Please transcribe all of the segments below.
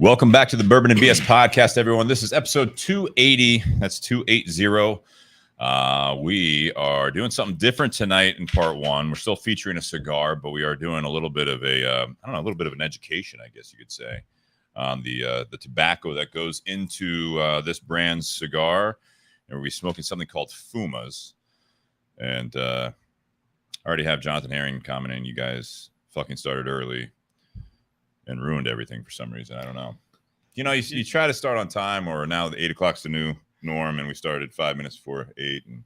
Welcome back to the Bourbon and BS podcast, everyone. This is episode 280. That's 280. We are doing something different tonight in part one. We're still featuring a cigar, but we are doing a little bit of a little bit of an education, I guess you could say, on the tobacco that goes into this brand's cigar. And we'll be smoking something called fumas. And I already have Jonathan Herring commenting, you guys fucking started early and ruined everything for some reason. I don't know. You know, you try to start on time, or now the 8 o'clock's the new norm, and we started 5 minutes before 8, and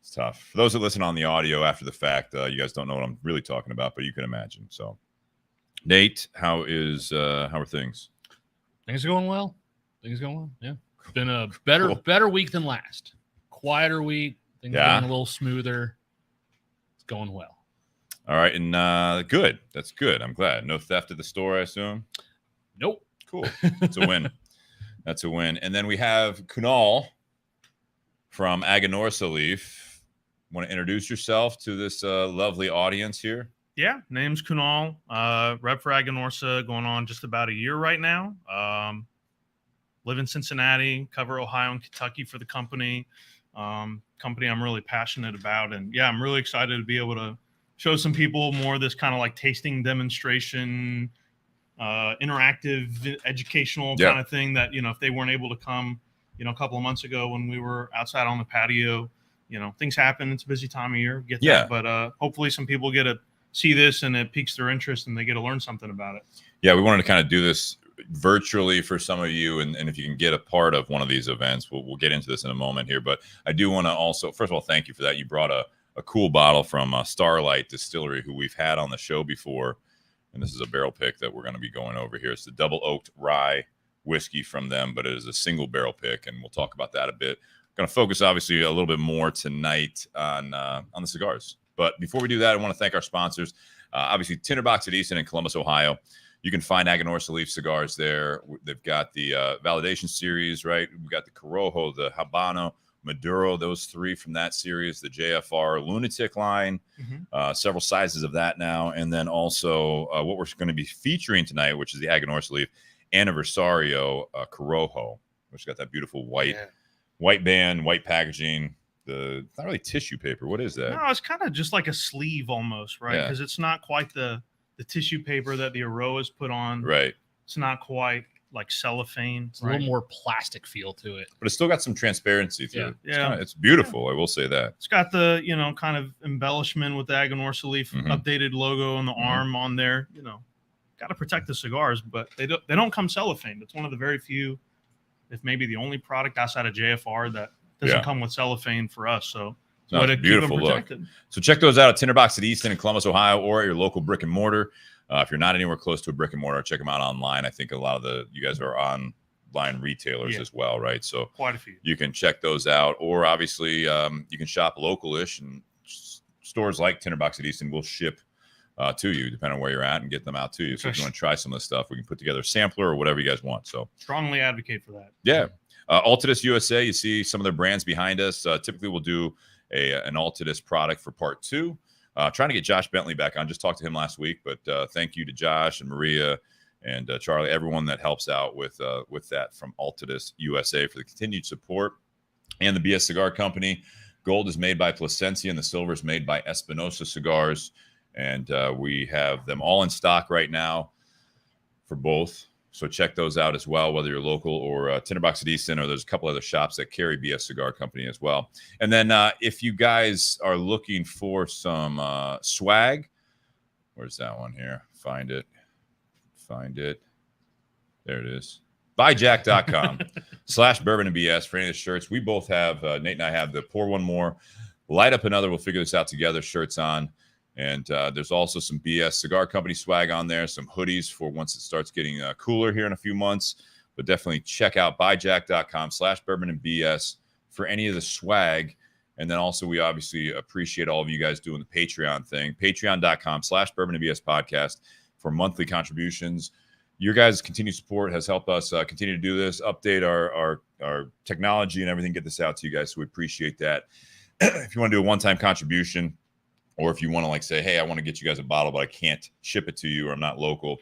it's tough. For those that listen on the audio after the fact, you guys don't know what I'm really talking about, but you can imagine. So, Nate, how are things? Things are going well. Yeah, it's been a better week than last. Quieter week. Things are going a little smoother. It's going well. All right, and good. That's good. I'm glad. No theft at the store, I assume? Nope. Cool. That's a win. That's a win. And then we have Kunal from Aganorsa Leaf. Want to introduce yourself to this lovely audience here? Yeah, name's Kunal. Rep for Aganorsa, going on just about a year right now. Live in Cincinnati, cover Ohio and Kentucky for the company. Company I'm really passionate about. And yeah, I'm really excited to be able to show some people more of this kind of like tasting demonstration, interactive, educational kind of thing that, you know, if they weren't able to come, you know, a couple of months ago when we were outside on the patio, you know, things happen. It's a busy time of year. Get that. But hopefully some people get to see this and it piques their interest and they get to learn something about it. Yeah, we wanted to kind of do this virtually for some of you, and if you can get a part of one of these events, we'll get into this in a moment here. But I do want to also, first of all, thank you for that. You brought a cool bottle from Starlight Distillery, who we've had on the show before. And this is a barrel pick that we're going to be going over here. It's the double oaked rye whiskey from them, but it is a single barrel pick. And we'll talk about that a bit. Going to focus obviously a little bit more tonight on the cigars. But before we do that, I want to thank our sponsors. Obviously, Tinderbox at Easton in Columbus, Ohio. You can find Aganorsa Leaf cigars there. They've got the Validation series, right? We've got the Corojo, the Habano, Maduro, those three from that series, the JFR Lunatic line, several sizes of that now. And then also what we're going to be featuring tonight, which is the Aganorsa Leaf Aniversario Corojo, which got that beautiful white band, white packaging. It's not really tissue paper. What is that? No, it's kind of just like a sleeve almost, right? Because it's not quite the tissue paper that the Aroas put on. Right. It's not quite like cellophane. It's a little more plastic feel to it. But it's still got some transparency to it. Yeah. It's beautiful. I will say that. It's got the, you know, kind of embellishment with the Aganorsa Leaf updated logo on the arm on there. You know, got to protect the cigars, but they don't come cellophane. It's one of the very few, if maybe the only product outside of JFR that doesn't come with cellophane for us. So it's a beautiful look. So check those out at Tinderbox at Easton in Columbus, Ohio, or at your local brick and mortar. If you're not anywhere close to a brick and mortar, check them out online. I think a lot of you guys are online retailers as well, right? So quite a few. You can check those out, or obviously you can shop local-ish, and stores like Tinderbox at Easton will ship to you, depending on where you're at, and get them out to you. So if you want to try some of this stuff, we can put together a sampler or whatever you guys want. So strongly advocate for that. Yeah. Altadis USA, you see some of their brands behind us. Typically, we'll do an Altadis product for part 2. Trying to get Josh Bentley back on. Just talked to him last week, but thank you to Josh and Maria and Charlie, everyone that helps out with that from Altadis USA for the continued support. And the BS Cigar Company. Gold is made by Plasencia and the silver is made by Espinosa Cigars. And we have them all in stock right now for both. So check those out as well, whether you're local or Tinderbox at Easton, or there's a couple other shops that carry BS Cigar Company as well. And then if you guys are looking for some swag, where's that one here? Find it. There it is. Buyjack.com/bourbon and BS for any of the shirts. We both have, Nate and I have the Pour One More, Light Up Another, we'll figure this out together, shirts on. And there's also some BS Cigar Company swag on there, some hoodies for once it starts getting cooler here in a few months. But definitely check out buyjack.com/bourbon and BS for any of the swag. And then also we obviously appreciate all of you guys doing the Patreon thing. Patreon.com/bourbon and BS podcast for monthly contributions. Your guys' continued support has helped us continue to do this, update our technology and everything, get this out to you guys. So we appreciate that. If you want to do a one-time contribution, or if you want to like say, hey, I want to get you guys a bottle, but I can't ship it to you, or I'm not local,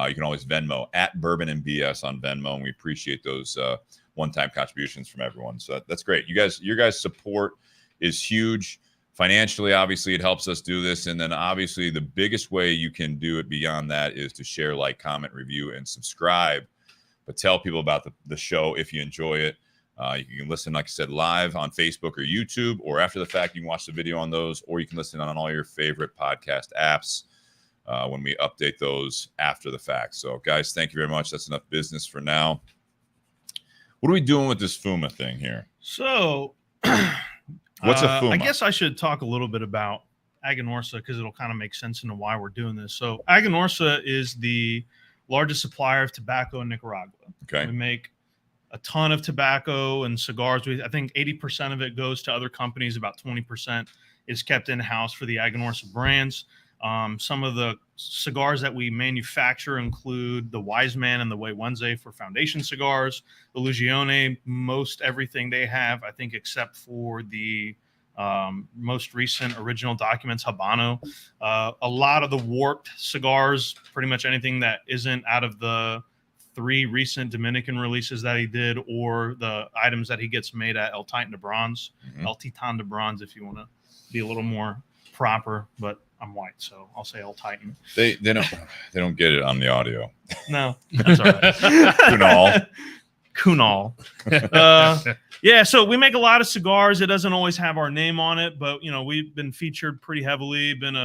You can always Venmo at Bourbon and BS on Venmo, and we appreciate those one-time contributions from everyone. So that's great. Your guys' support is huge. Financially, obviously, it helps us do this. And then obviously the biggest way you can do it beyond that is to share, like, comment, review, and subscribe. But tell people about the show if you enjoy it. You can listen, like I said, live on Facebook or YouTube, or after the fact, you can watch the video on those, or you can listen on all your favorite podcast apps when we update those after the fact. So, guys, thank you very much. That's enough business for now. What are we doing with this fuma thing here? So, what's a fuma? I guess I should talk a little bit about Aganorsa because it'll kind of make sense into why we're doing this. So, Aganorsa is the largest supplier of tobacco in Nicaragua. Okay. We make a ton of tobacco and cigars. I think 80% of it goes to other companies. About 20% is kept in-house for the Aganorsa brands. Some of the cigars that we manufacture include the Wise Man and the Way Wednesday for foundation cigars, the Lugione, most everything they have, I think, except for the most recent original documents, Habano. A lot of the warped cigars, pretty much anything that isn't out of the 3 recent Dominican releases that he did, or the items that he gets made at El Titan de Bronze, El Titan de Bronze, if you want to be a little more proper, but I'm white, so I'll say El Titan. They don't get it on the audio. No, that's all right. Kunal. Yeah, so we make a lot of cigars. It doesn't always have our name on it, but we've been featured pretty heavily. Been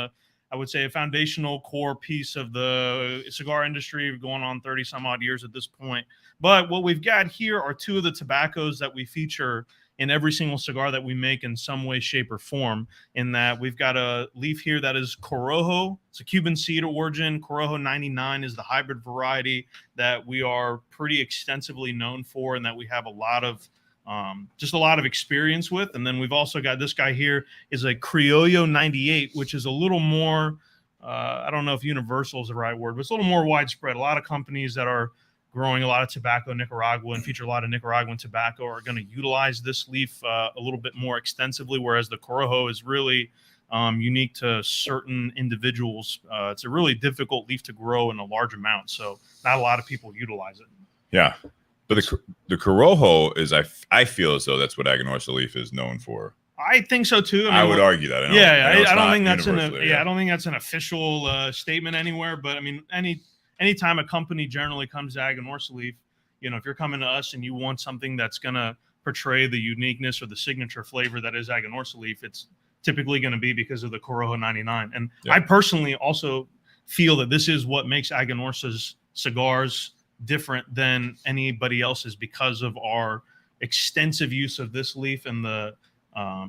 I would say a foundational core piece of the cigar industry, going on 30 some odd years at this point. But what we've got here are 2 of the tobaccos that we feature in every single cigar that we make in some way, shape, or form. In that we've got a leaf here that is Corojo. It's a Cuban seed origin. Corojo 99 is the hybrid variety that we are pretty extensively known for, and that we have a lot of experience with. And then we've also got this guy here is a Criollo 98, which is a little more, I don't know if universal is the right word, but it's a little more widespread. A lot of companies that are growing a lot of tobacco in Nicaragua and feature a lot of Nicaraguan tobacco are going to utilize this leaf a little bit more extensively, whereas the Corojo is really unique to certain individuals. It's a really difficult leaf to grow in a large amount, so not a lot of people utilize it. Yeah. But the Corojo is, I feel as though that's what Aganorsa Leaf is known for. I think so too. I would argue that. I don't think that's I don't think that's an official statement anywhere. But I mean, anytime a company generally comes to Aganorsa Leaf, if you're coming to us and you want something that's gonna portray the uniqueness or the signature flavor that is Aganorsa Leaf, it's typically going to be because of the Corojo 99. And I personally also feel that this is what makes Aganorsa's cigars different than anybody else's, because of our extensive use of this leaf and the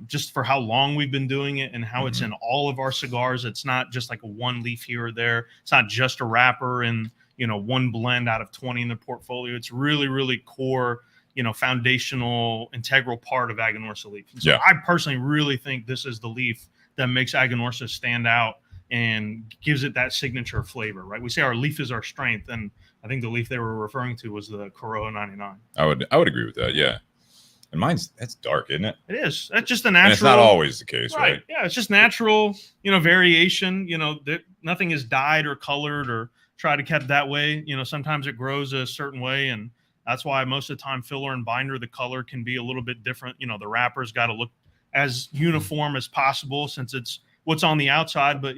just for how long we've been doing it and how it's in all of our cigars. It's not just like a one leaf here or there. It's not just a wrapper and one blend out of 20 in the portfolio. It's really, really core, foundational, integral part of Aganorsa Leaf. So I personally really think this is the leaf that makes Aganorsa stand out and gives it that signature flavor, right? We say our leaf is our strength, and I think the leaf they were referring to was the Corojo 99. I would agree with that, yeah. And that's dark, isn't it? It is. That's just a natural. And it's not always the case, right? Yeah, it's just natural, variation. Nothing is dyed or colored or tried to kept that way. Sometimes it grows a certain way, and that's why most of the time filler and binder, the color can be a little bit different. The wrapper's got to look as uniform as possible since it's what's on the outside. But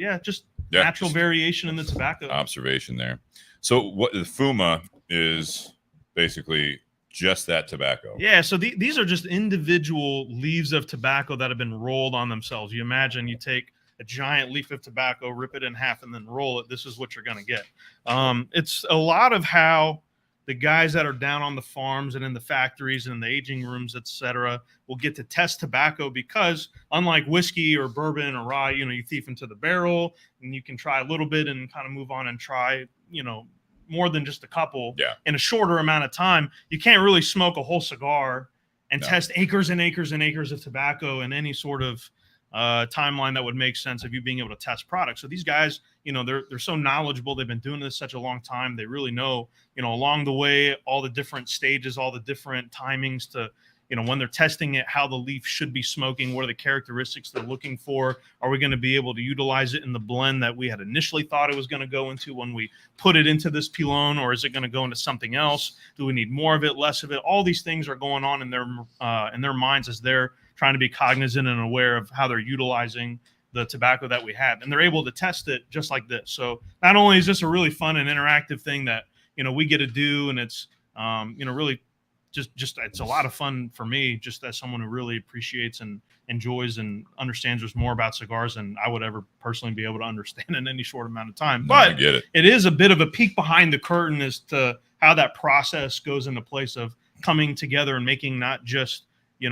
natural variation in the tobacco. Observation there. So what the fuma is basically just that tobacco. Yeah, so these are just individual leaves of tobacco that have been rolled on themselves. You imagine you take a giant leaf of tobacco, rip it in half, and then roll it. This is what you're going to get. It's a lot of how the guys that are down on the farms and in the factories and in the aging rooms, etc., will get to test tobacco, because unlike whiskey or bourbon or rye, you thief into the barrel and you can try a little bit and kind of move on and try, more than just a couple in a shorter amount of time. You can't really smoke a whole cigar and test acres and acres and acres of tobacco in any sort of timeline that would make sense of you being able to test products. So these guys, they're so knowledgeable. They've been doing this such a long time. They really know, along the way, all the different stages, all the different timings to, when they're testing it, how the leaf should be smoking, what are the characteristics they're looking for? Are we going to be able to utilize it in the blend that we had initially thought it was going to go into when we put it into this pilon, or is it going to go into something else? Do we need more of it, less of it? All these things are going on in their minds as they're trying to be cognizant and aware of how they're utilizing the tobacco that we have, and they're able to test it just like this. So not only is this a really fun and interactive thing that we get to do, and it's really just it's a lot of fun for me, just as someone who really appreciates and enjoys and understands there's more about cigars than I would ever personally be able to understand in any short amount of time. No, I but get it. It is a bit of a peek behind the curtain as to how that process goes into place of coming together and making not just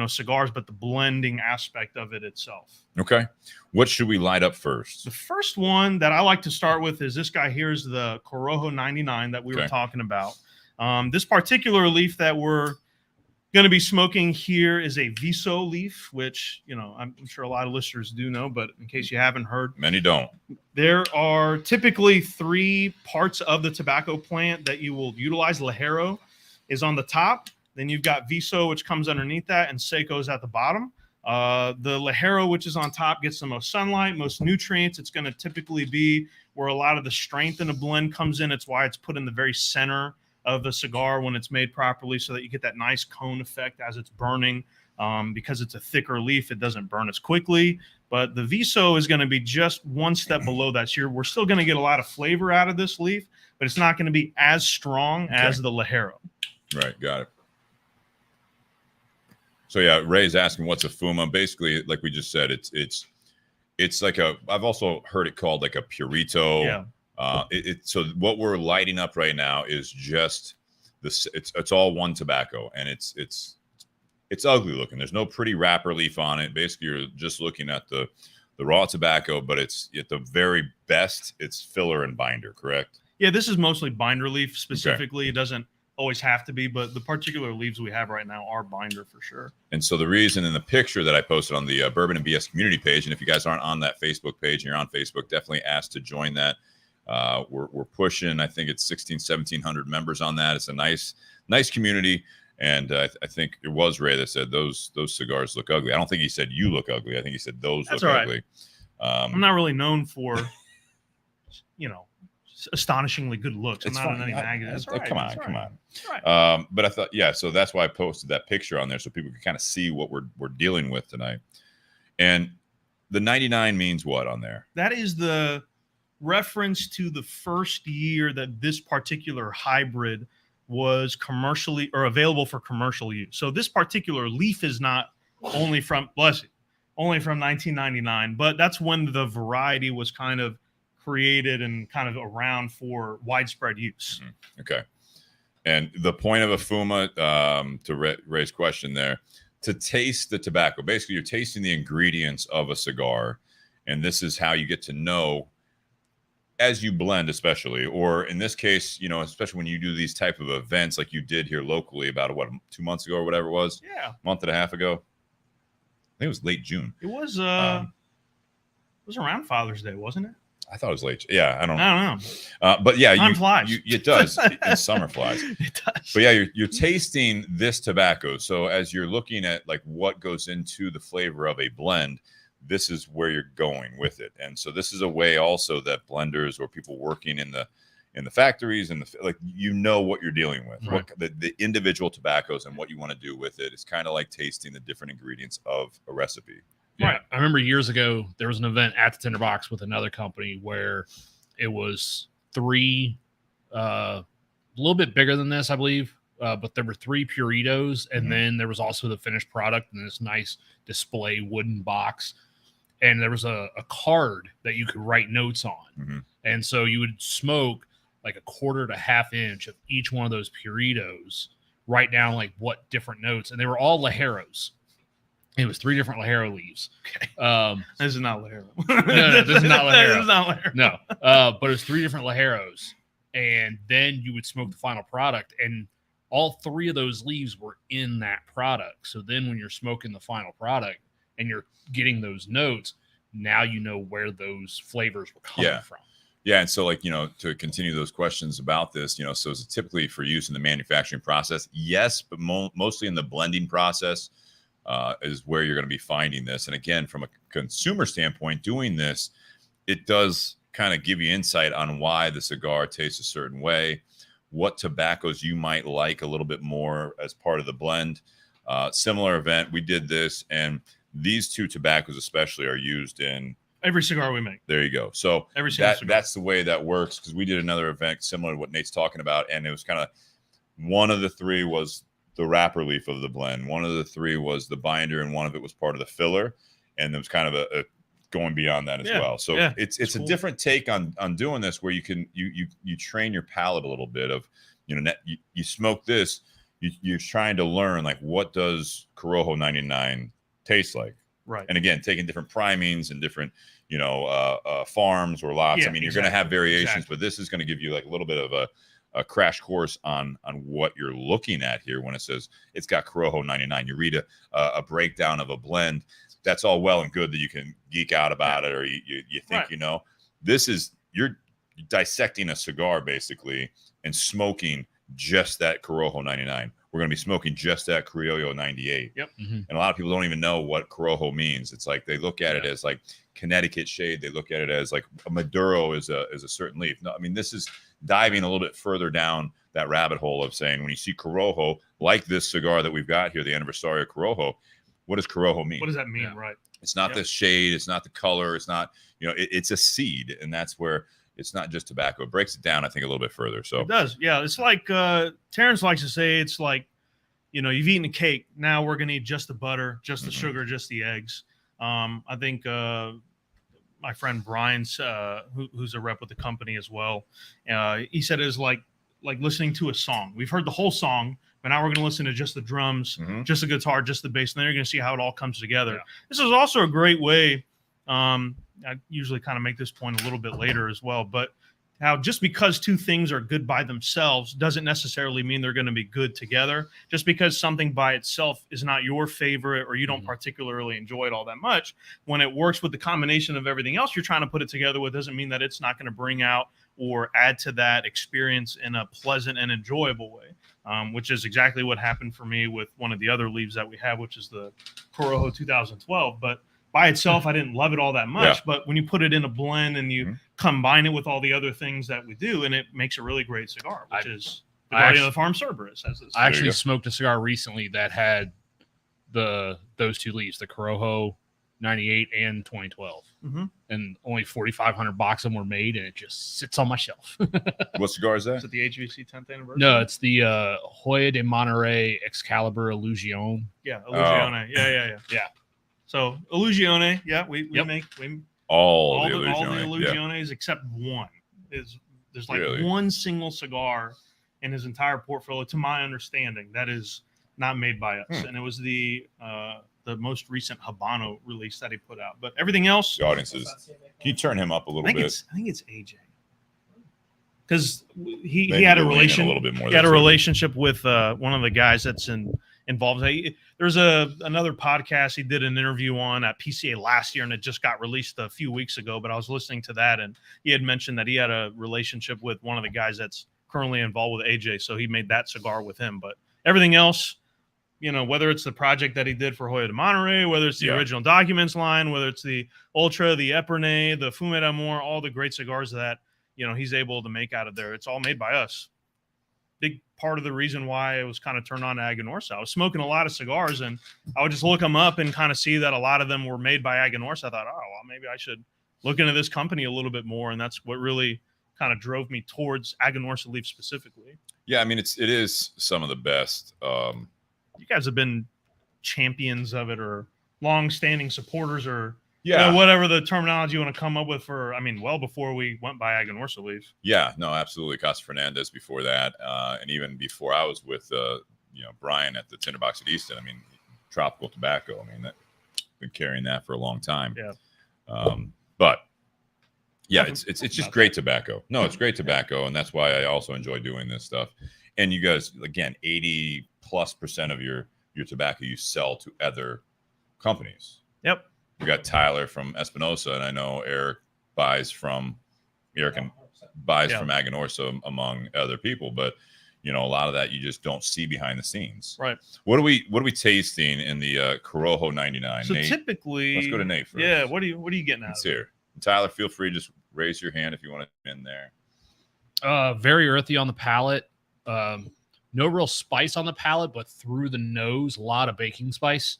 cigars, but the blending aspect of it itself. Okay. What should we light up first? The first one that I like to start with is this guy. Here's the Corojo 99 that we were talking about. This particular leaf that we're going to be smoking here is a Viso leaf, which, I'm sure a lot of listeners do know, but in case you haven't heard, many don't. There are typically 3 parts of the tobacco plant that you will utilize. Ligero is on the top. Then you've got Viso, which comes underneath that, and Seco is at the bottom. The Ligero, which is on top, gets the most sunlight, most nutrients. It's going to typically be where a lot of the strength in a blend comes in. It's why it's put in the very center of the cigar when it's made properly, so that you get that nice cone effect as it's burning. Because it's a thicker leaf, it doesn't burn as quickly. But the Viso is going to be just one step below that. So we're still going to get a lot of flavor out of this leaf, but it's not going to be as strong as the Ligero. Right, got it. So yeah, Ray's asking what's a fuma. Basically, like we just said, it's like I've also heard it called like a purito. Yeah. So what we're lighting up right now is just this. It's all one tobacco, and it's ugly looking. There's no pretty wrapper leaf on it. Basically, you're just looking at the raw tobacco, but it's at the very best, it's filler and binder. Correct? Yeah, this is mostly binder leaf specifically. Okay. It doesn't always have to be, but the particular leaves we have right now are binder for sure. And so the reason in the picture that I posted on the Bourbon and BS community page, and if you guys aren't on that Facebook page and you're on Facebook, definitely ask to join that. We're pushing, I think it's 1,700 members on that. It's a nice community. And I think it was Ray that said those cigars look ugly. I don't think he said you look ugly. I think he said those look ugly. I'm not really known for, astonishingly good looks. I'm It's not fine. in any magazines. Come on. Right. But I thought, yeah. So that's why I posted that picture on there so people can kind of see what we're dealing with tonight. And the 99 means what on there? That is the reference to the first year that this particular hybrid was commercially or available for commercial use. So this particular leaf is not only from 1999, but that's when the variety was kind of created and kind of around for widespread use. Okay. And the point of a fuma, to Ray's question there, to taste the tobacco. Basically, you're tasting the ingredients of a cigar, and this is how you get to know as you blend, especially, or in this case, especially when you do these type of events like you did here locally about 2 months ago or whatever it was. Yeah. Month and a half ago. I think it was late June. It was around Father's Day, wasn't it? I thought it was late. Yeah, I don't know. But yeah, time flies. It does. In summer flies. It does. But yeah, you're tasting this tobacco. So as you're looking at like what goes into the flavor of a blend, this is where you're going with it. And so this is a way also that blenders or people working in the factories and what you're dealing with, right. the individual tobaccos and what you want to do with it. It's kind of like tasting the different ingredients of a recipe. Yeah. Right. I remember years ago, there was an event at the Tinderbox with another company where it was 3, a little bit bigger than this, I believe. But there were 3 Puritos, and then there was also the finished product in this nice display wooden box. And there was a card that you could write notes on. And so you would smoke like a 1/4 to 1/2 inch of each one of those Puritos, write down like what different notes. And they were all Ligeros. It was 3 different Ligero leaves. Okay. This is not Ligero. No, this is not Ligero. This is not Ligero. No. But it was 3 different Ligeros. And then you would smoke the final product. And all 3 of those leaves were in that product. So then when you're smoking the final product and you're getting those notes, now you know where those flavors were coming from. Yeah, and so like, to continue those questions about this, so is it typically for use in the manufacturing process? Yes, but mostly in the blending process is where you're going to be finding this. And again, from a consumer standpoint, doing this, it does kind of give you insight on why the cigar tastes a certain way, what tobaccos you might like a little bit more as part of the blend. Similar event, we did this, and these two tobaccos especially are used in every cigar we make. There you go. So that's the way that works, because we did another event similar to what Nate's talking about, and it was kind of one of the three was the wrapper leaf of the blend, one of the three was the binder, and one of it was part of the filler, and there was kind of a going beyond that as well. So it's cool. A different take on doing this, where you can you train your palate a little bit of you smoke this, you're trying to learn like what does Corojo 99 taste like. Right. And again, taking different primings and different, farms or lots. Yeah, I mean, you're going to have variations, but this is going to give you like a little bit of a crash course on what you're looking at here when it says it's got Corojo 99. You read a breakdown of a blend. That's all well and good that you can geek out about it, or you think, this is, you're dissecting a cigar basically and smoking just that Corojo 99. We're going to be smoking just that Criollo 98. Yep. Mm-hmm. And a lot of people don't even know what Corojo means. It's like they look at it as like Connecticut shade. They look at it as like a Maduro is a certain leaf. No, I mean, this is diving a little bit further down that rabbit hole of saying when you see Corojo, like this cigar that we've got here, the Aniversario Corojo, what does Corojo mean? What does that mean? Yeah. Right. It's not the shade. It's not the color. It's not, it's a seed. And that's where it's not just tobacco. It breaks it down, I think, a little bit further. So it does. Yeah. It's like Terrence likes to say, it's like, you've eaten a cake. Now we're going to eat just the butter, just the sugar, just the eggs. I think my friend Brian's, who's a rep with the company as well, he said it was like listening to a song. We've heard the whole song, but now we're going to listen to just the drums, just the guitar, just the bass, and then you're going to see how it all comes together. Yeah. This is also a great way. I usually kind of make this point a little bit later as well, but how just because two things are good by themselves doesn't necessarily mean they're going to be good together. Just because something by itself is not your favorite or you don't particularly enjoy it all that much, when it works with the combination of everything else you're trying to put it together with, doesn't mean that it's not going to bring out or add to that experience in a pleasant and enjoyable way, which is exactly what happened for me with one of the other leaves that we have, which is the Corojo 2012. But by itself, I didn't love it all that much, but when you put it in a blend and you combine it with all the other things that we do, and it makes a really great cigar, which is the Guardian of the Farm Cerberus. I actually smoked a cigar recently that had those two leaves, the Corojo 98 and 2012, and only 4,500 boxes of them were made, and it just sits on my shelf. What cigar is that? Is it the HVC 10th anniversary? No, it's the Hoya de Monterrey Excalibur Illusione. Yeah, Illusione. Yeah. So Illusione, we make all the Illusiones except one. There's like one single cigar in his entire portfolio, to my understanding, that is not made by us, and it was the most recent Habano release that he put out. But everything else, the audience is. Can you turn him up a little bit? I think it's AJ, because he had a relationship with one of the guys that's involved. There's another podcast he did an interview on at PCA last year, and it just got released a few weeks ago, but I was listening to that, and he had mentioned that he had a relationship with one of the guys that's currently involved with AJ, so he made that cigar with him. But everything else, whether it's the project that he did for Hoya de Monterrey, whether it's the original Documents line, whether it's the Ultra, the Epernay, the Fuma d'Amour, all the great cigars that he's able to make out of there, it's all made by us. Big part of the reason why I was kind of turned on to Aganorsa. I was smoking a lot of cigars, and I would just look them up and kind of see that a lot of them were made by Aganorsa. I thought, maybe I should look into this company a little bit more, and that's what really kind of drove me towards Aganorsa Leaf specifically. Yeah, I mean, it is some of the best. You guys have been champions of it, or long-standing supporters, or whatever the terminology you want to come up with well before we went by Aganorsa Leaf. Yeah, no, absolutely. Casa Fernandez before that, and even before I was with Brian at the Tinderbox at Easton. I mean, tropical tobacco. I mean, been carrying that for a long time. Yeah. But yeah, it's just great tobacco. No, it's great tobacco, and that's why I also enjoy doing this stuff. And you guys, again, 80+% of your tobacco you sell to other companies. Yep. We got Tyler from Espinosa, and I know Eric buys from Eric buys Yeah. from Aganorsa among other people, but a lot of that you just don't see behind the scenes. Right. What are we tasting in the Corojo 99? So Nate, typically, let's go to Nate first. Yeah. What are you getting at? It's here. Tyler, feel free to just raise your hand if you want to in there. Very earthy on the palate. No real spice on the palate, but through the nose, a lot of baking spice.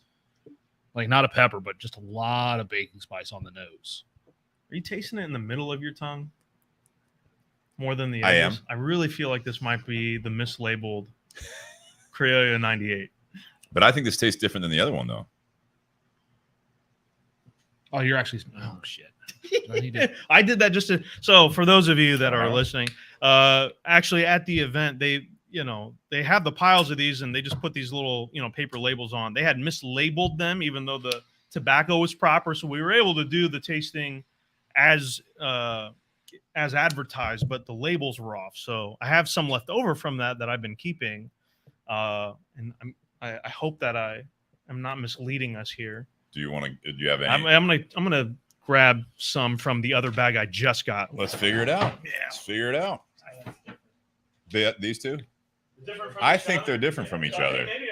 Like not a pepper, but just a lot of baking spice on the nose. Are you tasting it in the middle of your tongue more than the I others? am. I really feel like this might be the mislabeled Criollo 98. But I think this tastes different than the other one, though. Oh, you're actually. Oh shit. Do I need to- I did that just to. So for those of you that are listening, actually at the event, they have the piles of these and they just put these little, paper labels on. They had mislabeled them, even though the tobacco was proper. So we were able to do the tasting as advertised, but the labels were off. So I have some left over from that I've been keeping. And I hope that I am not misleading us here. Do you have any? I'm gonna grab some from the other bag I just got. Let's figure it out. Yeah. Let's figure it out. These two? Different from I each think other? they're different from each other. Maybe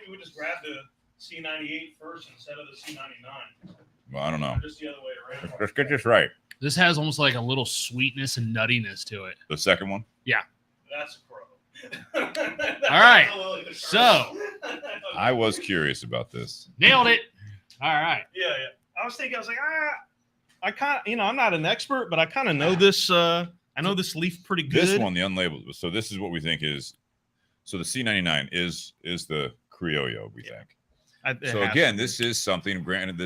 we just grabbed the C98 first instead of the C99. Well, I don't know. Just the other way around. Let's get this right. This has almost like a little sweetness and nuttiness to it. The second one? That's a crow. All right. So I was curious about this. nailed it. All right. Yeah. I was like, I kind of, I'm not an expert, but I kind of know this. I know this leaf pretty good. This one, the unlabeled. So this is what we think is. So the C99 is the Criollo, we think. So again, this is something. Granted,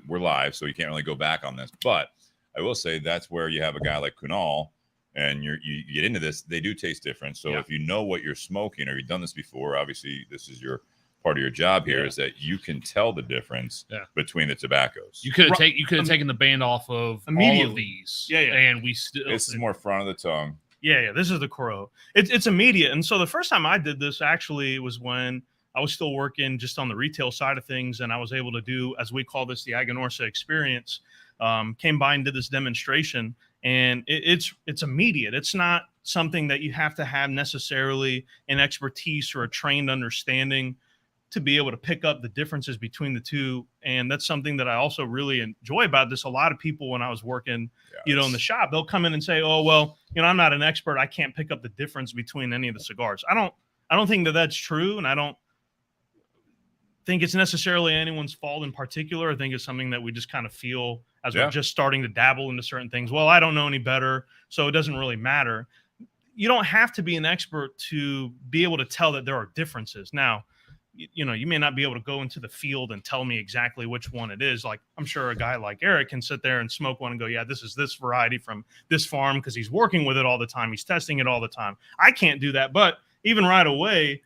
we're live, so you can't really go back on this. But I will say that's where you have a guy like Kunal, and you get into this. They do taste different. So if you know what you're smoking, or you've done this before, obviously this is your part of your job here, is that you can tell the difference between the tobaccos. You could have taken the band off of all of these. Yeah. And we still. This is more front of the tongue. Yeah. This is the Corojo. It's immediate. And so the first time I did this actually was when I was still working just on the retail side of things, and I was able to do, as we call this, the Aganorsa experience. Came by and did this demonstration, and it's immediate. It's not something that you have to have necessarily an expertise or a trained understanding to be able to pick up the differences between the two. And that's something that I also really enjoy about this. A lot of people, when I was working, in the shop, they'll come in and say, oh, well, I'm not an expert. I can't pick up the difference between any of the cigars. I don't think that that's true. And I don't think it's necessarily anyone's fault in particular. I think it's something that we just kind of feel as we're just starting to dabble into certain things. Well, I don't know any better, so it doesn't really matter. You don't have to be an expert to be able to tell that there are differences. Now, you may not be able to go into the field and tell me exactly which one it is. Like, I'm sure a guy like Eric can sit there and smoke one and go, yeah, this is this variety from this farm, because he's working with it all the time. He's testing it all the time. I can't do that. But even right away,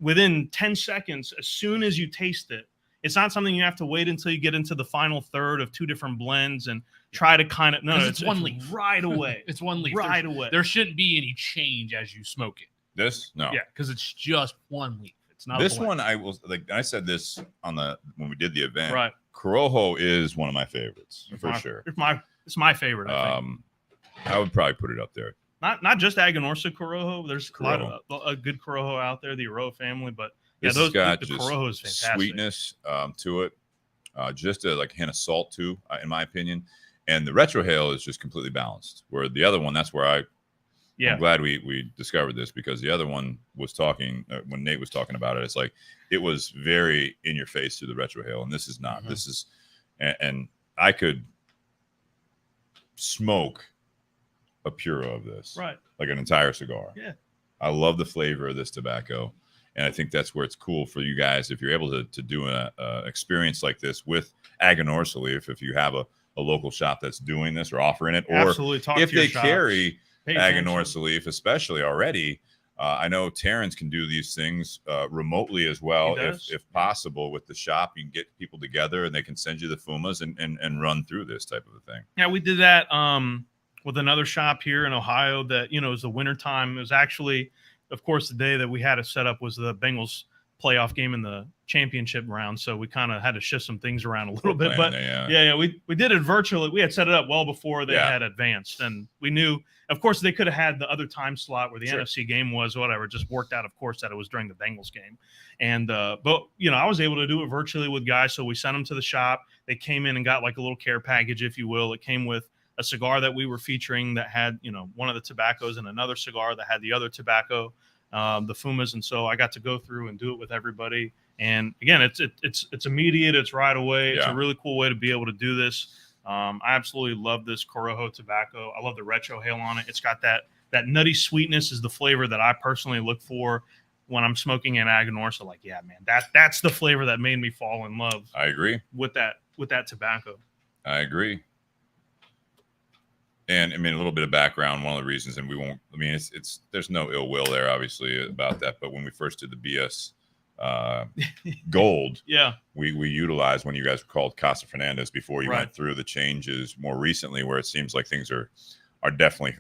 within 10 seconds, as soon as you taste it, it's not something you have to wait until you get into the final third of two different blends and try to kind of, it's one leaf right away. It's one leaf right away. There shouldn't be any change as you smoke it. This? No. Yeah, because it's just one leaf. It's not this a blend. one. I said this when we did the event. Right. Corojo is one of my favorites for sure. It's my favorite. I think. I would probably put it up there. Not just Aganorsa Corojo. There's a lot of a good Corojo out there, the Aroa family, but this has got the just Corojo is fantastic. Sweetness to it, just a hint of salt too, in my opinion. And the retrohale is just completely balanced. Where the other one, that's where I'm glad we discovered this, because the other one was talking when Nate was talking about it. It's like it was very in your face through the retrohale, and this is not. Mm-hmm. This is, and I could smoke a puro of this, right? Like an entire cigar. Yeah, I love the flavor of this tobacco, and I think that's where it's cool for you guys if you're able to do an experience like this with Aganorsa Leaf. If you have a local shop that's doing this or offering it, or absolutely, if they carry Hey, Aganorsa Leaf, especially already. I know Terrence can do these things remotely as well, if possible, with the shop. You can get people together and they can send you the fumas and run through this type of a thing. Yeah, we did that with another shop here in Ohio that, it was the wintertime. It was actually, of course, the day that we had it set up was the Bengals playoff game in the championship round, so we kind of had to shift some things around a little bit. Playing But there, yeah, we did it virtually. We had set it up well before they Yeah. had advanced, and we knew, of course, they could have had the other time slot where the Sure. NFC game was, whatever. Just worked out, of course, that it was during the Bengals game. And but I was able to do it virtually with guys, so we sent them to the shop. They came in and got like a little care package, if you will. It came with a cigar that we were featuring that had one of the tobaccos, and another cigar that had the other tobacco, the fumas. And so I got to go through and do it with everybody. And again, it's immediate, it's right away. It's Yeah. a really cool way to be able to do this. I absolutely love this Corojo tobacco. I love the retro hail on it. It's got that nutty sweetness is the flavor that I personally look for when I'm smoking an Aganorsa. Like, yeah, man, that's the flavor that made me fall in love I agree. with that tobacco. I agree. And I mean, a little bit of background. One of the reasons, and we won't. I mean, it's there's no ill will there, obviously, about that. But when we first did the BS Gold, Yeah, we utilized when you guys were called Casa Fernandez before you Right. went through the changes more recently, where it seems like things are definitely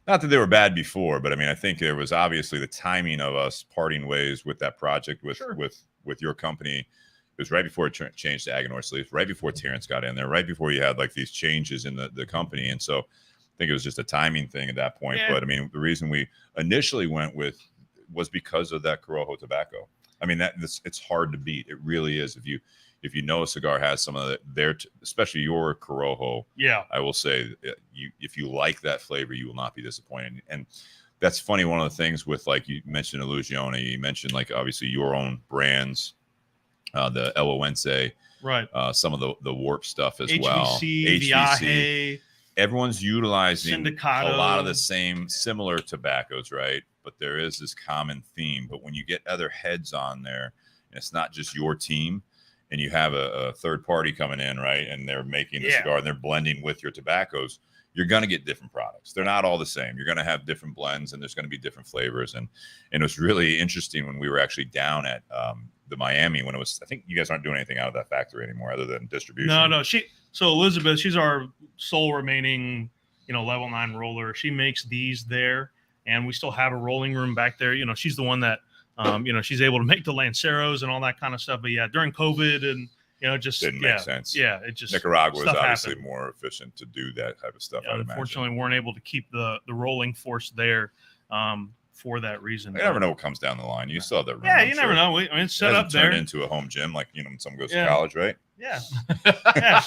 not that they were bad before, but I mean, I think there was obviously the timing of us parting ways with that project with Sure. with your company. It was right before it changed to Aganorsa Leaf, right before Terrence got in there, right before you had like these changes in the company. And so I think it was just a timing thing at that point. Yeah. But I mean, the reason we initially went with was because of that Corojo tobacco. I mean, it's hard to beat. It really is. If you know a cigar has some of their, especially your Corojo, yeah, I will say if you like that flavor, you will not be disappointed. And that's funny. One of the things with, like you mentioned Illusione, you mentioned like obviously your own brands, the El Owense, right. some of the warp stuff as HVC, well. Viaje, Everyone's utilizing Sindicato. a lot of the same similar tobaccos, right? But there is this common theme. But when you get other heads on there, and it's not just your team, and you have a third party coming in, right? And they're making the Yeah. cigar and they're blending with your tobaccos, you're going to get different products. They're not all the same. You're going to have different blends and there's going to be different flavors. And it was really interesting when we were actually down at the Miami when it was, I think you guys aren't doing anything out of that factory anymore other than distribution. No. So Elizabeth, she's our sole remaining, level 9 roller. She makes these there, and we still have a rolling room back there. She's the one that, she's able to make the Lanceros and all that kind of stuff. But yeah, during COVID and, just Didn't make sense. Yeah, it just Nicaragua is stuff obviously happened. more efficient to do that type of stuff. I'd imagine. Unfortunately, weren't able to keep the rolling force there for that reason. You never know what comes down the line. You still have that room. Yeah, I'm you sure. never know. It's set up Turned there. into a home gym, like when someone goes Yeah. to college, right? Yeah. Yeah.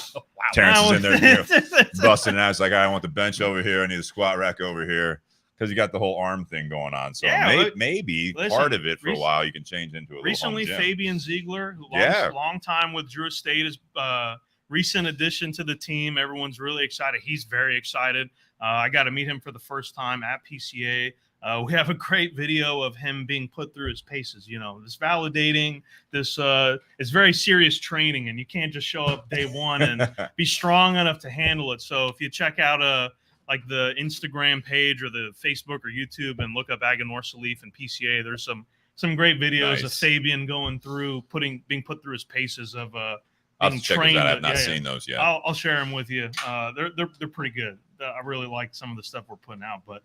Terrence is in there, there. busting out. It's like, I want the bench over here. I need a squat rack over here because you got the whole arm thing going on. So Yeah, maybe listen, part of it for a while you can change into a little Recently, home gym. Fabian Ziegler, who Yeah. long time with Drew Estate, is recent addition to the team. Everyone's really excited. He's very excited. I got to meet him for the first time at PCA. We have a great video of him being put through his paces. This validating, this it's very serious training, and you can't just show up day one and be strong enough to handle it. So if you check out like the Instagram page or the Facebook or YouTube and look up Aganorsa Leaf and PCA, there's some great videos of Nice. Fabian going through being put through his paces of I'll being check those trained. out. I've not Yeah, seen those yet. I'll share them with you. They're pretty good. I really like some of the stuff we're putting out, but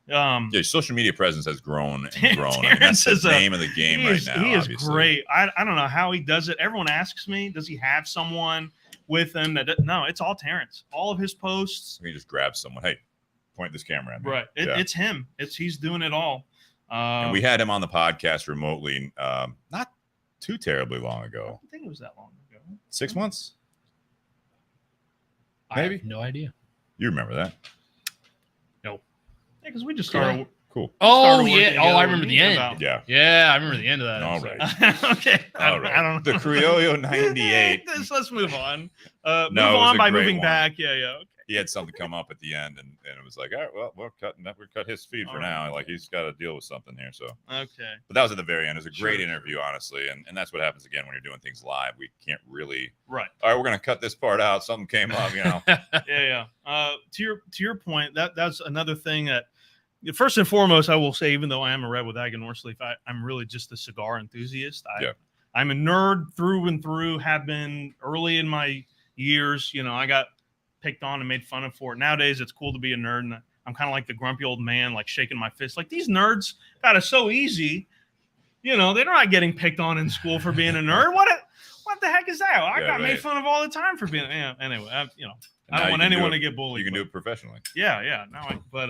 Yeah, social media presence has grown and grown. I mean, that's Terrence the is name of the game right now. He is obviously. great. I don't know how he does it. Everyone asks me, does he have someone with him? No, it's all Terrence. All of his posts. You just grab someone. Hey, point this camera at me. Right. Yeah. It's him. He's doing it all. And we had him on the podcast remotely, not too terribly long I ago. don't think it was that long ago. 6 months. I Maybe. have no idea. You remember that? Yeah, because we just Cool. started. Cool. Oh started working yeah. together I with remember the me end. about- Yeah. Yeah, I remember the end of that. All episode. right. Okay. I All don't right. know. The Criollo 98. Let's move on. No, Move it was on a by great moving one. back. Yeah. Okay. He had something come up at the end, and it was like, all right, well, we're cut his feed for All now. Like he's got to deal with something here. So, Okay. but that was at the very end. It was a great Sure. interview, honestly, and that's what happens again when you're doing things live. We can't really. Right. All right, we're gonna cut this part out. Something came up, Yeah. To your point, that's another thing that. First and foremost, I will say, even though I am a rep with Aganorsa Leaf, I'm really just a cigar enthusiast. I'm a nerd through and through, have been early in my years. I got picked on and made fun of for it. Nowadays, it's cool to be a nerd, and I'm kind of like the grumpy old man, like shaking my fist. Like, these nerds, God, it's so easy. they're not getting picked on in school for being a nerd. What the heck is that? I got made fun of all the time for being. Anyway, I don't want anyone to get bullied. You can do it professionally. Yeah. But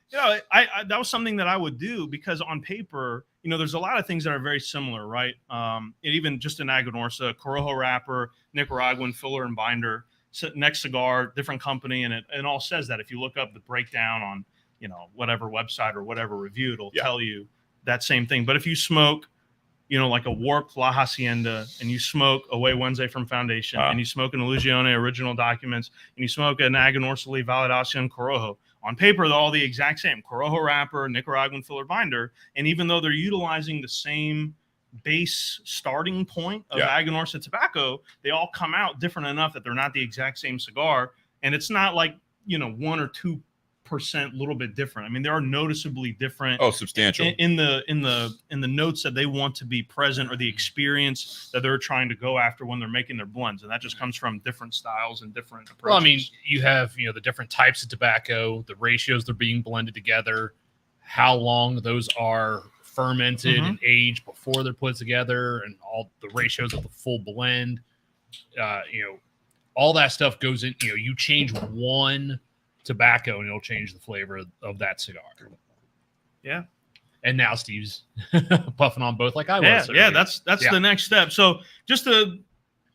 that was something that I would do because on paper, there's a lot of things that are very similar, right? And even just an Aganorsa, Corojo wrapper, Nicaraguan filler and binder, next cigar, different company, and it all says that. If you look up the breakdown on, whatever website or whatever review, it'll tell you that same thing. But if you smoke, like a warped La Hacienda, and you smoke Away Wednesday from Foundation, and you smoke an Illusione original documents, and you smoke an Aganorsa Leaf Aniversario Corojo, on paper, they're all the exact same. Corojo wrapper, Nicaraguan filler binder. And even though they're utilizing the same base starting point of Aganorsa tobacco, they all come out different enough that they're not the exact same cigar. And it's not like, 1 or 2% little bit different. I mean, they are noticeably different. Oh, substantial. In the notes that they want to be present, or the experience that they're trying to go after when they're making their blends. And that just comes from different styles and different approaches. Well, I mean, you have, the different types of tobacco, the ratios they're being blended together, how long those are fermented and aged before they're put together, and all the ratios of the full blend. All that stuff goes in. You change one tobacco and it'll change the flavor of that cigar. Yeah. And now Steve's puffing on both like I was. Yeah, that's the next step. So just to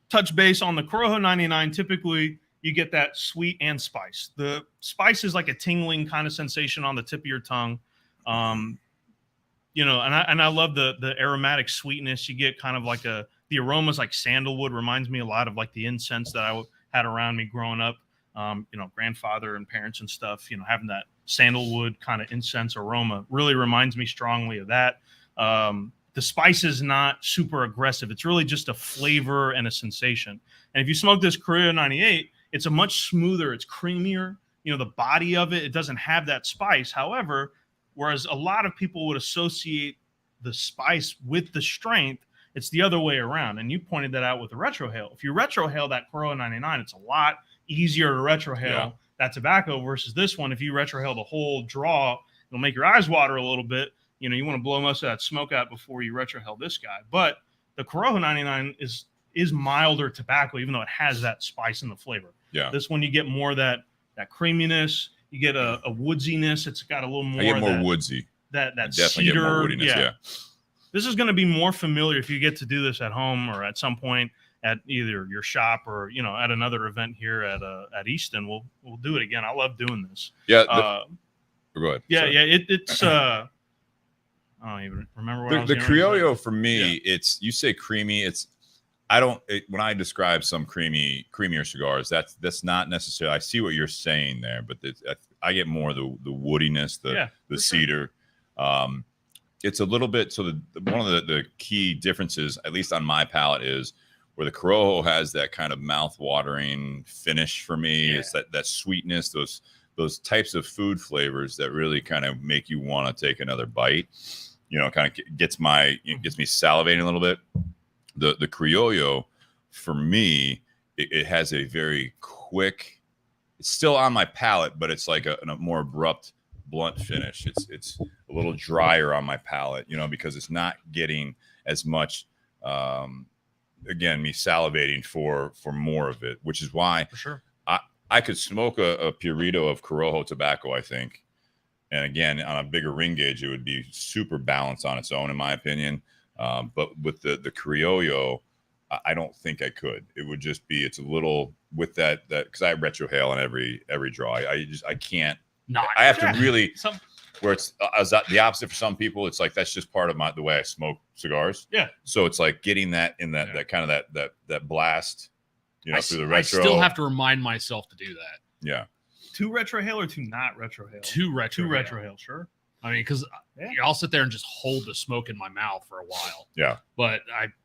touch base on the Corojo 99, typically you get that sweet and spice. The spice is like a tingling kind of sensation on the tip of your tongue. And I love the aromatic sweetness. You get kind of like the aromas like sandalwood, reminds me a lot of like the incense that I had around me growing up. Grandfather and parents and stuff, having that sandalwood kind of incense aroma really reminds me strongly of that. The spice is not super aggressive. It's really just a flavor and a sensation. And if you smoke this Corojo 98, it's a much smoother, it's creamier. The body of it doesn't have that spice. However, whereas a lot of people would associate the spice with the strength, it's the other way around. And you pointed that out with the retrohale. If you retrohale that Corojo 99, it's a lot easier to retrohale that tobacco versus this one. If you retrohale the whole draw, it'll make your eyes water a little bit. You want to blow most of that smoke out before you retrohale this guy. But the Corojo 99 is milder tobacco, even though it has that spice in the flavor. Yeah. This one, you get more that creaminess. You get a woodsiness. It's got a little more. I get more woodsy. That cedar. Get more woodiness, yeah. This is going to be more familiar if you get to do this at home or at some point at either your shop or at another event here at Easton. We'll do it again. I love doing this. Yeah. Go ahead. Yeah, sorry. It's I don't even remember what the Criollo for me. Yeah. It's, you say creamy. When I describe some creamier cigars, that's not necessarily. I see what you're saying there, but I get more the woodiness, the cedar. Sure. It's a little bit. So one of the key differences, at least on my palate, is where the Corojo has that kind of mouth-watering finish for me. Yeah. It's that sweetness, those types of food flavors that really kind of make you want to take another bite. Kind of gets me salivating a little bit. The Criollo, for me, it has a very quick. It's still on my palate, but it's like a more abrupt, blunt finish. It's a little drier on my palate, because it's not getting as much. Again, me salivating for more of it, which is why for sure I could smoke a Purito of Corojo tobacco, I think. And again, on a bigger ring gauge, it would be super balanced on its own, in my opinion. But with the Criollo, I don't think I could. It would just be, it's a little with that because I retrohale on every draw. I can't. No, I have to really. Where it's the opposite for some people, it's like that's just part of the way I smoke cigars. Yeah. So it's like getting that in that kind of that blast, through the retro. I still have to remind myself to do that. Yeah. To retrohale or to not retrohale? To retrohale, sure. I mean, because I'll sit there and just hold the smoke in my mouth for a while. Yeah. But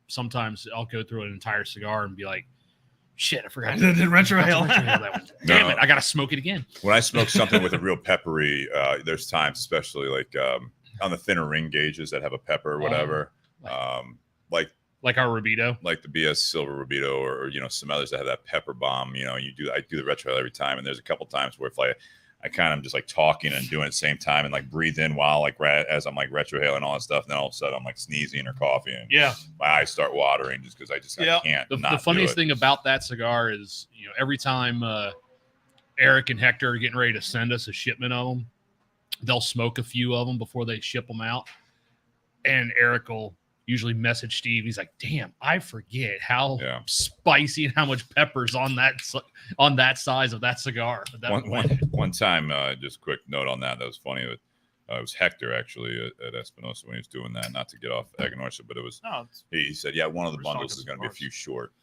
sometimes I'll go through an entire cigar and be like, shit, I forgot to retrohale that one. Damn it, I gotta smoke it again. When I smoke something with a real peppery, there's times, especially like on the thinner ring gauges that have a pepper or whatever, like our Rubito, like the BS Silver Rubito, or some others that have that pepper bomb. I do the retrohale every time, and there's a couple times where if I I kind of just like talking and doing it at the same time and like breathe in while like as I'm like retrohaling and all that stuff. And then all of a sudden I'm like sneezing or coughing and my eyes start watering just because I can't. The funniest thing about that cigar is, every time Eric and Hector are getting ready to send us a shipment of them, they'll smoke a few of them before they ship them out. And Eric will usually message Steve. He's like, damn, I forget how spicy and how much pepper's on that size of that cigar. One time, just a quick note on that. That was funny. It was Hector actually at Espinosa when he was doing that, not to get off Aganorsa, but it was, he said, one of the bundles is going to be a few short.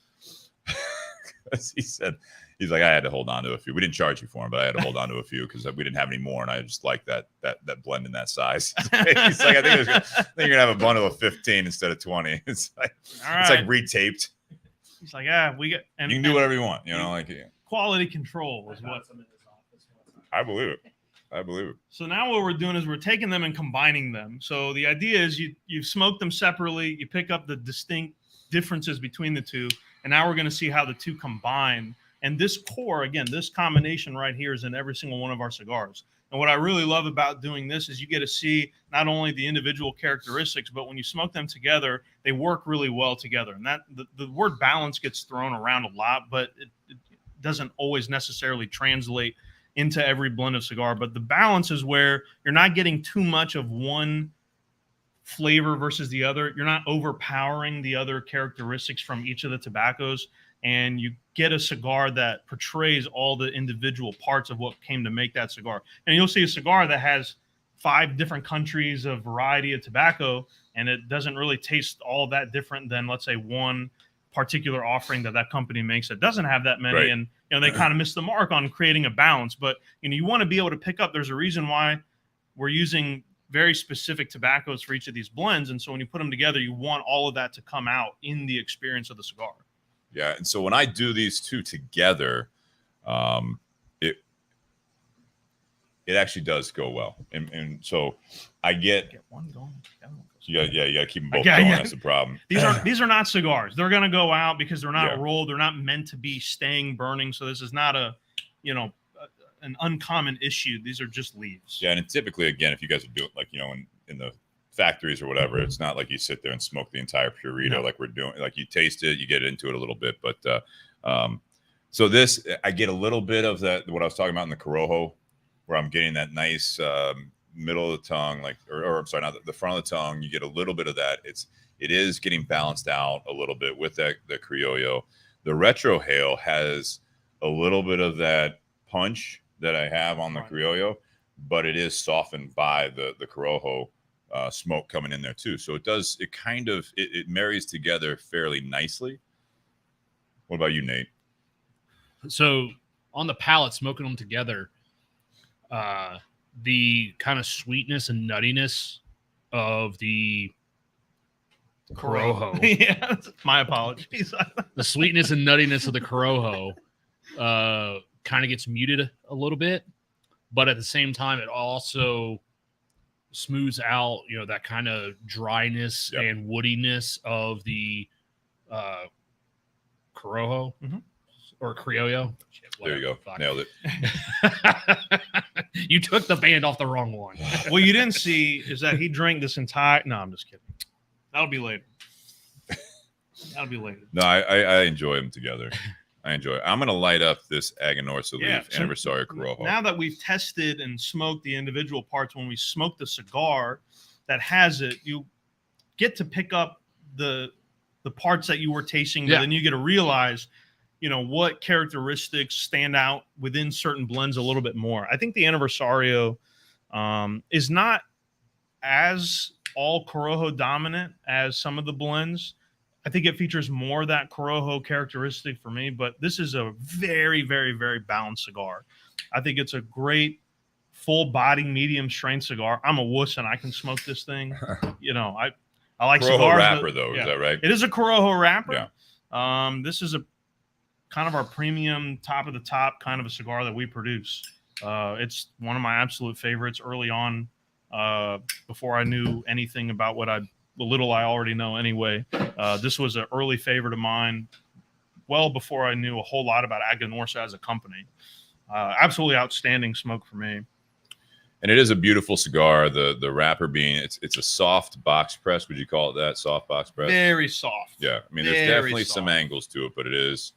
He's like, I had to hold on to a few. We didn't charge you for them, but I had to hold on to a few because we didn't have any more, and I just like that blend in that size. He's like, I think you're gonna have a bundle of 15 instead of 20. It's like it's like retaped. He's like, we get. And, you can do whatever you want, quality control is what. I believe it. So now what we're doing is we're taking them and combining them. So the idea is you smoke them separately, you pick up the distinct differences between the two, and now we're going to see how the two combine. And this core, again, this combination right here is in every single one of our cigars. And what I really love about doing this is you get to see not only the individual characteristics, but when you smoke them together, they work really well together. And that the word balance gets thrown around a lot, but it doesn't always necessarily translate into every blend of cigar. But the balance is where you're not getting too much of one flavor versus the other. You're not overpowering the other characteristics from each of the tobaccos. And you get a cigar that portrays all the individual parts of what came to make that cigar. And you'll see a cigar that has 5 different countries of variety of tobacco, and it doesn't really taste all that different than, let's say, one particular offering that company makes that doesn't have that many. Right. And they kind of miss the mark on creating a balance. But you want to be able to pick up. There's a reason why we're using very specific tobaccos for each of these blends. And so when you put them together, you want all of that to come out in the experience of the cigar. Yeah, and so when I do these two together, it actually does go well, and so I get one going. You got to keep them both going. That's the problem. These are not cigars. They're going to go out because they're not rolled. They're not meant to be staying burning. So this is not an uncommon issue. These are just leaves. Yeah, and typically, again, if you guys are doing in the factories or whatever, it's not like you sit there and smoke the entire Purito like we're doing. Like you taste it, you get into it a little bit, but so this I get a little bit of that what I was talking about in the Corojo, where I'm getting that nice middle of the tongue, or I'm sorry, not the front of the tongue. You get a little bit of that. It is getting balanced out a little bit with the Criollo. The Retrohale has a little bit of that punch that I have on the Criollo, but it is softened by the Corojo. Smoke coming in there too, so it marries together fairly nicely. What about you, Nate? So on the palate, smoking them together, the kind of sweetness and nuttiness of the Corojo. Yeah, my apologies. The sweetness and nuttiness of the Corojo kind of gets muted a little bit, but at the same time, it also smooths out, that kind of dryness and woodiness of the Corojo or Criollo. There you go. Fuck. Nailed it. You took the band off the wrong one. What you didn't see is that he drank this entire. No, I'm just kidding. That'll be later. No, I enjoy them together. I'm going to light up this Aganorsa Leaf Aniversario Corojo. Now that we've tested and smoked the individual parts, when we smoke the cigar that has it, you get to pick up the parts that you were tasting, but then you get to realize, what characteristics stand out within certain blends a little bit more. I think the Aniversario is not as all Corojo dominant as some of the blends. I think it features more of that Corojo characteristic for me, but this is a very, very, very balanced cigar. I think it's a great full body, medium strength cigar. I'm a wuss and I can smoke this thing. I like Corojo cigars. Wrapper, though, is that right? It is a Corojo wrapper. Yeah. This is a kind of our premium, top of the top kind of a cigar that we produce. It's one of my absolute favorites early on, before I knew anything about the little I already know anyway. This was an early favorite of mine well before I knew a whole lot about Aganorsa as a company. Absolutely outstanding smoke for me. And it is a beautiful cigar. The wrapper being it's a soft box press. Would you call it that? Soft box press? Very soft. Yeah. I mean, there's definitely some angles to it, but it is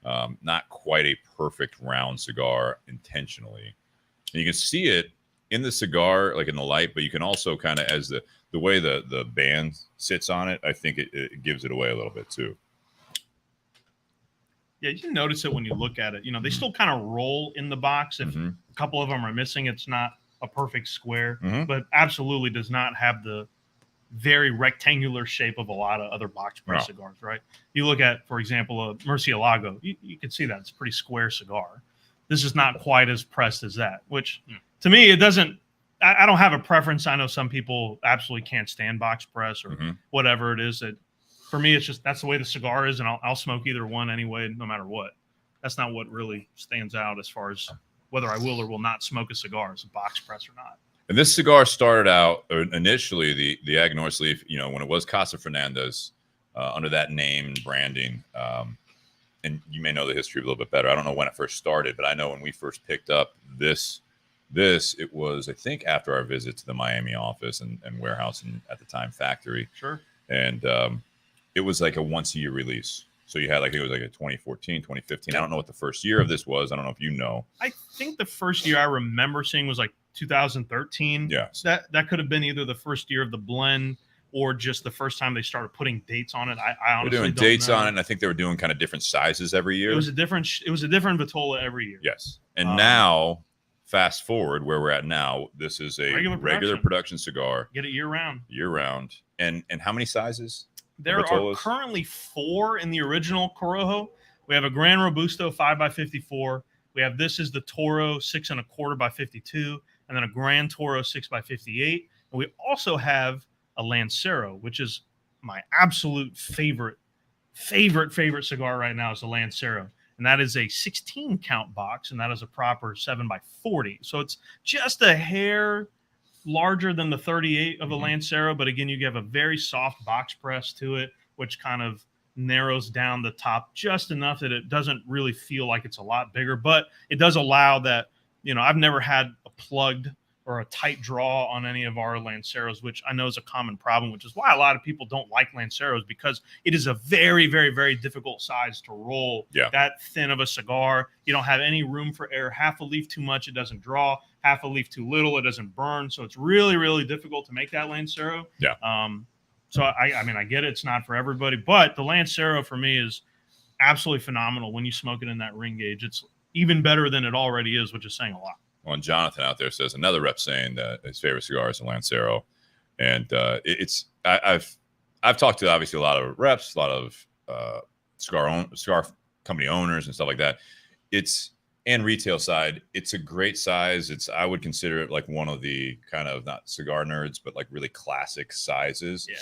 not quite a perfect round cigar intentionally. And you can see it in the cigar, like in the light, but you can also kind of, as the way the band sits on it, I think it gives it away a little bit too. Yeah, you can notice it when you look at it. You know, they still kind of roll in the box. If a couple of them are missing, it's not a perfect square, but absolutely does not have the very rectangular shape of a lot of other box press cigars, right? You look at, for example, a Murcielago, you can see that it's a pretty square cigar. This is not quite as pressed as that, which to me, it doesn't, I don't have a preference. I know some people absolutely can't stand box press or whatever it is. That for me, it's just, that's the way the cigar is, and I'll smoke either one anyway, no matter what. That's not what really stands out as far as whether I will or will not smoke a cigar, is a box press or not. And this cigar started out initially, the Aganorsa Leaf, you know, when it was Casa Fernandez, under that name and branding. And you may know the history a little bit better. I don't know when it first started, but I know when we first picked up this, it was, I think, after our visit to the Miami office and warehouse and at the time factory. Sure. And it was like a once-a-year release. So you had, like, it was like a 2014, 2015. I don't know what the first year of this was. I don't know if you know. I think the first year I remember seeing was like 2013. Yeah. So that could have been either the first year of the blend or just the first time they started putting dates on it. I honestly They're doing don't dates know. on it, and I think they were doing kind of different sizes every year. It was a different Vitola every year. Yes. And now, fast forward where we're at now, this is a regular production cigar. Get it year round. Year round. And how many sizes? There are currently 4 in the original Corojo. We have a Gran Robusto 5x54. We have, this is the Toro 6.25x52, and then a Gran Toro 6x58. And we also have a Lancero, which is my absolute favorite cigar right now, is the Lancero. And that is a 16 count box, and that is a proper 7x40. So it's just a hair larger than the 38 of the Lancero, but again, you have a very soft box press to it, which kind of narrows down the top just enough that it doesn't really feel like it's a lot bigger, but it does allow that, you know, I've never had a plugged or a tight draw on any of our Lanceros, which I know is a common problem, which is why a lot of people don't like Lanceros, because it is a very, very, very difficult size to roll. Yeah. That thin of a cigar. You don't have any room for air. Half a leaf too much, it doesn't draw. Half a leaf too little, it doesn't burn. So it's really, really difficult to make that Lancero. Yeah. So I mean, I get it. It's not for everybody, but the Lancero for me is absolutely phenomenal when you smoke it in that ring gauge. It's even better than it already is, which is saying a lot. Well, and Jonathan out there says another rep saying that his favorite cigar is a Lancero, and I've talked to obviously a lot of reps, a lot of cigar company owners and stuff like that. And retail side, it's a great size. I would consider it like one of the kind of, not cigar nerds, but like really classic sizes. Yeah.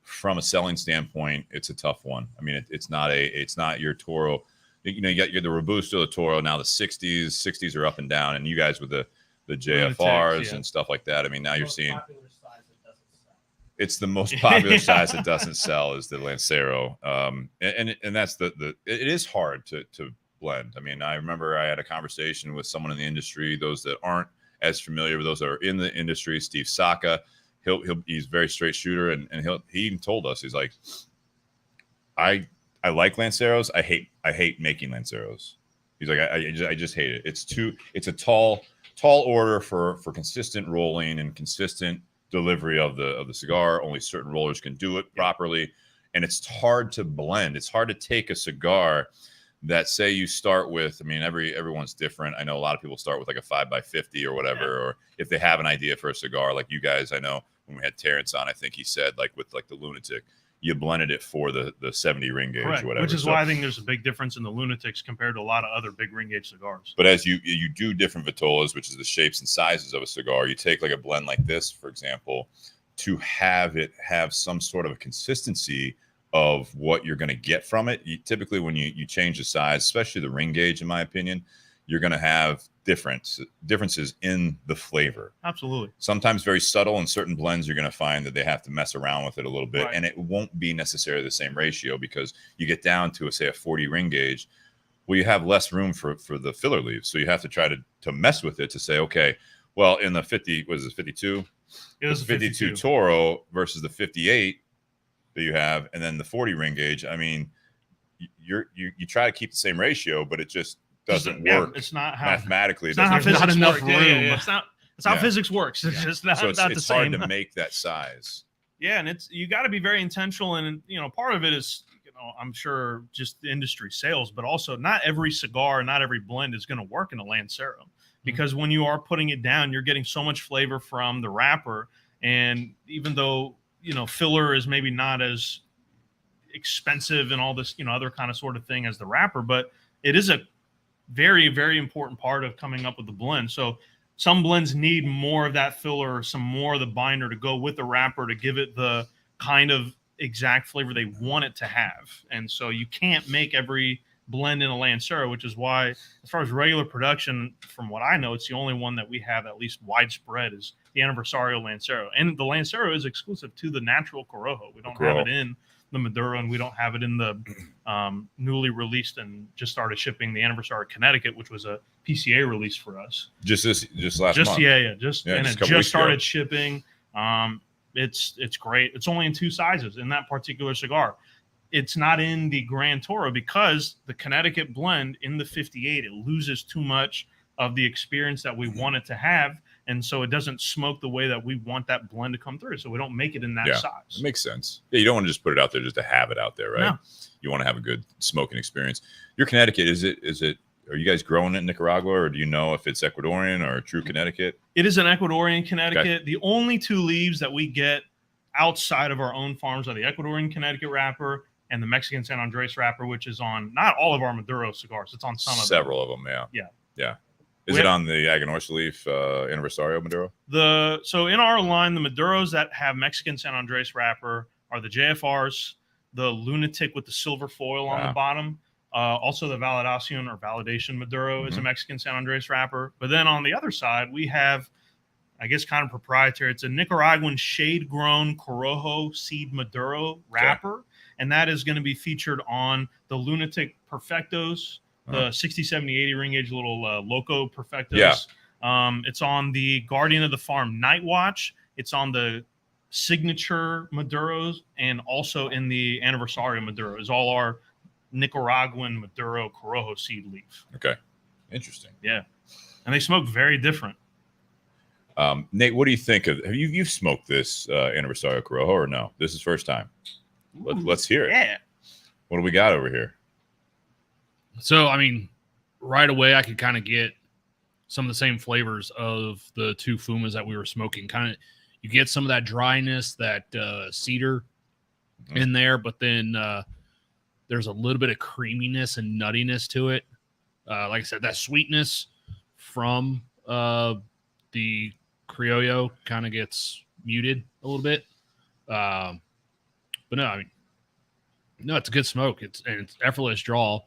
From a selling standpoint, it's a tough one. I mean, it's not your Toro. You know, you got the Robusto, the Toro, now the 60s are up and down, and you guys with the JFRs and stuff like that. I mean, now you're seeing it's the most popular size that doesn't sell is the Lancero. And that's it is hard to blend. I mean, I remember I had a conversation with someone in the industry, those that aren't as familiar with those that are in the industry, Steve Saka. He's a very straight shooter, and he even told us, he's like, I like Lanceros. I hate making Lanceros. He's like, I just hate it. It's a tall order for consistent rolling and consistent delivery of the cigar. Only certain rollers can do it properly, and it's hard to blend. It's hard to take a cigar that, say, you start with, I mean, everyone's different. I know a lot of people start with like a 5x50 or whatever, or if they have an idea for a cigar, like you guys, I know when we had Terrence on, I think he said, like with like the Lunatic, you blended it for the 70 ring gauge or whatever. Which is why I think there's a big difference in the Lunatics compared to a lot of other big ring gauge cigars. But as you do different Vitolas, which is the shapes and sizes of a cigar, you take like a blend like this, for example, to have it have some sort of a consistency of what you're going to get from it. Typically, when you change the size, especially the ring gauge, in my opinion, you're going to have differences in the flavor. Absolutely. Sometimes very subtle. In certain blends, you're going to find that they have to mess around with it a little bit, and it won't be necessarily the same ratio, because you get down to, say, a 40 ring gauge. Well, you have less room for the filler leaves, so you have to try to mess with it to say, okay, well, in the 50, what is it, 52? It was 52 Toro versus the 58 that you have, and then the 40 ring gauge. I mean, you try to keep the same ratio, but it just doesn't work. It's not how mathematically. It's not how There's physics not enough work. room. Yeah. It's how physics works. It's just not, so not the it's same. hard to make that size. Yeah, and you got to be very intentional, and part of it is I'm sure just the industry sales, but also not every cigar, not every blend is going to work in a Lancero, because when you are putting it down, you're getting so much flavor from the wrapper, and even though filler is maybe not as expensive and all this other kind of sort of thing as the wrapper, but it is a very, very important part of coming up with the blend. So some blends need more of that filler, some more of the binder to go with the wrapper to give it the kind of exact flavor they want it to have. And so you can't make every blend in a Lancero, which is why, as far as regular production, from what I know, it's the only one that we have at least widespread is the Aniversario Lancero. And the Lancero is exclusive to the natural Corojo. We don't have it in the Maduro, and we don't have it in the newly released and just started shipping the Aniversario Connecticut, which was a PCA release for us. Just last month. Just it just started shipping. It's great. It's only in 2 sizes in that particular cigar. It's not in the Grand Toro because the Connecticut blend in the 58, it loses too much of the experience that we want it to have. And so it doesn't smoke the way that we want that blend to come through. So we don't make it in that size. It makes sense. Yeah, you don't want to just put it out there just to have it out there, right? No. You want to have a good smoking experience. Your Connecticut, is it are you guys growing it in Nicaragua, or do you know if it's Ecuadorian or true Connecticut? It is an Ecuadorian Connecticut. Okay. The only 2 leaves that we get outside of our own farms are the Ecuadorian Connecticut wrapper and the Mexican San Andres wrapper, which is on not all of our Maduro cigars. It's on several of them. Yeah. Is it on the Aganorsa Leaf Aniversario Maduro? So in our line, the Maduros that have Mexican San Andres wrapper are the JFRs, the Lunatic with the silver foil on the bottom. Also the Validación or Validation Maduro is a Mexican San Andres wrapper. But then on the other side, we have, I guess, kind of proprietary. It's a Nicaraguan shade-grown Corojo seed Maduro wrapper. Okay. And that is going to be featured on the Lunatic Perfectos, the 60, 70, 80 ring gauge little Loco Perfectos. Yeah. It's on the Guardian of the Farm Night Watch. It's on the Signature Maduros, and also in the Aniversario Maduro is all our Nicaraguan Maduro Corojo seed leaf. Okay. Interesting. Yeah. And they smoke very different. Nate, what do you think of, you've smoked this Aniversario Corojo or no? This is first time. Let's hear it. Yeah. What do we got over here? So, I mean, right away I could kind of get some of the same flavors of the 2 fumas that we were smoking. Kind of, you get some of that dryness, that cedar in there, but then there's a little bit of creaminess and nuttiness to it. Like I said, that sweetness from the Criollo kind of gets muted a little bit. But no, I mean, no, it's a good smoke. It's effortless draw.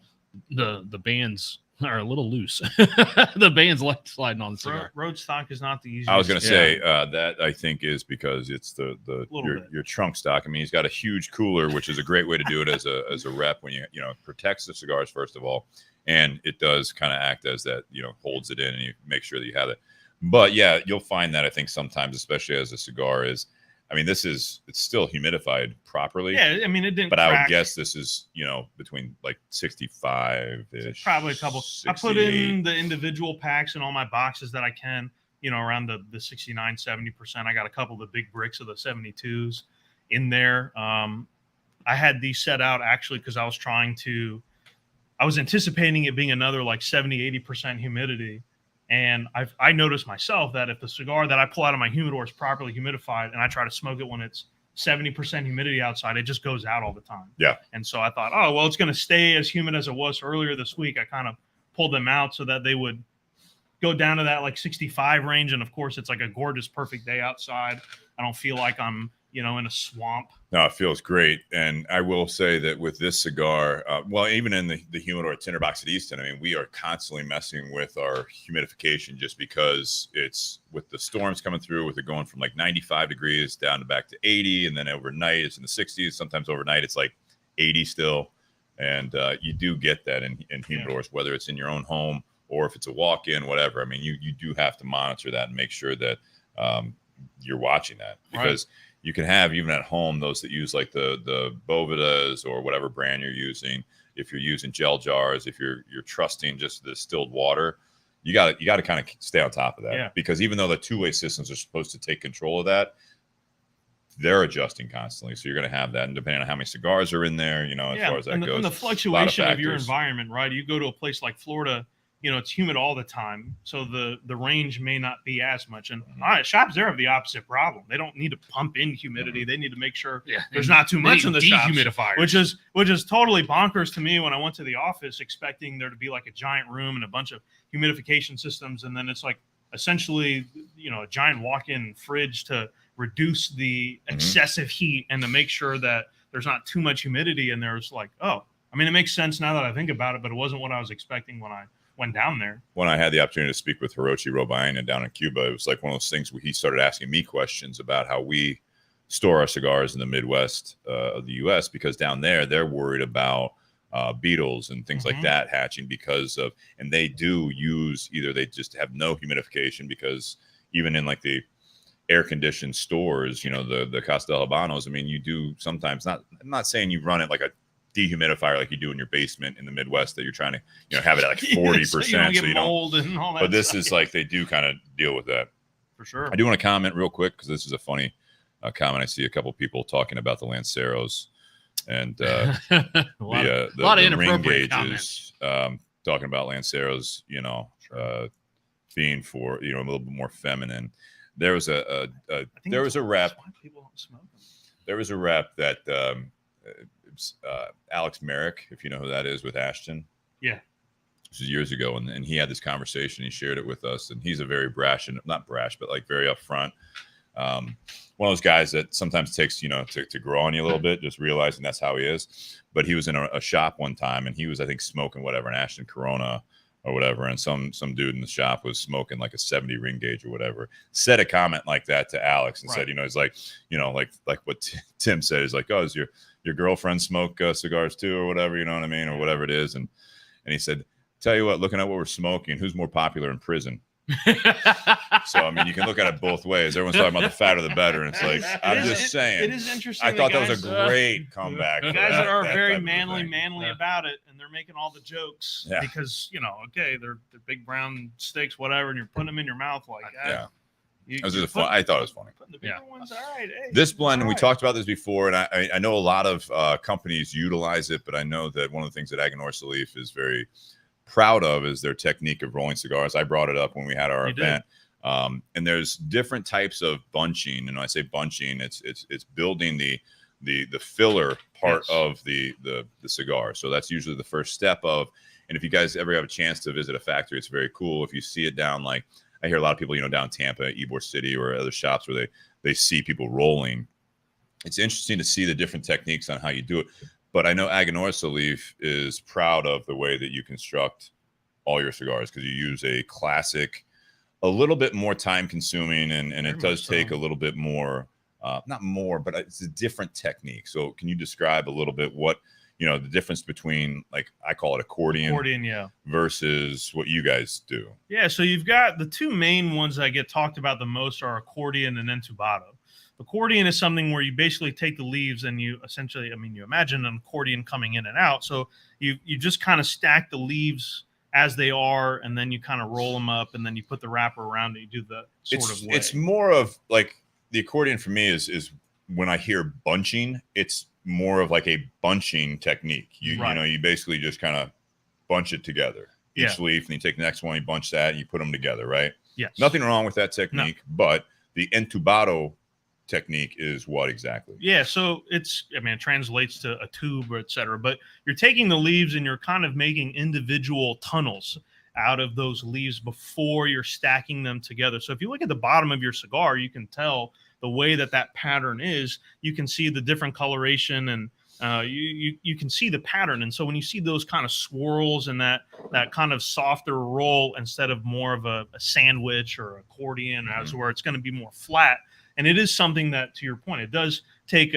The bands are a little loose. The band's sliding on the cigar. Road stock is not the easiest. I was going to say that I think is because it's your trunk stock. I mean, he's got a huge cooler, which is a great way to do it as a rep when it protects the cigars first of all, and it does kind of act as that holds it in and you make sure that you have it. But yeah, you'll find that I think sometimes, especially as a cigar is. I mean, it's still humidified properly. Yeah, I mean, it didn't. But crack. I would guess this is, between like 65-ish. Probably a couple. 68. I put in the individual packs in all my boxes that I can, around the 69, 70%. I got a couple of the big bricks of the 72s in there. I had these set out actually because I was anticipating it being another like 70, 80% humidity. And I noticed myself that if the cigar that I pull out of my humidor is properly humidified and I try to smoke it when it's 70% humidity outside, it just goes out all the time. Yeah. And so I thought, oh, well, it's going to stay as humid as it was earlier this week. I kind of pulled them out so that they would go down to that like 65 range. And of course, it's like a gorgeous, perfect day outside. I don't feel like I'm, in a swamp. No, it feels great. And I will say that with this cigar, even in the humidor at Tinderbox at Easton, I mean, we are constantly messing with our humidification just because it's with the storms coming through, with it going from like 95 degrees down to back to 80. And then overnight it's in the 60s. Sometimes overnight it's like 80 still. And you do get that in humidors, whether it's in your own home or if it's a walk-in, whatever. I mean, you do have to monitor that and make sure that you're watching that, because you can have, even at home, those that use like the Bovedas or whatever brand you're using. If you're using gel jars, if you're trusting just the distilled water, you got to kind of stay on top of that, because even though the two-way systems are supposed to take control of that, they're adjusting constantly. So you're going to have that, and depending on how many cigars are in there, as far as that goes, and the fluctuation of your environment, right? You go to a place like Florida, it's humid all the time, so the range may not be as much. And shops there have the opposite problem. They don't need to pump in humidity. They need to make sure there's not too much in the dehumidifier, which is totally bonkers to me when I went to the office expecting there to be like a giant room and a bunch of humidification systems, and then it's like essentially a giant walk-in fridge to reduce the excessive heat and to make sure that there's not too much humidity. And there's like, it makes sense now that I think about it, but it wasn't what I was expecting when I went down there. When I had the opportunity to speak with Hiroshi Robaina down in Cuba, it was like one of those things where he started asking me questions about how we store our cigars in the Midwest of the U.S., because down there they're worried about beetles and things like that hatching because of, and they do use, either they just have no humidification, because even in like the air conditioned stores, the Casa del Habanos, I mean, you do sometimes, I'm not saying you run it like a dehumidifier like you do in your basement in the Midwest, that you're trying to have it at like 40%, so you don't get mold and all that. But this is like, they do kind of deal with that for sure. I do want to comment real quick, because this is a funny comment. I see a couple people talking about the Lanceros and a lot of inappropriate ring gauges, talking about Lanceros, being for a little bit more feminine. There was a rep. There was a rep that Alex Merrick, if you know who that is, with Ashton. Yeah. This was years ago, and he had this conversation. He shared it with us, and he's a very brash, and not brash, but like very upfront. One of those guys that sometimes takes, to grow on you a little bit, just realizing that's how he is. But he was in a shop one time, and he was, I think, smoking whatever, an Ashton Corona or whatever, and some dude in the shop was smoking like a 70 ring gauge or whatever, said a comment like that to Alex and said, it's like, like what Tim said, is like, oh, does your girlfriend smoke cigars too, or whatever, you know what I mean, or whatever it is. And he said, tell you what, looking at what we're smoking, who's more popular in prison? So I mean, you can look at it both ways. Everyone's talking about the fatter the better, and it's like, I'm just saying. It is interesting. I thought that was a great comeback. Guys that are very manly about it, and they're making all the jokes because they're big brown steaks, whatever, and you're putting them in your mouth like that. I thought it was funny. The bigger ones, all right. Hey, this blend, and we talked about this before, and I know a lot of companies utilize it, but I know that one of the things that Aganorsa Leaf is very proud of is their technique of rolling cigars. I brought it up when we had our event. And there's different types of bunching. And when I say bunching, it's building the filler part of the cigar. So that's usually the first step of, and if you guys ever have a chance to visit a factory, it's very cool. If you see it down, like I hear a lot of people, down in Tampa, Ybor City, or other shops where they see people rolling. It's interesting to see the different techniques on how you do it. But I know Aganorsa Leaf is proud of the way that you construct all your cigars, because you use a classic, a little bit more time consuming, and it does take a little bit more, not more, but it's a different technique. So can you describe a little bit what, the difference between, like, I call it accordion versus what you guys do? Yeah. So you've got the two main ones that get talked about the most are accordion and entubado. Accordion is something where you basically take the leaves and you essentially, you imagine an accordion coming in and out. So you just kind of stack the leaves as they are, and then you kind of roll them up, and then you put the wrapper around it. You do the sort of way. It's more of like the accordion for me is when I hear bunching, it's more of like a bunching technique. You basically just kind of bunch it together, each leaf, and you take the next one, you bunch that, and you put them together, right? Yes. Nothing wrong with that technique, but the entubado technique is what exactly? Yeah, so it translates to a tube, or et cetera, but you're taking the leaves and you're kind of making individual tunnels out of those leaves before you're stacking them together. So if you look at the bottom of your cigar, you can tell the way that pattern is. You can see the different coloration, and you can see the pattern. And so when you see those kind of swirls and that kind of softer roll instead of more of a sandwich or accordion, as where it's going to be more flat. And it is something that, to your point, it does take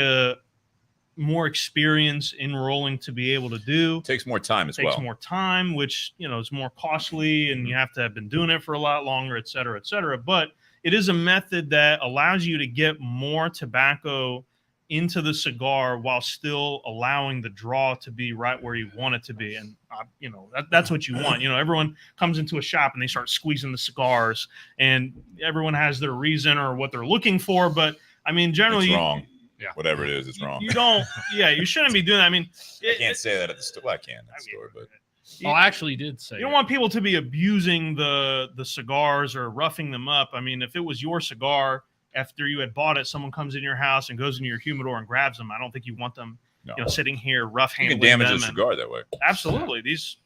more experience in rolling to be able to do. It takes more time as Takes well. more time, which, you know, is more costly, and you have to have been doing it for a lot longer, et cetera, et cetera. But it is a method that allows you to get more tobacco into the cigar while still allowing the draw to be right where you want it to be. And, you know, that's what you want. You know, everyone comes into a shop and they start squeezing the cigars, and everyone has their reason or what they're looking for. But I mean, generally, It's wrong. Yeah. Whatever it is, it's wrong. You don't, yeah, you shouldn't be doing that. I mean, I can't say that at the store. Well, I can at the I store, but I actually did say you don't want people to be abusing the cigars or roughing them up. I mean, if it was your cigar after you had bought it, someone comes in your house and goes into your humidor and grabs them. I don't think you want them, no. you know, sitting here rough You handling can damage them. a cigar that way. Absolutely, these.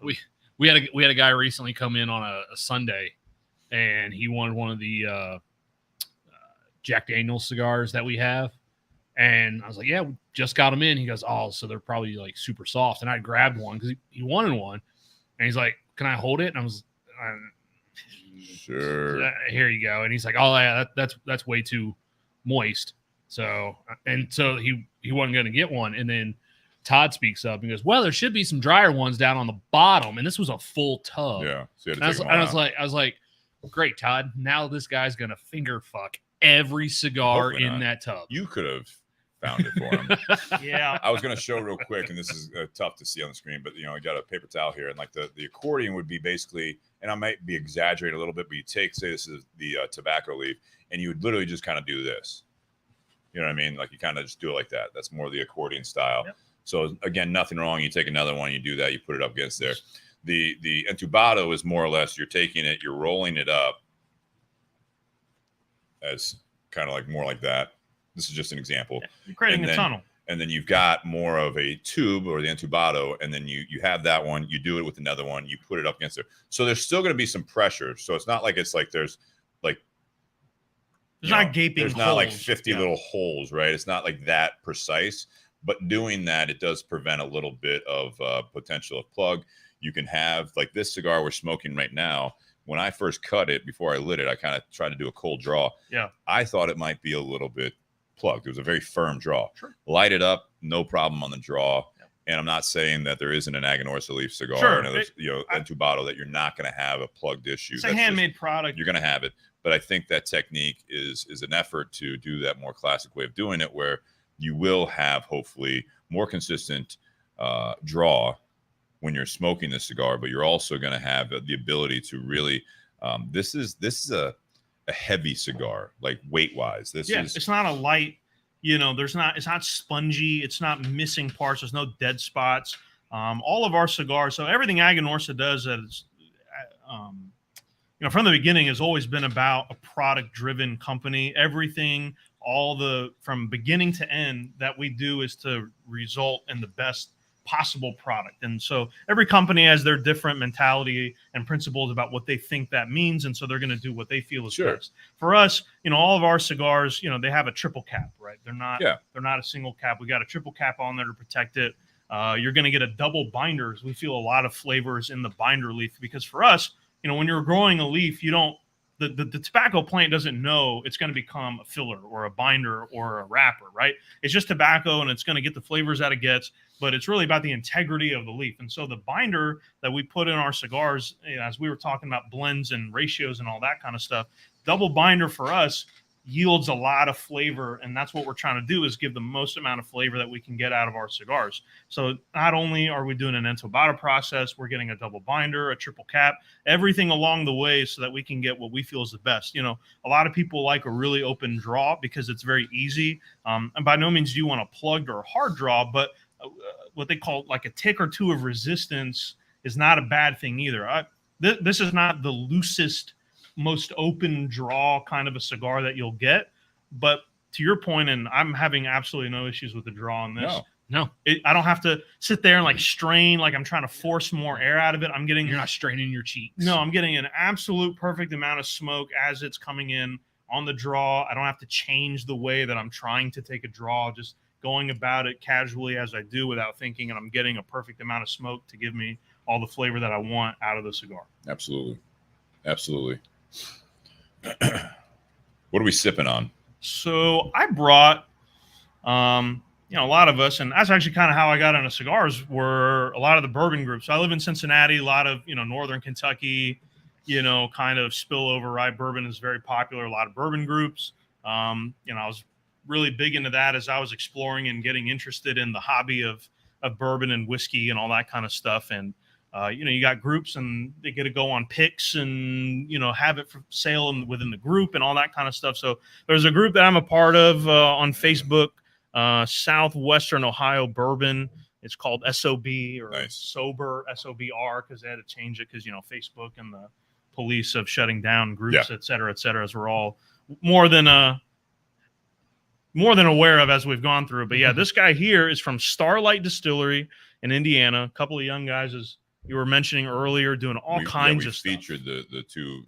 we had a guy recently come in on a Sunday, and he wanted one of the Jack Daniel's cigars that we have. And I was like, yeah, we just got them in. He goes, oh, so they're probably like super soft. And I grabbed one because he wanted one. And he's like, can I hold it? And I was, Sure. Here you go. And he's like, oh, yeah, that's way too moist. So he wasn't going to get one. And then Todd speaks up and goes, well, there should be some drier ones down on the bottom. And this was a full tub. Yeah. So I was like, great, Todd. Now this guy's going to finger fuck every cigar Hopefully in not. that tub. You could have found it for him. Yeah. I was going to show real quick, and this is tough to see on the screen, but, you know, I got a paper towel here, and like the accordion would be basically, and I might be exaggerating a little bit, but you take, say this is the tobacco leaf, and you would literally just kind of do this. You know what I mean? Like you kind of just do it like that. That's more the accordion style. Yep. So again, nothing wrong. You take another one, you do that, you put it up against there. The entubado is more or less, you're taking it, you're rolling it up as kind of like more like that. This is just an example. Yeah, you're creating a tunnel. And then you've got more of a tube or the entubado, and then you have that one, you do it with another one, you put it up against it. So there's still going to be some pressure. So it's not like it's like there's not gaping there's holes. Not like 50 little holes, right? It's not like that precise, but doing that, it does prevent a little bit of potential of plug. You can have, like this cigar we're smoking right now, when I first cut it, before I lit it, I kind of tried to do a cold draw. Yeah. I thought it might be a little bit plugged. It was a very firm draw. Sure. Light it up, no problem on the draw. Yeah. And I'm not saying that there isn't an Aganorsa Leaf cigar, Sure. another, entubado, that you're not going to have a plugged issue. It's a handmade product. You're going to have it. But I think that technique is an effort to do that more classic way of doing it, where you will have hopefully more consistent draw when you're smoking the cigar, but you're also going to have the ability to really this is a heavy cigar, like weight wise. It's not a light, it's not spongy, it's not missing parts, there's no dead spots. All of our cigars, so everything Aganorsa does is from the beginning has always been about a product driven company. Everything, from beginning to end that we do is to result in the best possible product. And so every company has their different mentality and principles about what they think that means. And so they're going to do what they feel is best. For us, all of our cigars, they have a triple cap, right? They're not a single cap. We got a triple cap on there to protect it. You're going to get a double binders. We feel a lot of flavors in the binder leaf because for us, when you're growing a leaf, the tobacco plant doesn't know it's going to become a filler or a binder or a wrapper, right? It's just tobacco and it's going to get the flavors that it gets, but it's really about the integrity of the leaf. And so the binder that we put in our cigars, as we were talking about blends and ratios and all that kind of stuff, double binder for us yields a lot of flavor. And that's what we're trying to do, is give the most amount of flavor that we can get out of our cigars. So not only are we doing an entubado process, we're getting a double binder, a triple cap, everything along the way so that we can get what we feel is the best. A lot of people like a really open draw because it's very easy. And by no means do you want a plugged or a hard draw, but what they call like a tick or two of resistance is not a bad thing either. This is not the loosest, most open draw kind of a cigar that you'll get, but to your point, and I'm having absolutely no issues with the draw on this. No. I don't have to sit there and like strain, like I'm trying to force more air out of it. You're not straining your cheeks. No, I'm getting an absolute perfect amount of smoke as it's coming in on the draw. I don't have to change the way that I'm trying to take a draw, just going about it casually as I do without thinking, and I'm getting a perfect amount of smoke to give me all the flavor that I want out of the cigar. Absolutely. What are we sipping on? So I brought you know, a lot of us, and that's actually kind of how I got into cigars, were a lot of the bourbon groups. So I live in Cincinnati, a lot of, you know, Northern Kentucky, you know, kind of spillover rye bourbon is very popular, a lot of bourbon groups. You know, I was really big into that as I was exploring and getting interested in the hobby of bourbon and whiskey and all that kind of stuff. And, you know, you got groups and they get to go on picks and, you know, have it for sale within the group and all that kind of stuff. So there's a group that I'm a part of on Facebook, Southwestern Ohio Bourbon. It's called SOB or Sober, SOBR, because they had to change it because, you know, Facebook and the police of shutting down groups, et cetera, as we're all more than aware of as we've gone through. But yeah, this guy here is from Starlight Distillery in Indiana. A couple of young guys, as you were mentioning earlier, doing all kinds of stuff. We featured the two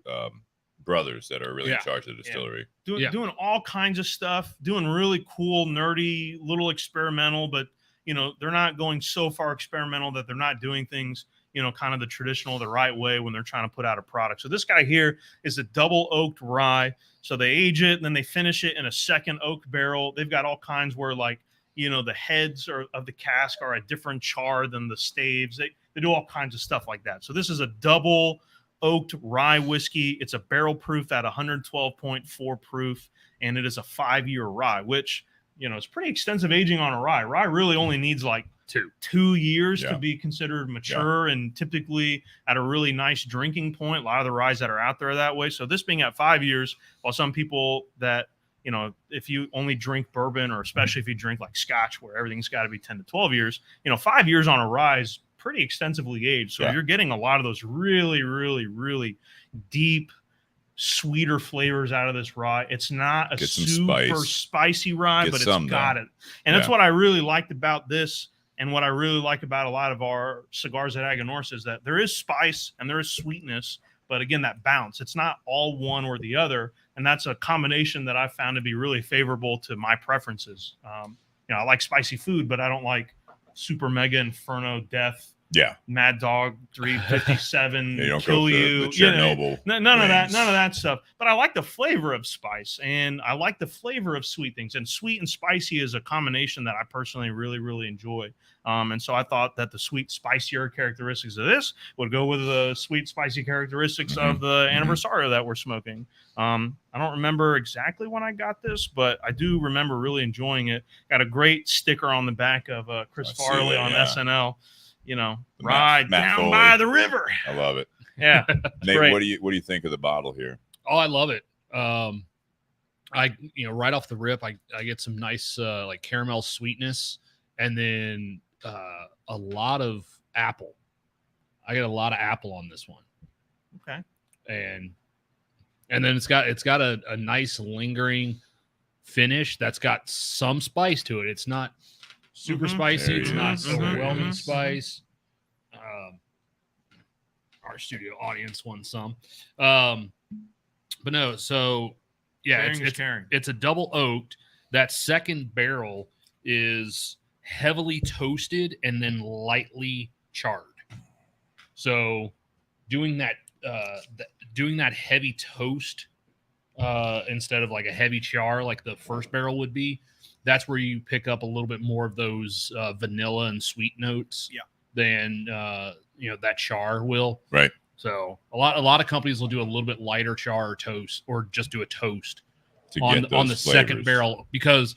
brothers that are really in charge of the distillery. Doing all kinds of stuff, doing really cool, nerdy, little experimental, but, you know, they're not going so far experimental that they're not doing things, you know, kind of the traditional, the right way when they're trying to put out a product. So this guy here is a double oaked rye. So they age it and then they finish it in a second oak barrel. They've got all kinds where, like, you know, the heads of the cask are a different char than the staves. They do all kinds of stuff like that. So this is a double oaked rye whiskey. It's a barrel proof at 112.4 proof, and it is a 5-year rye, which, you know, it's pretty extensive aging on a rye. Rye really only needs like 2 years to be considered mature, and typically at a really nice drinking point. A lot of the ryes that are out there are that way. So this being at 5 years, while some people that, you know, if you only drink bourbon, or especially if you drink like Scotch, where everything's got to be 10 to 12 years, you know, 5 years on a rye is pretty extensively aged. So you're getting a lot of those really, really, really deep, sweeter flavors out of this rye. It's not a super spicy rye, but it's got it. And that's what I really liked about this. And what I really like about a lot of our cigars at Aganorsa is that there is spice and there is sweetness, but again, that balance. It's not all one or the other. And that's a combination that I found to be really favorable to my preferences. You know, I like spicy food, but I don't like super mega inferno death. Mad Dog 357 kill you. Chernobyl. None of that stuff. But I like the flavor of spice, and I like the flavor of sweet things. And sweet and spicy is a combination that I personally really, really enjoy. And so I thought that the sweet, spicier characteristics of this would go with the sweet, spicy characteristics of the Anniversario that we're smoking. I don't remember exactly when I got this, but I do remember really enjoying it. Got a great sticker on the back of Chris Farley on SNL. You know, ride down by the river. I love it. Yeah. Nate, what do you think of the bottle here? Oh, I love it. I, you know, right off the rip, I get some nice like caramel sweetness, and then a lot of apple. I get a lot of apple on this one. Okay. And then it's got a nice lingering finish that's got some spice to it. It's not super spicy. It's not overwhelming spice. Our studio audience won some. But no, so yeah, it's a double oaked. That second barrel is heavily toasted and then lightly charred. So doing that heavy toast instead of like a heavy char like the first barrel would be, that's where you pick up a little bit more of those vanilla and sweet notes than you know, that char will. Right. So a lot of companies will do a little bit lighter char or toast, or just do a toast on the flavors. Second barrel, because,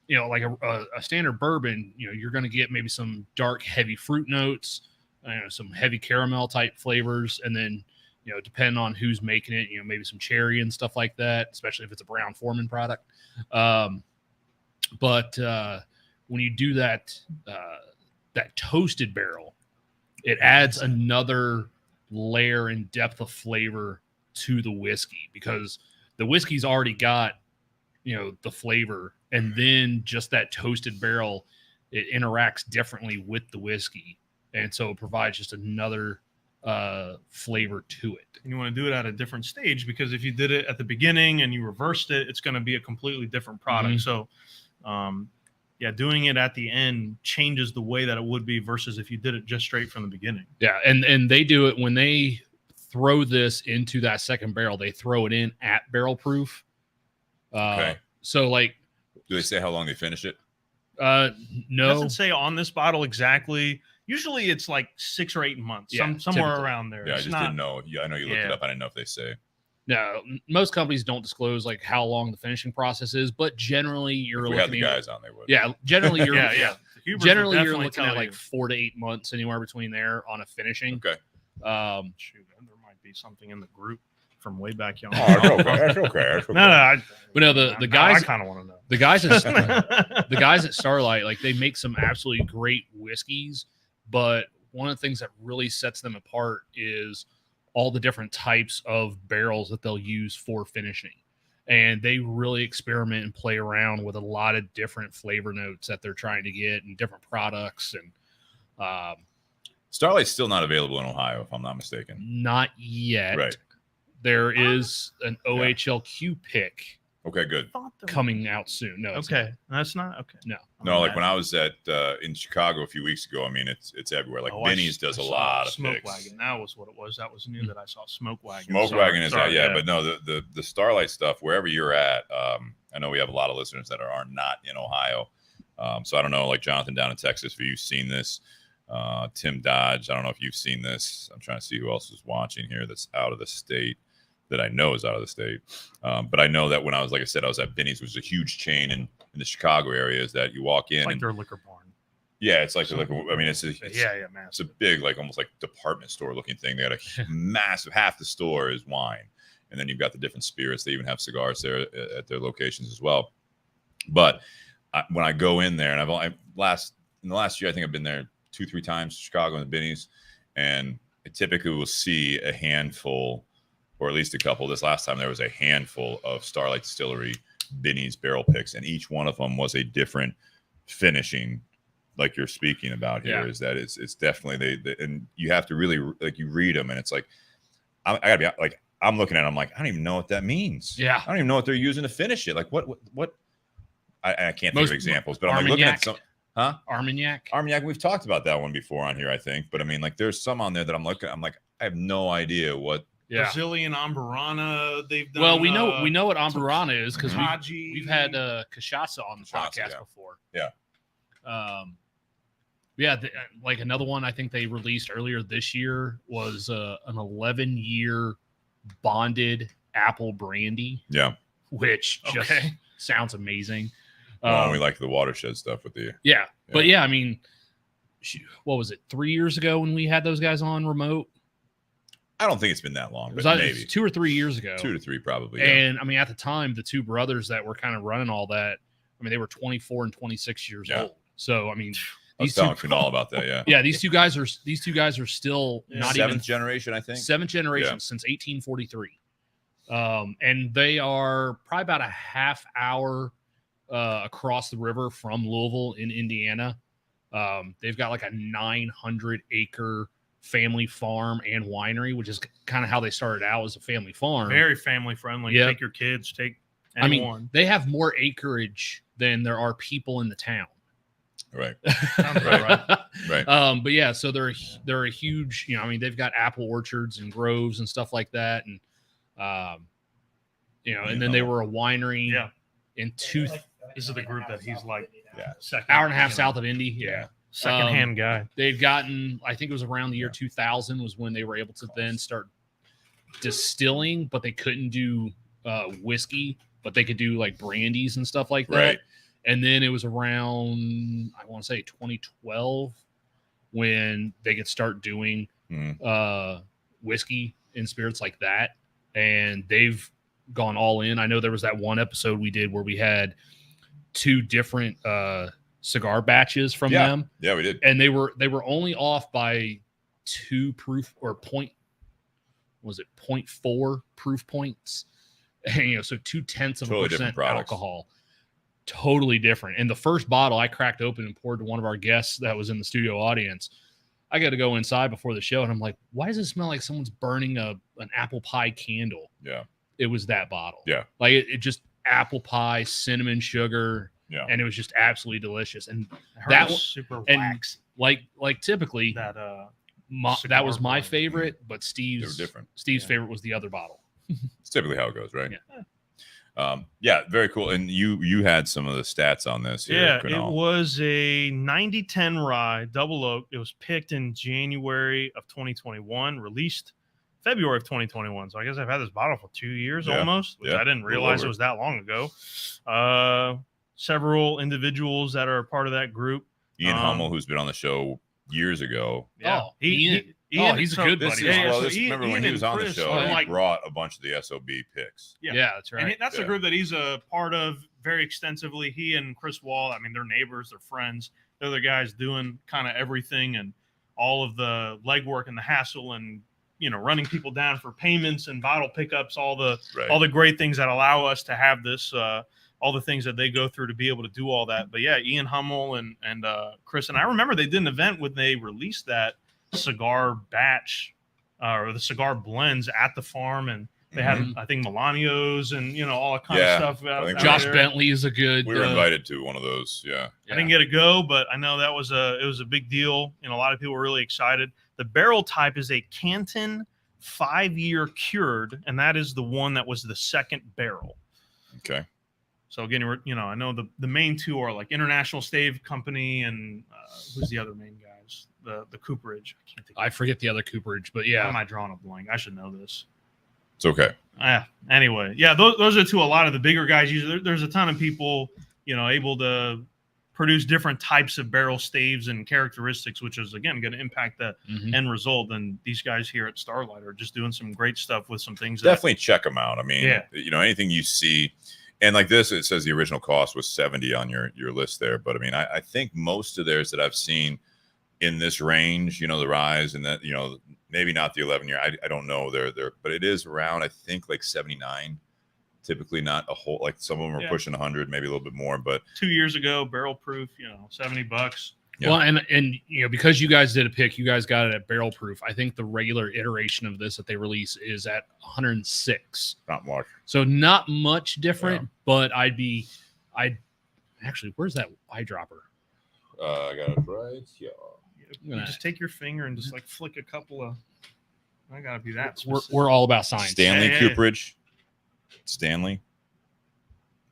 you know, like a standard bourbon, you know, you're going to get maybe some dark, heavy fruit notes, you know, some heavy caramel type flavors, and then, you know, depending on who's making it, you know, maybe some cherry and stuff like that, especially if it's a Brown Forman product. But when you do that toasted barrel, it adds another layer and depth of flavor to the whiskey, because the whiskey's already got, you know, the flavor, and then just that toasted barrel, it interacts differently with the whiskey, and so it provides just another flavor to it. And you want to do it at a different stage, because if you did it at the beginning and you reversed it, it's going to be a completely different product. So doing it at the end changes the way that it would be versus if you did it just straight from the beginning. Yeah, and they do it when they throw this into that second barrel, they throw it in at barrel proof. Okay. So, like, do they say how long they finish it? No. Doesn't say on this bottle exactly. Usually it's like 6 or 8 months, somewhere typically around there. Yeah, I It's just not, didn't know. Yeah, I know you looked it up. I didn't know if they say. No, most companies don't disclose like how long the finishing process is, but generally you're If we looking had the at guys on, they would. yeah, generally you're yeah. The Hubers will generally you're definitely looking at tell like you. 4 to 8 months, anywhere between there on a finishing. Okay. Shoot, there might be something in the group from way back yonder. That's okay. But no, the guys I kind of want to know. the guys at the guys at Starlight, like they make some absolutely great whiskeys, but one of the things that really sets them apart is all the different types of barrels that they'll use for finishing. And they really experiment and play around with a lot of different flavor notes that they're trying to get and different products. And Starlight's still not available in Ohio, if I'm not mistaken. not yet. Right. There is an OHLQ pick Okay, good. coming out soon. No, it's Okay, that's not okay. No, like when I was at in Chicago a few weeks ago, I mean, it's everywhere. Like Benny's does a lot of Smoke picks. Wagon. That was what it was. That was new that I saw. Smoke Wagon. Smoke Wagon is Sorry, yeah, but no, the Starlight stuff, wherever you're at, I know we have a lot of listeners that are not in Ohio. So I don't know, like Jonathan down in Texas, if you've seen this. Tim Dodge, I don't know if you've seen this. I'm trying to see who else is watching here that's out of the state that I know is out of the state. But I know that when I was, like I said, I was at Benny's, which is a huge chain in the Chicago area, is that you walk in. It's like and, their liquor barn. yeah, it's like, I mean, it's Yeah, man. it's a big, like almost like department store looking thing. They got a massive, half the store is wine. And then you've got the different spirits. They even have cigars there at their locations as well. But when I go in there, and in the last year, I think I've been there 2-3 times, Chicago and the Benny's, and I typically will see a handful, or at least a couple. This last time there was a handful of Starlight Distillery Benny's barrel picks, and each one of them was a different finishing, like you're speaking about here. Is that it's definitely they and you have to really, like, you read them, and it's like I gotta be like, I'm looking at it, I'm like, I don't even know what that means. Yeah, I don't even know what they're using to finish it. Like what I can't think of examples, but I'm like looking at some. Huh? Armagnac. We've talked about that one before on here, I think. But I mean, like, there's some on there that I'm like, I have no idea what. Yeah. Brazilian Amburana. They've done. Well, we know what Amburana is because Haji. we've had Cachaça on the podcast before. Yeah. Like another one I think they released earlier this year was an 11-year bonded apple brandy. Yeah. Which just sounds amazing. We like the watershed stuff with the. Yeah. But yeah, I mean, what was it? 3 years ago when we had those guys on remote? I don't think it's been that long, but maybe 2 or 3 years ago. 2 to 3 probably. And I mean, at the time, the two brothers that were kind of running all that, I mean, they were 24 and 26 years old. So I mean, I was telling Kunal about that. Yeah. Yeah, these two guys are still not seventh even generation, I think. 7th generation since 1843. And they are probably about a half hour across the river from Louisville in Indiana. They've got like a 900-acre family farm and winery, which is kind of how they started out as a family farm. Very family friendly. Yep. Take your kids, take anyone. I mean, they have more acreage than there are people in the town. Right. Sounds about right. Right. But yeah, so they're a huge, I mean, they've got apple orchards and groves and stuff like that. And, and then they were a winery in This is the group that he's like, second, hour and a half south of Indy. Yeah. Secondhand guy. They'd gotten, I think it was around the year 2000 was when they were able to then start distilling, but they couldn't do whiskey, but they could do like brandies and stuff like that. Right. And then it was around, I want to say 2012 when they could start doing whiskey and spirits like that. And they've gone all in. I know there was that one episode we did where we had 2 different cigar batches from them. Yeah, we did. And they were only off by 2 proof or 0.4 proof points. And, so 0.2% alcohol. Totally different. And the first bottle I cracked open and poured to one of our guests that was in the studio audience. I got to go inside before the show, and I'm like, why does it smell like someone's burning an apple pie candle? Yeah. It was that bottle. Yeah. Like it just apple pie, cinnamon sugar. Yeah. And it was just absolutely delicious. And that was super waxy. Like typically that was my favorite, but Steve's favorite was the other bottle. It's typically how it goes, right? Yeah. Yeah, very cool. And you had some of the stats on this here. Yeah, Kunal. it was a 90-10 rye double oak. It was picked in January of 2021, released February of 2021. So I guess I've had this bottle for 2 years almost, which I didn't realize it was that long ago. Several individuals that are part of that group. Ian Hummel, who's been on the show years ago. Yeah. Oh, Ian, he's a good buddy. Remember when he was on the show, he brought a bunch of the SOB picks. Yeah, that's right. And that's a group that he's a part of very extensively. He and Chris Wall, I mean, they're neighbors, they're friends. They're the guys doing kind of everything and all of the legwork and the hassle and, running people down for payments and bottle pickups, all the great things that allow us to have this, all the things that they go through to be able to do all that. But yeah, Ian Hummel and Chris, and I remember they did an event when they released that cigar batch or the cigar blends at the farm, and they had I think Melanios and all that kind of stuff. I think Josh Bentley is a good. We were invited to one of those. Yeah, I didn't get to go, but I know that was a big deal, and a lot of people were really excited. The barrel type is a Canton 5-year cured, and that is the one that was the second barrel. Okay. So again, I know the main two are like International Stave Company and who's the other main guys? The Cooperage. I forget the other Cooperage, but yeah. Why am I drawing a blank? I should know this. It's okay. Anyway, yeah, those are two. A lot of the bigger guys use. There's a ton of people, able to produce different types of barrel staves and characteristics, which is again going to impact the end result. And these guys here at Starlight are just doing some great stuff with some things. Definitely check them out. I mean, anything you see. And like this, it says the original cost was $70 on your list there. But I mean, I think most of theirs that I've seen in this range, the rise and that, maybe not the 11-year. I don't know. But it is around, I think, like 79. Typically not a whole, like some of them are pushing 100, maybe a little bit more. But 2 years ago, barrel proof, $70. Yeah. Well, and because you guys did a pick, you guys got it at barrel proof. I think the regular iteration of this that they release is at 106. Not much. So not much different, but I'd actually, where's that eyedropper? I got it right. Yeah. You just take your finger and just like flick a couple of. I gotta be that. We're all about science. Stanley Cooperage. Stanley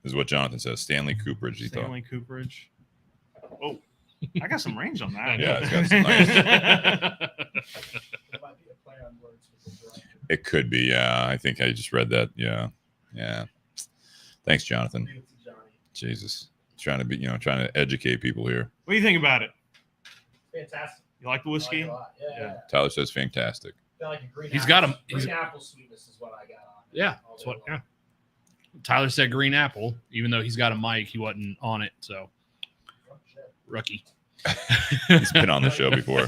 is what Jonathan says. Stanley Cooperage. Stanley Cooperage. Oh. I got some range on that. Yeah, it's got some nice. It could be, yeah. I think I just read that. Yeah. Thanks, Jonathan. Jesus, trying to educate people here. What do you think about it? Fantastic. You like the whiskey? I like it a lot. Yeah. Tyler says fantastic. Like a green He's apple. got him. Green apple sweetness is what I got on. Yeah, that's what. Yeah. Tyler said green apple, even though he's got a mic, he wasn't on it. So, rookie. He's been on the show before.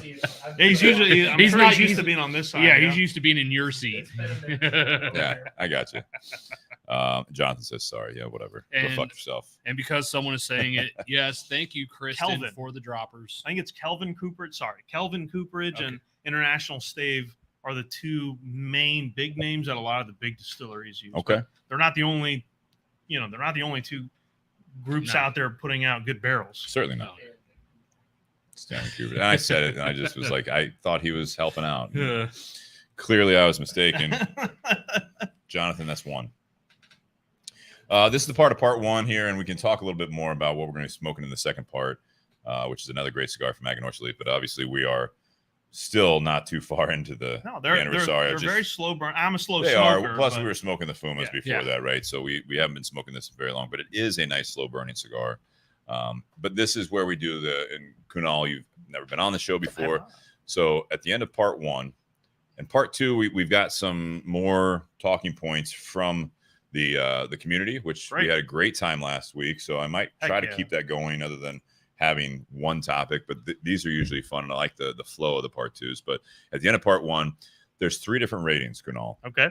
He's usually. I'm sure he's used to being on this side. Yeah, he's used to being in your seat. Yeah, I got you. Jonathan says sorry. Yeah, whatever. Go fuck yourself. And because someone is saying it, yes, thank you, Kristen, Kelvin. for the droppers. I think it's Kelvin Cooperage. Sorry, Kelvin Cooperage and International Stave are the two main big names that a lot of the big distilleries use. Okay. But they're not the only. They're not the only two groups out there putting out good barrels. Certainly not. Stanley Cooperage. And I said it, and I just was like, I thought he was helping out. Clearly, I was mistaken. Jonathan, that's one. This is the part one here, and we can talk a little bit more about what we're going to be smoking in the second part, which is another great cigar from Aganorsa Leaf. But obviously, we are still not too far into the Anniversario. They're very slow burn. I'm a slow they smoker. Are. Plus, we were smoking the fumas before that, right? So we haven't been smoking this very long, but it is a nice slow burning cigar. But this is where we do and Kunal, you've never been on the show before. So at the end of part one and part two, we've got some more talking points from the community, which we had a great time last week. So I might try to keep that going other than having one topic, but these are usually fun. And I like the flow of the part twos. But at the end of part one, there's 3 different ratings, Kunal. Okay.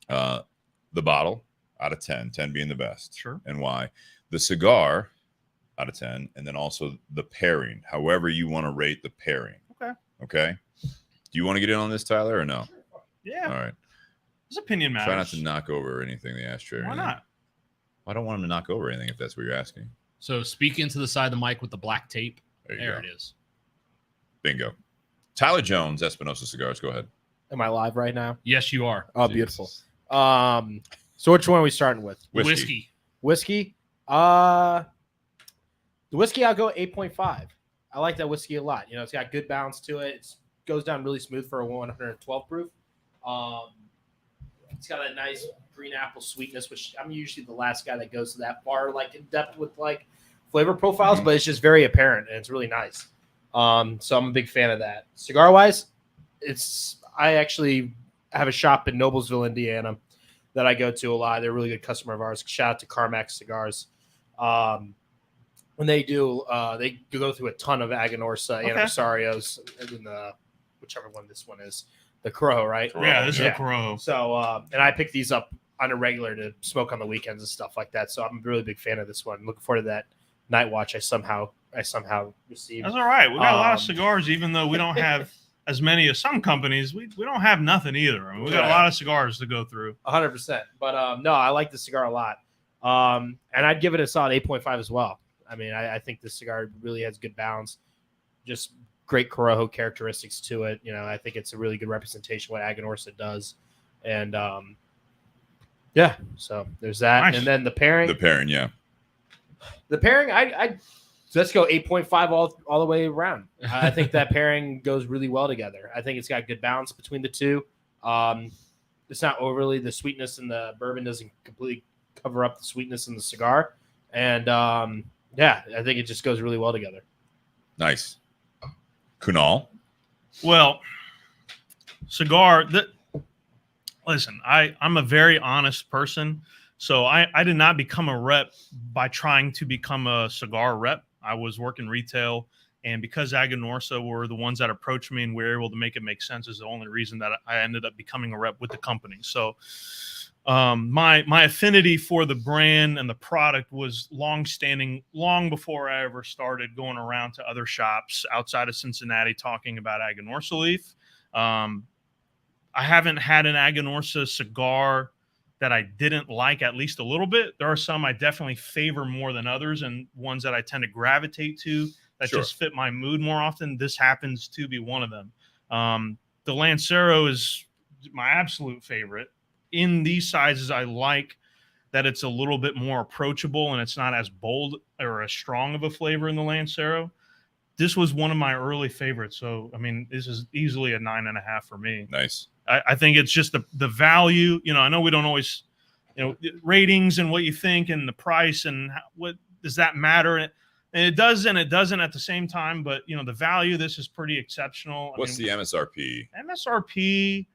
The bottle out of 10, 10 being the best. Sure. And why? The cigar out of 10, and then also the pairing, however you want to rate the pairing. Okay. Do you want to get in on this, Tyler, or no? Yeah. All right. His opinion matters. Try not to knock over anything in the ashtray. Why not? I don't want him to knock over anything if that's what you're asking. So speak into the side of the mic with the black tape. There it is. Bingo. Tyler Jones, Espinosa Cigars. Go ahead. Am I live right now? Yes, you are. Oh, beautiful. So which one are we starting with? Whiskey. Whiskey? The whiskey, I'll go 8.5. I like that whiskey a lot. You know, it's got good balance to it. It goes down really smooth for a 112 proof. It's got a nice green apple sweetness, which I'm usually the last guy that goes to that far, like in depth with like flavor profiles, but it's just very apparent and it's really nice. So I'm a big fan of that. Cigar wise, I actually have a shop in Noblesville, Indiana that I go to a lot. They're a really good customer of ours. Shout out to Carmax Cigars. When they do, they go through a ton of Aganorsa Aniversarios, and whichever one this one is, the Corojo, right? Yeah, this is a Corojo. So, and I pick these up on a regular to smoke on the weekends and stuff like that. So I'm a really big fan of this one. Looking forward to that Night Watch I somehow received. That's all right. We got a lot of cigars, even though we don't have as many as some companies. We don't have nothing either. I mean, we got a lot of cigars to go through. 100%. But no, I like the cigar a lot. And I'd give it a solid 8.5 as well. I mean, I think this cigar really has good balance, just great Corojo characteristics to it. You know, I think it's a really good representation of what Aganorsa does. And yeah, so there's that. Nice. And then the pairing. The pairing, let's go 8.5 all the way around. I think that pairing goes really well together. I think it's got good balance between the two. It's not overly, the sweetness in the bourbon doesn't completely cover up the sweetness in the cigar. And yeah, I think it just goes really well together. Nice. Kunal? Well, cigar, listen, I'm a very honest person. So I did not become a rep by trying to become a cigar rep. I was working retail, and because Aganorsa were the ones that approached me and we were able to make it make sense is the only reason that I ended up becoming a rep with the company. So my affinity for the brand and the product was long-standing, long before I ever started going around to other shops outside of Cincinnati talking about Aganorsa Leaf. I haven't had an Aganorsa cigar that I didn't like at least a little bit. There are some I definitely favor more than others, and ones that I tend to gravitate to that just fit my mood more often. This happens to be one of them. The Lancero is my absolute favorite. In these sizes, I like that it's a little bit more approachable and it's not as bold or as strong of a flavor in the Lancero. This was one of my early favorites. So, I mean, this is easily a 9.5 for me. Nice. I think it's just the value. You know, I know we don't always, ratings and what you think and the price and what does that matter? And it does and it doesn't at the same time. But, the value, this is pretty exceptional. What's the MSRP? MSRP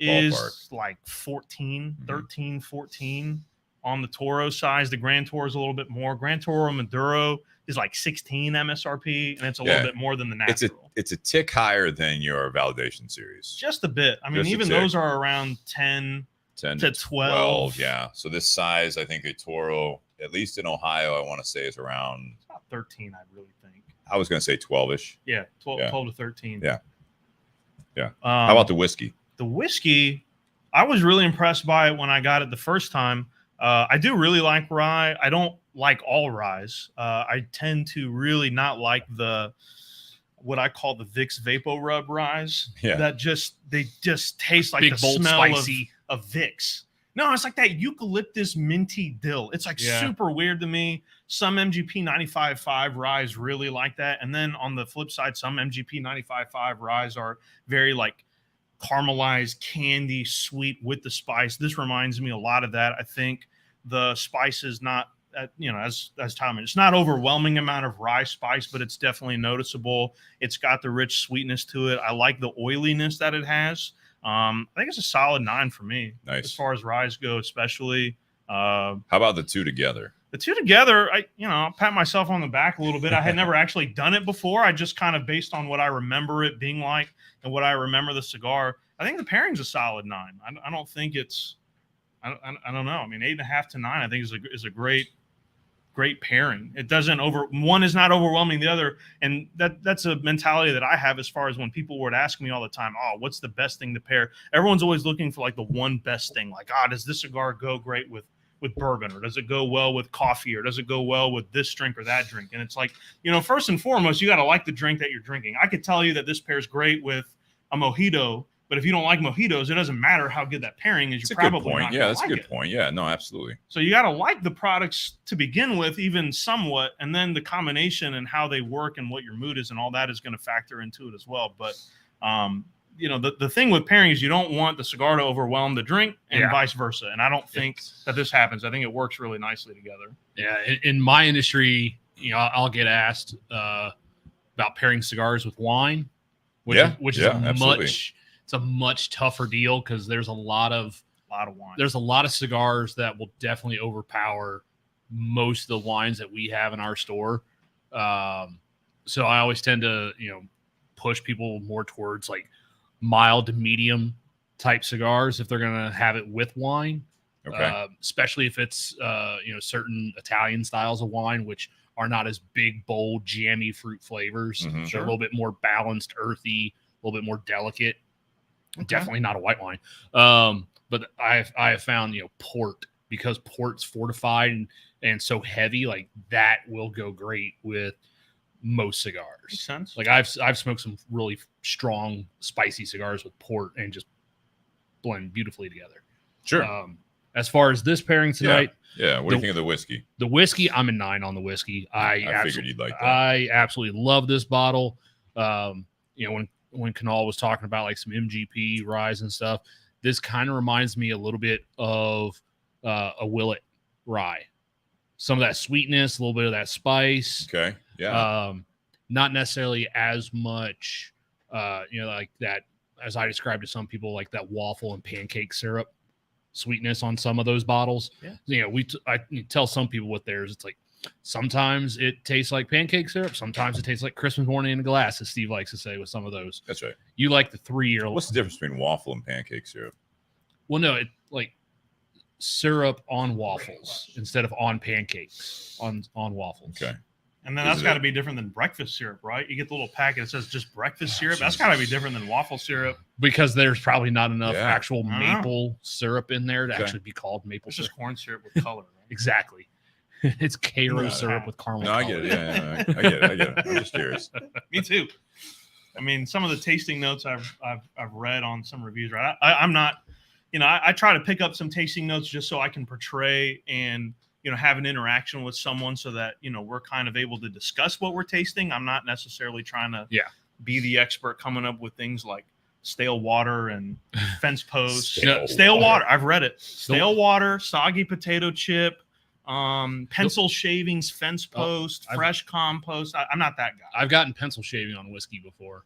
is Ballpark. like 13, 14 on the Toro size. The Grand Toro is a little bit more. Grand Toro Maduro is like 16 MSRP, and it's a little bit more than the natural. It's a tick higher than your validation series. Just a bit. I mean, Just a even tick. those are around 10 to 12. Yeah. So this size, I think a Toro, at least in Ohio, I want to say is around. It's about 13, I really think. I was going to say 12-ish. Yeah, 12 to 13. Yeah. Yeah. How about the whiskey? The whiskey, I was really impressed by it when I got it the first time. I do really like rye. I don't like all ryes. I tend to really not like what I call the Vicks Vapo Rub ryes. Yeah. They just taste like Big, the bold, smell spicy. of Vicks. No, it's like that eucalyptus minty dill. It's like super weird to me. Some MGP 95.5 ryes really like that. And then on the flip side, some MGP 95.5 ryes are very like caramelized candy sweet with the spice. This reminds me a lot of that. I think the spice is not as Tom, it's not overwhelming amount of rye spice, but it's definitely noticeable. It's got the rich sweetness to it. I like the oiliness that it has. I think it's a solid 9 for me. Nice. As far as ryes go, especially. How about the two together? The two together, I'll pat myself on the back a little bit. I had never actually done it before. I just kind of based on what I remember it being like and what I remember the cigar. I think the pairing's a solid 9. I don't think it's. I don't know. I mean, 8.5 to 9. I think is a great pairing. It doesn't one is not overwhelming the other, and that's a mentality that I have as far as when people would ask me all the time, "Oh, what's the best thing to pair?" Everyone's always looking for like the one best thing. Like, does this cigar go great with bourbon, or does it go well with coffee, or does it go well with this drink or that drink? And it's like, first and foremost, you got to like the drink that you're drinking. I could tell you that this pairs great with a mojito, But if you don't like mojitos, it doesn't matter how good that pairing is. It's You're a good probably point. not Yeah, gonna that's a like good it. point. Yeah, no, absolutely. So you got to like the products to begin with, even somewhat, and then the combination and how they work and what your mood is and all that is going to factor into it as well. But you know, the thing with pairing is you don't want the cigar to overwhelm the drink and vice versa. And I don't think that this happens. I think it works really nicely together. Yeah, in my industry, you know, I'll get asked about pairing cigars with wine, which is absolutely. it's a much tougher deal because there's a lot of wine. There's a lot of cigars that will definitely overpower most of the wines that we have in our store. So I always tend to, you know, push people more towards like mild to medium type cigars if they're going to have it with wine. Okay. Especially if it's you know, certain Italian styles of wine, which are not as big, bold, jammy fruit flavors. Mhm. They're a little bit more balanced, earthy, a little bit more delicate. Definitely not a white wine. But I have found, you know, port, because port's fortified and so heavy, like that will go great with most cigars. Makes sense. Like I've smoked some really strong, spicy cigars with port and just blend beautifully together. Sure. As far as this pairing tonight, yeah. What do you think of the whiskey? the whiskey, I'm a 9 on the whiskey. I figured you'd like that. I absolutely love this bottle. You know, when Kunal was talking about like some MGP rise and stuff, this kind of reminds me a little bit of a Willet rye. Some of that sweetness, a little bit of that spice. Okay. Yeah. Not necessarily as much, you know, like that, as I described to some people, like that waffle and pancake syrup sweetness on some of those bottles. Yeah. You know, I tell some people with theirs, it's like sometimes it tastes like pancake syrup, sometimes it tastes like Christmas morning in a glass, as Steve likes to say with some of those. That's right. You like the 3-year. What's the difference between waffle and pancake syrup? Well, no, it like syrup on waffles instead of on pancakes on waffles. Okay. And then that's got to be different than breakfast syrup, right? You get the little packet that says just breakfast syrup. That's got to be different than waffle syrup. Because there's probably not enough Yeah. actual maple syrup in there to Okay. actually be called maple It's syrup. just corn syrup with color. Right? Exactly. It's Cairo Yeah. syrup with caramel. No, I color. get it. Yeah, I get it. I'm just curious. Me too. I mean, some of the tasting notes I've read on some reviews, right? I'm not, you know, I try to pick up some tasting notes just so I can portray and, you know, have an interaction with someone so that, you know, we're kind of able to discuss what we're tasting. I'm not necessarily trying to be the expert coming up with things like stale water and fence post. Stale water. I've read it. Stale water, soggy potato chip, pencil shavings, fence post, fresh compost. I'm not that guy. I've gotten pencil shaving on whiskey before.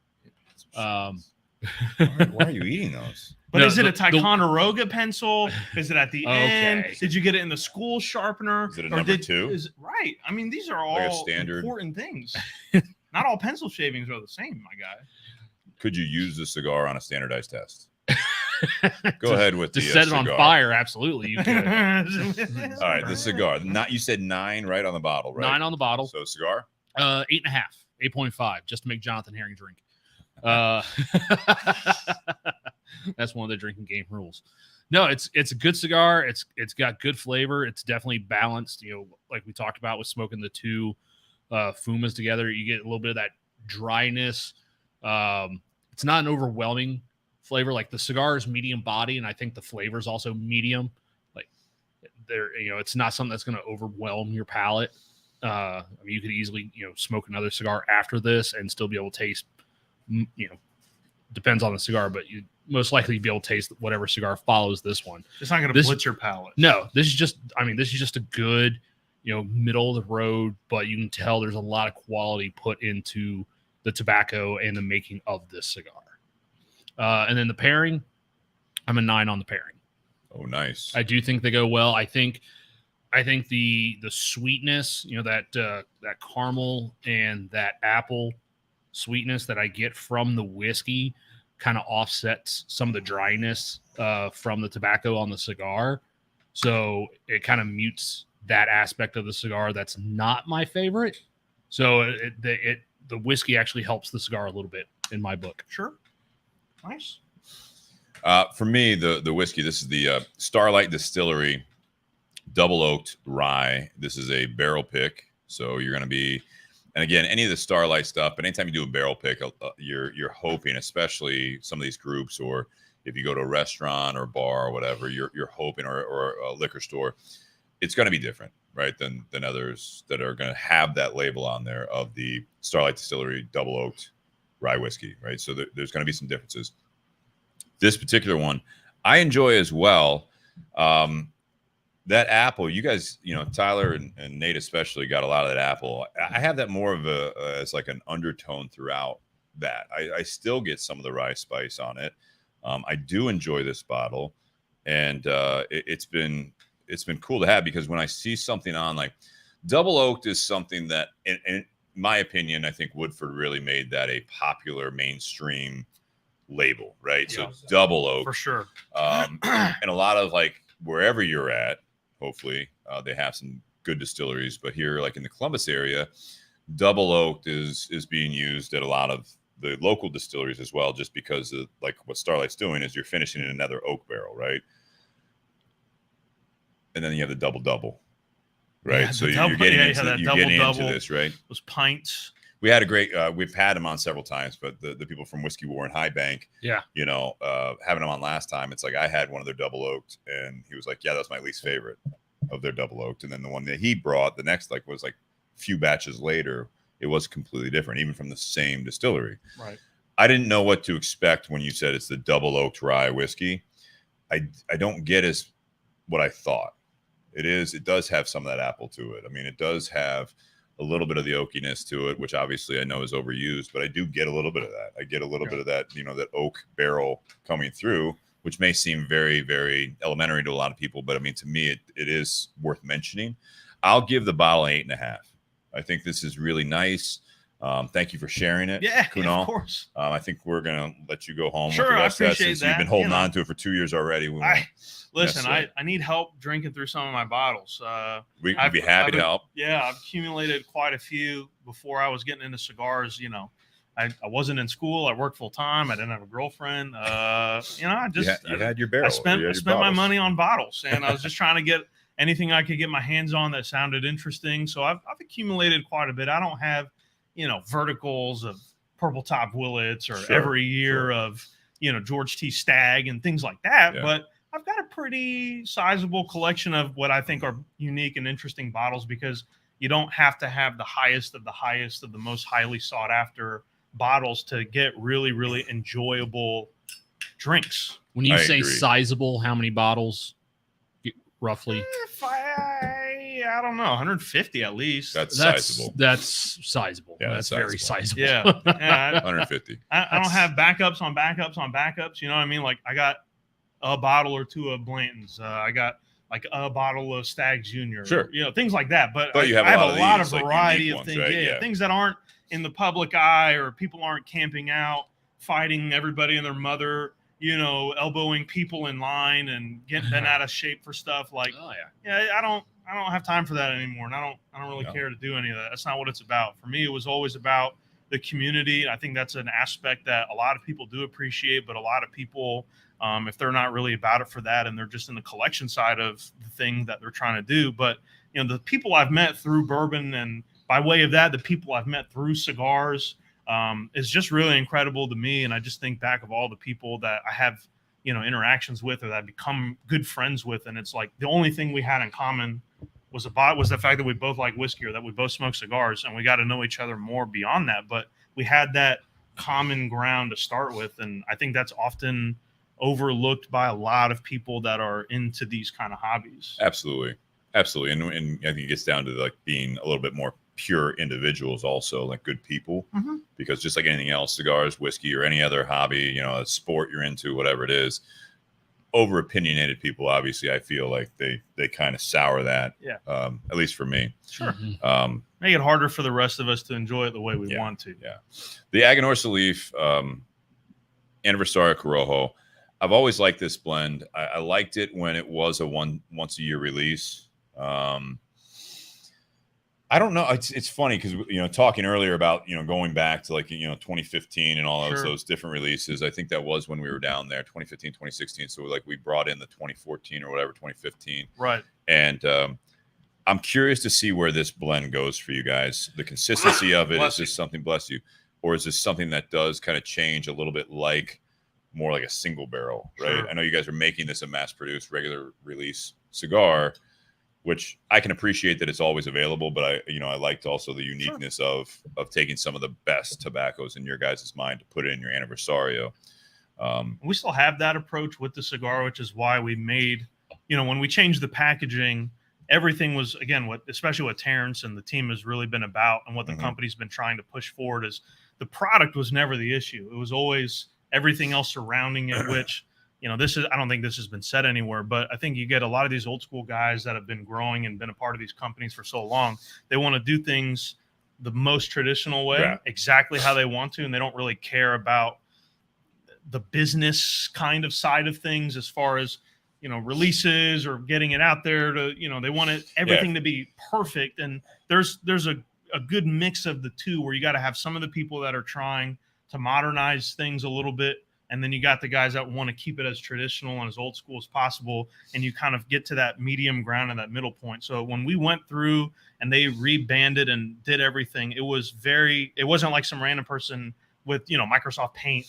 Why are you eating those? But No, is it a the- Ticonderoga pencel? Is it at the end? Okay. Did you get it in the school sharpener? Is it a number 2? Right. I mean, these are Like a all standard? important things. Not all pencil shavings are the same, my guy. Could you use the cigar on a standardized test? Go ahead with To the set it on cigar. fire, absolutely. You could. All right, the cigar. You said 9 right on the bottle, right? 9 on the bottle. So cigar. 8.5, 8.5, just to make Jonathan Herring drink. That's one of the drinking game rules. No, it's a good cigar. It's got good flavor. It's definitely balanced. You know, like we talked about with smoking the 2 fumas together, you get a little bit of that dryness. It's not an overwhelming flavor. Like the cigar is medium body, and I think the flavor is also medium. Like there, you know, it's not something that's going to overwhelm your palate. I mean, you could easily, you know, smoke another cigar after this and still be able to taste, you know, depends on the cigar, but you most likely be able to taste whatever cigar follows this one. It's not going to blitz your palate. No, this is just a good, you know, middle of the road, but you can tell there's a lot of quality put into the tobacco and the making of this cigar. And then the pairing, I'm a 9 on the pairing. Oh, nice. I do think they go well. I think the sweetness, you know, that caramel and that apple sweetness that I get from the whiskey kind of offsets some of the dryness from the tobacco on the cigar. So it kind of mutes that aspect of the cigar that's not my favorite. So the whiskey actually helps the cigar a little bit in my book. Sure. Nice. For me, the whiskey, this is the Starlight Distillery Double Oaked Rye. This is a barrel pick, so you're going to be And again, any of the Starlight stuff, but anytime you do a barrel pick, you're hoping, especially some of these groups, or if you go to a restaurant or bar or whatever, you're hoping, or a liquor store, it's going to be different, right, than others that are going to have that label on there of the Starlight Distillery double oaked rye whiskey, right? So there's going to be some differences. This particular one, I enjoy as well. That apple, you guys, Tyler and Nate especially got a lot of that apple. I have that more of as like an undertone throughout that. I still get some of the rye spice on it. I do enjoy this bottle, and it's been cool to have, because when I see something on like double oaked is something that, in my opinion, I think Woodford really made that a popular mainstream label, right? Yeah. So double oak For sure. and a lot of like wherever you're at, hopefully they have some good distilleries, but here like in the Columbus area, double oaked is being used at a lot of the local distilleries as well, just because of like what Starlight's doing is you're finishing in another oak barrel, right? And then you have the double, right? Yeah, So the you're double- getting yeah, into that you're getting into double. this, right? Those pints. We had a great we've had him on several times, but the people from Whiskey War and High Bank, Yeah. having him on last time, it's like I had one of their double oaked, and he was like, yeah, that's my least favorite of their double oaked. And then the one that he brought, the next was like a few batches later, it was completely different, even from the same distillery. Right. I didn't know what to expect when you said it's the double oaked rye whiskey. I don't get as what I thought. It does have some of that apple to it. I mean, it does have a little bit of the oakiness to it, which obviously I know is overused, but I do get a little bit of that. I get a little bit of that, that oak barrel coming through, which may seem very, very elementary to a lot of people, but I mean, to me, it is worth mentioning. I'll give the bottle an 8.5. I think this is really nice. Thank you for sharing it, Yeah, Kunal. of course. I think we're gonna let you go home. Sure, with the I rest of appreciate since you've been that, holding on to it for 2 years already. Listen, necessarily. I need help drinking through some of my bottles. We'd I've- be happy I've to help. Yeah, I've accumulated quite a few before I was getting into cigars. I wasn't in school. I worked full time. I didn't have a girlfriend. I just You had your barrel. I spent You had your my bottles. money on bottles, and I was just trying to get anything I could get my hands on that sounded interesting. So I've accumulated quite a bit. I don't have verticals of Purple Top Willets or Sure, every year of George T. Stagg and things like that, Yeah. but I've got a pretty sizable collection of what I think are unique and interesting bottles, because you don't have to have the highest of the most highly sought after bottles to get really, really enjoyable drinks. When you I say agree. sizable, how many bottles roughly? If I don't know, 150 at least. That's sizable. That's sizable. Yeah, that's that's very sizable. sizable. Yeah. 150. I don't have backups on backups on backups. You know what I mean? Like I got a bottle or two of Blanton's. I got like a bottle of Stagg Junior. Sure. Things like that. But But you have I a have lot of of these, like, variety unique of ones, things. right? Yeah, Yeah. things that aren't in the public eye, or people aren't camping out, fighting everybody and their mother, elbowing people in line and getting bent out of shape for stuff. Like, Oh yeah. I don't have time for that anymore, and I don't really No. care to do any of that. That's not what it's about. For me, it was always about the community. I think that's an aspect that a lot of people do appreciate, but a lot of people, if they're not really about it for that, and they're just in the collection side of the thing that they're trying to do. But the people I've met through bourbon, and by way of that, the people I've met through cigars, is just really incredible to me. And I just think back of all the people that I have interactions with, or that I've become good friends with, and it's like the only thing we had in common was the fact that we both like whiskey, or that we both smoke cigars, and we got to know each other more beyond that. But we had that common ground to start with, and I think that's often overlooked by a lot of people that are into these kind of hobbies. Absolutely. And I think it gets down to like being a little bit more pure individuals, also like good people, Mhm. because just like anything else, cigars, whiskey, or any other hobby, a sport you're into, whatever it is, over opinionated people, obviously, I feel like they kind of sour that. Yeah. At least for me. Sure. Mhm. Make it harder for the rest of us to enjoy it the way we Yeah. want to. Yeah. The Aganorsa Leaf Aniversario Corojo. I've always liked this blend. I liked it when it was a once a year release. I don't know. It's funny because talking earlier about going back to like 2015 and all Sure. those different releases. I think that was when we were down there, 2015, 2016. So like we brought in the 2014 or whatever, 2015, Right. and I'm curious to see where this blend goes for you guys. The consistency of it, is this something, bless you, or is this something that does kind of change a little bit more like a single barrel, right? Sure. I know you guys are making this a mass-produced, regular release cigar, which I can appreciate that it's always available, but I liked also the uniqueness of taking some of the best tobaccos in your guys' mind to put it in your Anniversario. We still have that approach with the cigar, which is why we made, when we changed the packaging, everything was, again, especially what Terrence and the team has really been about, and what the company's been trying to push forward, is the product was never the issue. It was always everything else surrounding it, which, I don't think this has been said anywhere, but I think you get a lot of these old school guys that have been growing and been a part of these companies for so long. They want to do things the most traditional way, exactly how they want to, and they don't really care about the business kind of side of things as far as, releases or getting it out there to, they want everything to be perfect. And there's a good mix of the two, where you got to have some of the people that are trying to modernize things a little bit, and then you got the guys that want to keep it as traditional and as old school as possible, and you kind of get to that medium ground and that middle point. So when we went through and they rebanded and did everything, it wasn't like some random person with, Microsoft Paint,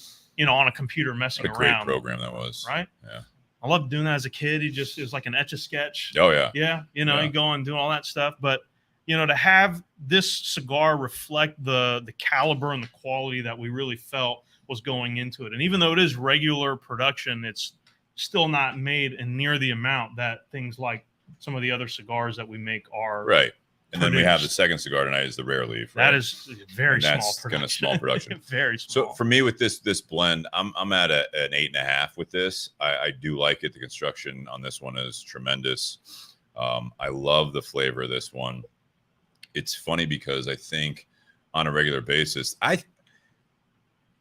on a computer messing what a around. great program that was. Right? Yeah. I loved doing that as a kid. It was like an Etch-a-Sketch. Oh, yeah. Yeah. You go and do all that stuff. But, to have this cigar reflect the caliber and the quality that we really felt was going into it. And even though it is regular production, it's still not made in near the amount that things like some of the other cigars that we make are. Right. And then we have the produced. second cigar tonight is the Rare Leaf. Right? That is very small That's production. kind of small production. Very small. So for me with this blend, I'm at an 8.5 with this. I do like it. The construction on this one is tremendous. I love the flavor of this one. It's funny because I think on a regular basis,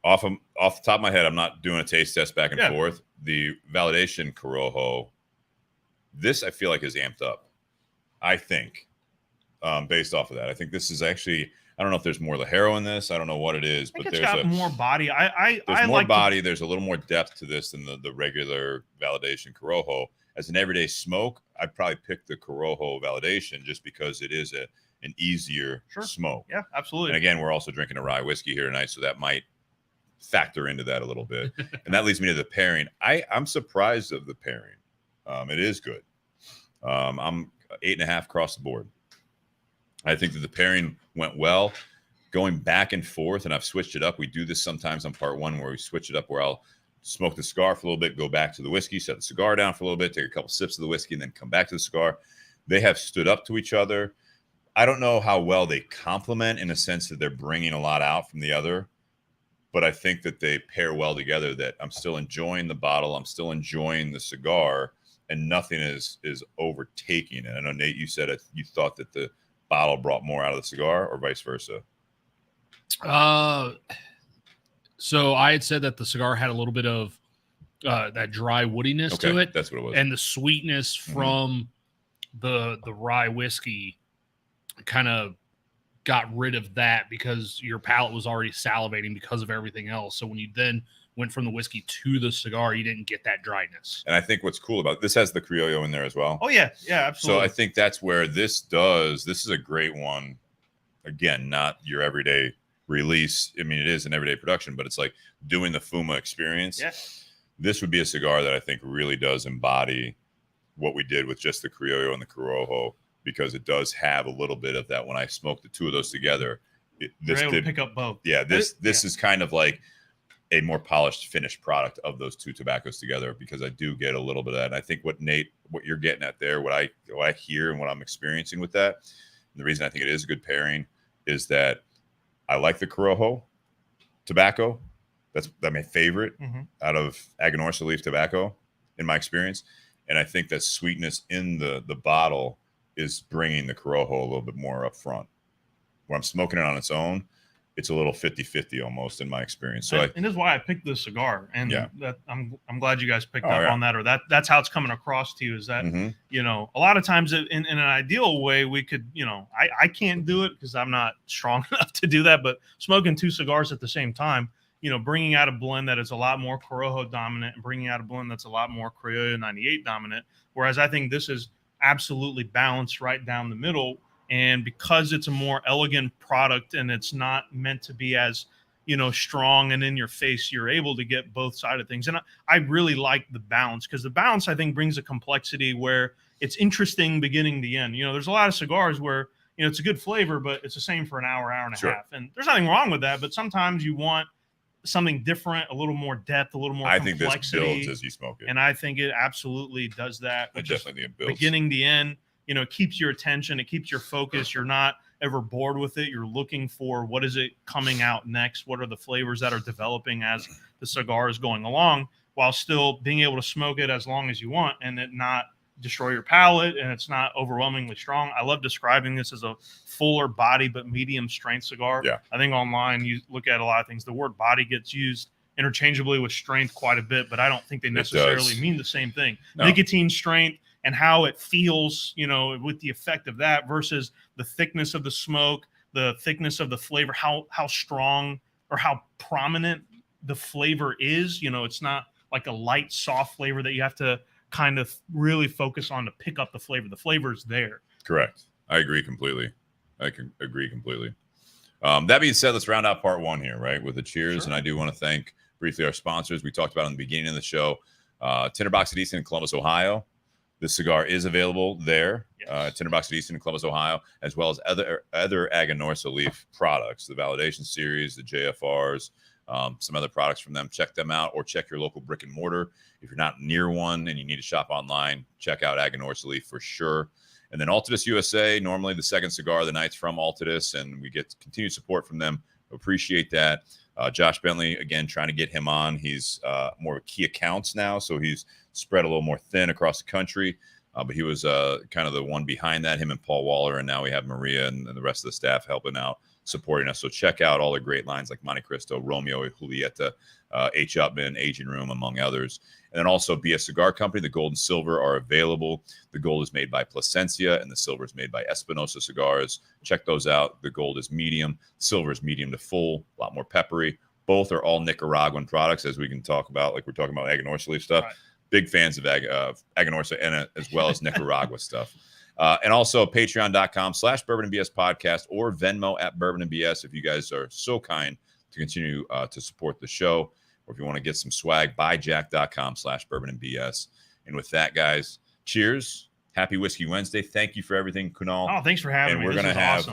off the top of my head, I'm not doing a taste test back and forth. The validation Corojo, this I feel like is amped up. I think. Based off of that, I think this is actually, I don't know if there's more Ligero in this. I don't know what it is, but there's got more body. There's more body. There's a little more depth to this than the regular validation Corojo. As an everyday smoke, I'd probably pick the Corojo validation just because it is an easier smoke. Yeah, absolutely. And again, we're also drinking a rye whiskey here tonight, so that might factor into that a little bit. And that leads me to the pairing. I'm surprised of the pairing. It is good. I'm 8.5 across the board. I think that the pairing went well. Going back and forth, and I've switched it up. We do this sometimes on part one where we switch it up, where I'll smoke the cigar for a little bit, go back to the whiskey, set the cigar down for a little bit, take a couple sips of the whiskey, and then come back to the cigar. They have stood up to each other. I don't know how well they complement in a sense that they're bringing a lot out from the other, but I think that they pair well together, that I'm still enjoying the bottle. I'm still enjoying the cigar, and nothing is overtaking it. I know, Nate, you said you thought that the bottle brought more out of the cigar, or vice versa? So I had said that the cigar had a little bit of that dry woodiness to it. That's what it was. And the sweetness from the rye whiskey kind of got rid of that, because your palate was already salivating because of everything else. So when you then went from the whiskey to the cigar, you didn't get that dryness. And I think what's cool about this has the Criollo in there as well. Oh yeah, absolutely. So I think that's where this is a great one. Again, not your everyday release. I mean, it is an everyday production, but it's like doing the Fuma experience. Yeah. This would be a cigar that I think really does embody what we did with just the Criollo and the Corojo, because it does have a little bit of that. When I smoked the two of those together, this did pick up both. Yeah, this is kind of like a more polished finished product of those two tobaccos together, because I do get a little bit of that. And I think what you're getting at there, what I hear and what I'm experiencing with that, and the reason I think it is a good pairing is that I like the Corojo tobacco. That's my favorite out of Aganorsa Leaf tobacco in my experience. And I think that sweetness in the bottle is bringing the Corojo a little bit more up front. When I'm smoking it on its own, it's a little 50-50 almost in my experience. So and this is why I picked this cigar. And that I'm glad you guys picked up yeah. on that, or that's how it's coming across to you, is that, a lot of times in an ideal way, we could, I can't do it because I'm not strong enough to do that, but smoking two cigars at the same time, bringing out a blend that is a lot more Corojo dominant and bringing out a blend that's a lot more Criollo 98 dominant. Whereas I think this is absolutely balanced right down the middle. And because it's a more elegant product and it's not meant to be as, strong and in your face, you're able to get both sides of things. And I really like the balance, because the balance, I think, brings a complexity where it's interesting beginning to end. There's a lot of cigars where, it's a good flavor, but it's the same for an hour and a Sure. half. And there's nothing wrong with that, but sometimes you want something different, a little more depth, a little more complexity. I think this builds as you smoke it. And I think it absolutely does that. I definitely think it builds. Beginning to end, it keeps your attention, it keeps your focus. You're not ever bored with it. You're looking for what is it coming out next? What are the flavors that are developing as the cigar is going along, while still being able to smoke it as long as you want and it not destroy your palate and it's not overwhelmingly strong. I love describing this as a fuller body but medium strength cigar. Yeah. I think online you look at a lot of things. The word body gets used interchangeably with strength quite a bit, but I don't think they necessarily mean the same thing. No. Nicotine strength and how it feels, with the effect of that versus the thickness of the smoke, the thickness of the flavor, how strong or how prominent the flavor is. It's not like a light, soft flavor that you have to kind of really focus on to pick up the flavor. The flavor is there. Correct. I agree completely. I can agree completely. That being said, let's round out part one here, right, with the cheers. Sure. And I do want to thank briefly our sponsors. We talked about in the beginning of the show, Tinderbox at Easton in Columbus, Ohio. This cigar is available there, yes. Tinderbox at Easton in Columbus, Ohio, as well as other Aganorsa Leaf products, the Validation Series, the JFRs, some other products from them. Check them out, or check your local brick and mortar. If you're not near one and you need to shop online, check out Aganorsa Leaf for sure. And then Altadis USA, normally the second cigar of the night's from Altadis, and we get continued support from them. Appreciate that. Josh Bentley, again, trying to get him on. He's more key accounts now, so he's spread a little more thin across the country. But he was kind of the one behind that, him and Paul Waller, and now we have Maria and the rest of the staff helping out, supporting us. So check out all the great lines like Monte Cristo, Romeo, Julieta, H. Upman, Aging Room, among others. And then also Be a Cigar Company. The gold and silver are available. The gold is made by Plasencia, and the silver is made by Espinosa Cigars. Check those out. The gold is medium. Silver is medium to full, a lot more peppery. Both are all Nicaraguan products, as we can talk about, like we're talking about Aganorsa Leaf stuff. Right. Big fans of Aganorsa and as well as Nicaragua stuff. And also patreon.com/Bourbon and BS podcast, or Venmo at Bourbon and BS if you guys are so kind to continue to support the show. Or if you want to get some swag, buyjack.com/Bourbon and BS. And with that, guys, cheers. Happy Whiskey Wednesday. Thank you for everything, Kunal. Oh, thanks for having me. And we're going to have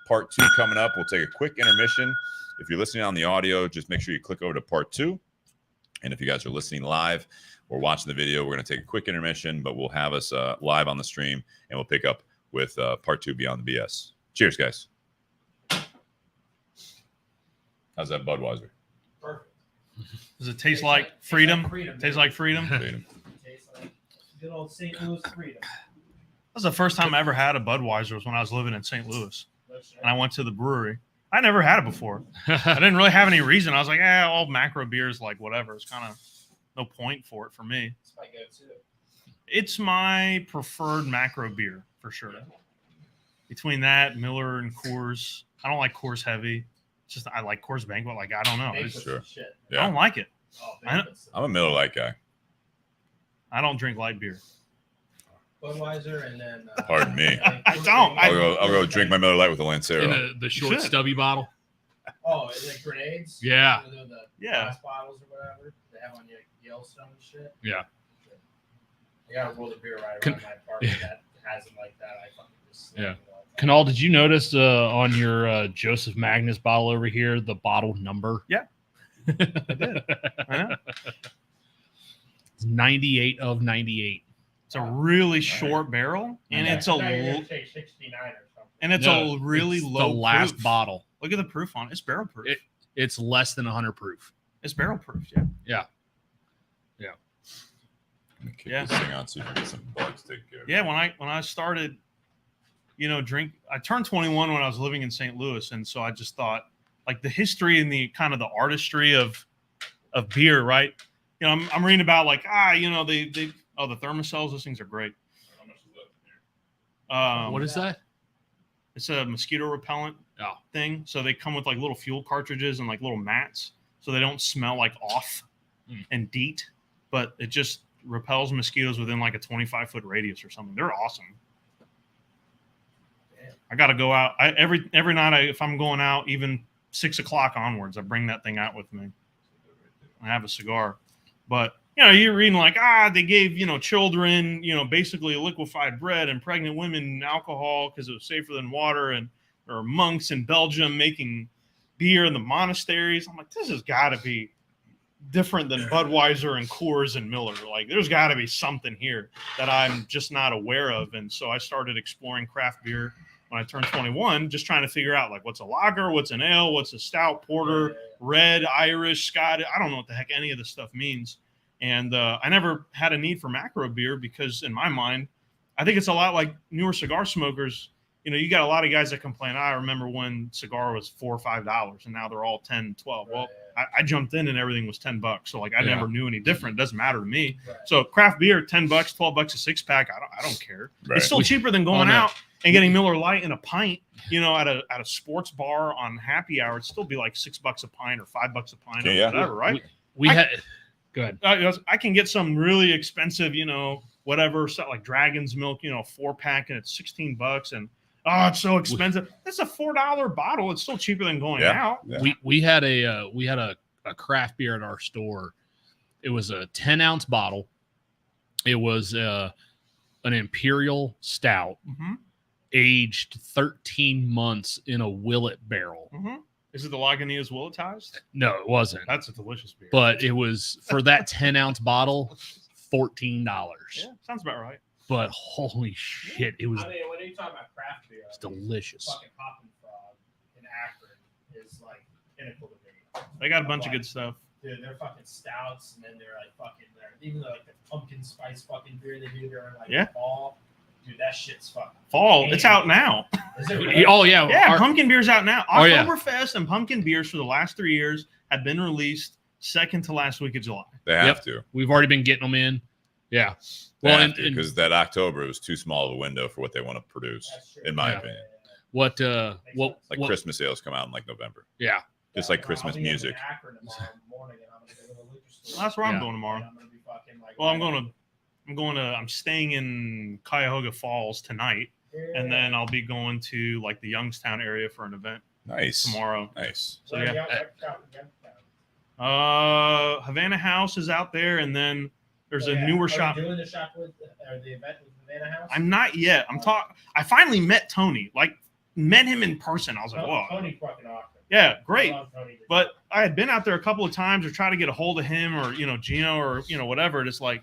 part 2 coming up. We'll take a quick intermission. If you're listening on the audio, just make sure you click over to part 2. And if you guys are listening live or watching the video, we're going to take a quick intermission, but we'll have us live on the stream, and we'll pick up with part 2 Beyond the BS. Cheers, guys. How's that Budweiser? Perfect. Does it taste like freedom? Tastes like freedom? Tastes like good old St. Louis freedom. That was the first time I ever had a Budweiser, was when I was living in St. Louis. And I went to the brewery. I never had it before. I didn't really have any reason. I was like, all macro beers, like whatever. It's kind of no point for it for me. It's my go-to. It's my preferred macro beer for sure. Between that, Miller, and Coors. I don't like Coors Heavy. It's just I like Coors Banquet. Like, I don't know. Sure. I don't like it. I'm a Miller Lite guy. I don't drink light beer. Budweiser, and then pardon me. I don't. I'll go drink my Miller Lite with a Lancero. In the short stubby bottle. Oh, is it grenades? Yeah. The glass bottles or whatever they have on Yellowstone and shit. Yeah. I gotta roll the beer right around my apartment that has them like that. I fucking just Kunal, did you notice on your Joseph Magnus bottle over here the bottle number? Yeah. I did. I know. It's 98 of 98. It's a really short barrel, and it's a say 69 or something. And it's a really low. The last proof. bottle. Look at the proof on it. It's barrel proof. It's less than 100 proof. It's barrel proof. Yeah. This thing on so you can get some bugs taken care of. Yeah. When I started, I turned 21 when I was living in St. Louis, and so I just thought, like, the history and the kind of the artistry of beer, right? I'm reading about like the thermocells. Those things are great. What is that? It's a mosquito repellent thing. So they come with like little fuel cartridges and like little mats, so they don't smell like off and DEET. But it just repels mosquitoes within like a 25-foot radius or something. They're awesome. I got to go out. Every night, if I'm going out, even 6 o'clock onwards, I bring that thing out with me. I have a cigar. But, you're reading like, they gave, children, basically liquefied bread and pregnant women alcohol because it was safer than water. And there are monks in Belgium making beer in the monasteries. I'm like, this has got to be different than Budweiser and Coors and Miller. Like, there's got to be something here that I'm just not aware of. And so I started exploring craft beer when I turned 21, just trying to figure out like what's a lager, what's an ale, what's a stout, porter, red, Irish, Scottish. I don't know what the heck any of this stuff means. And I never had a need for macro beer because in my mind, I think it's a lot like newer cigar smokers. You got a lot of guys that complain. I remember when cigar was $4 or $5 and now they're all 10, 12. Well, I jumped in and everything was $10. So like, I never knew any different. It doesn't matter to me. Right. So craft beer, $10, $12 a 6-pack. I don't care. Right. It's still cheaper than going out and getting Miller Lite in a pint, at a sports bar on happy hour. It'd still be like $6 a pint or $5 a pint or whatever. Right. We had, go ahead. I can get some really expensive, whatever, like Dragon's Milk, 4-pack and it's $16 and, it's so expensive. It's a $4 bottle. It's still cheaper than going out. Yeah. We had a craft beer at our store. It was a 10-ounce bottle. It was an imperial stout, aged 13 months in a Willet barrel. Is it the Lagunitas Willetized? No, it wasn't. That's a delicious beer. But it was for that 10-ounce bottle, $14. Yeah, sounds about right. But holy shit, it was. I mean, when you talk about craft beer, it's delicious. Fucking Poppin' Frog in Akron is like pinnacle to me. They got a bunch of good stuff. Dude, they're fucking stouts, and then they're like fucking. Even like the pumpkin spice fucking beer they do during like fall. Dude, that shit's fucking. Fall. It's out now. Is it really? Oh yeah, yeah. Pumpkin beer's out now. Oktoberfest and pumpkin beers for the last 3 years have been released second to last week of July. They have to. We've already been getting them in. Yeah. Well, because that October was too small of a window for what they want to produce, in my opinion. What Christmas sales come out in like November. Yeah. Just like Christmas music. That's where I'm going tomorrow. Well, I'm staying in Cuyahoga Falls tonight, and then I'll be going to like the Youngstown area for an event. Nice. Tomorrow. Nice. So Havana House is out there, and then there's a newer shop. Are you doing the shop with the event with Havana House? I'm not yet. I finally met Tony. Like, met him in person. I was like, whoa. Tony fucking awesome. Yeah, great. But I had been out there a couple of times or try to get a hold of him or Gino or whatever. It's like,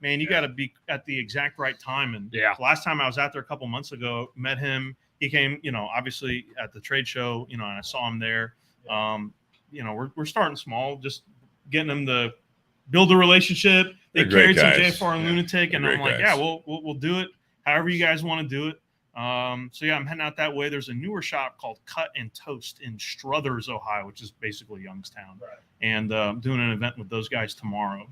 man, you got to be at the exact right time. And the last time I was out there a couple months ago, met him. He came, obviously at the trade show, and I saw him there. We're starting small, just getting him to build a relationship. They carried some JFR and Lunatic, and I'm like, we'll do it however you guys want to do it. I'm heading out that way. There's a newer shop called Cut and Toast in Struthers, Ohio, which is basically Youngstown. Right. And I'm doing an event with those guys tomorrow.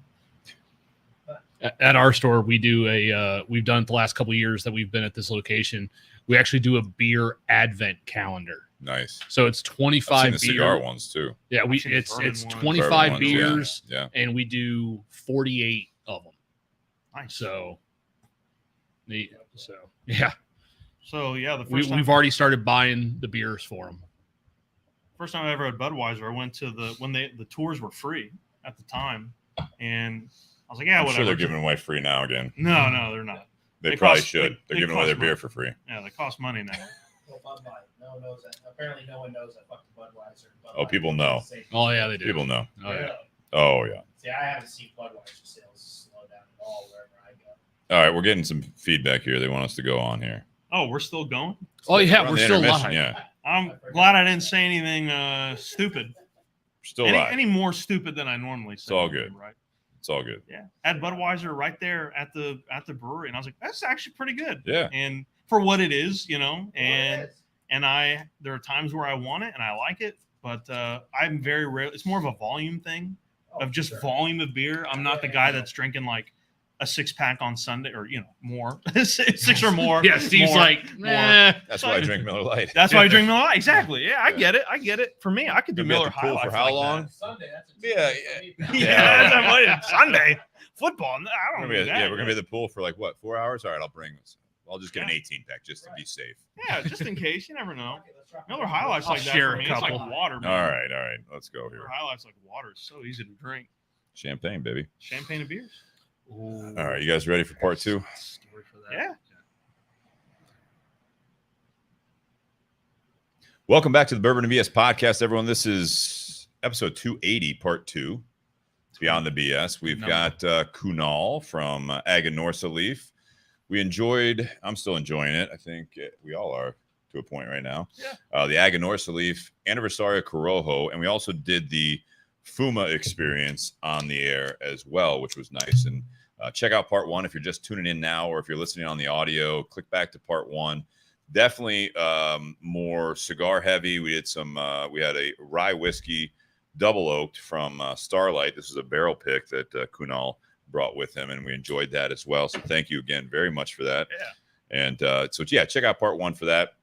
At our store, we do we've done it the last couple of years that we've been at this location. We actually do a beer advent calendar. Nice. So it's 25 beers. Cigar ones too. Yeah, it's 25 beers, and we do 48 of them. Nice. So the we've already started buying the beers for them. First time I ever had Budweiser, I went to when the tours were free at the time, and I was like, I'm whatever. sure they're giving away free now again. No, they're not. They probably should. They're giving away their beer for free. Yeah, they cost money now. Well, Bud Light. No one knows that. Apparently, no one knows that fucking Budweiser. Oh, people know. Oh yeah, they do. People know. Oh yeah. Oh yeah. See, I haven't seen Budweiser sales slow down at all wherever I go. All right, we're getting some feedback here. They want us to go on here. Oh, we're still going? Oh yeah, we're still live. Yeah. I'm glad I didn't say anything stupid. Still live. Any more stupid than I normally say. It's all good. Right. It's all good. Yeah. I had Budweiser right there at the brewery, and I was like, that's actually pretty good. Yeah. And for what it is, and there are times where I want it and I like it, but I'm very rare. It's more of a volume thing of just volume of beer. I'm not the guy that's drinking like a 6-pack on Sunday, or more, 6 or more. Yeah, Steve's more, like, more. That's why I drink Miller Lite. That's why I drink Miller Lite. Exactly. Yeah, I get it. For me, I could do You'll be at Miller the pool High for Life how like long? that. Sunday, that's Yeah. Yeah, that's what it is. Sunday football. No, I don't do that. Yeah, we're gonna be at the pool for like what, 4 hours? All right, I'll just get an Yeah. 18-pack just to be safe. Yeah, just in case. You never know. Miller High Life's I'll like that share for a me. It's like couple. water, All man. right, let's go Miller here. High Life's like water. It's so easy to drink. Champagne, baby. Champagne and beers. All right, you guys ready for part 2? Story for that. Yeah. Welcome back to the Bourbon and BS podcast, everyone. This is episode 280, part 2. Beyond the BS. We've got Kunal from Aganorsa Leaf. I'm still enjoying it. I think we all are to a point right now. Yeah. The Aganorsa Leaf Aniversario Corojo, and we also did the Fuma experience on the air as well, which was nice. And check out part 1 if you're just tuning in now, or if you're listening on the audio, click back to part 1. Definitely more cigar heavy. We had we had a rye whiskey double oaked from Starlight. This is a barrel pick that Kunal brought with him, and we enjoyed that as well. So thank you again very much for that. Yeah. And check out part 1 for that.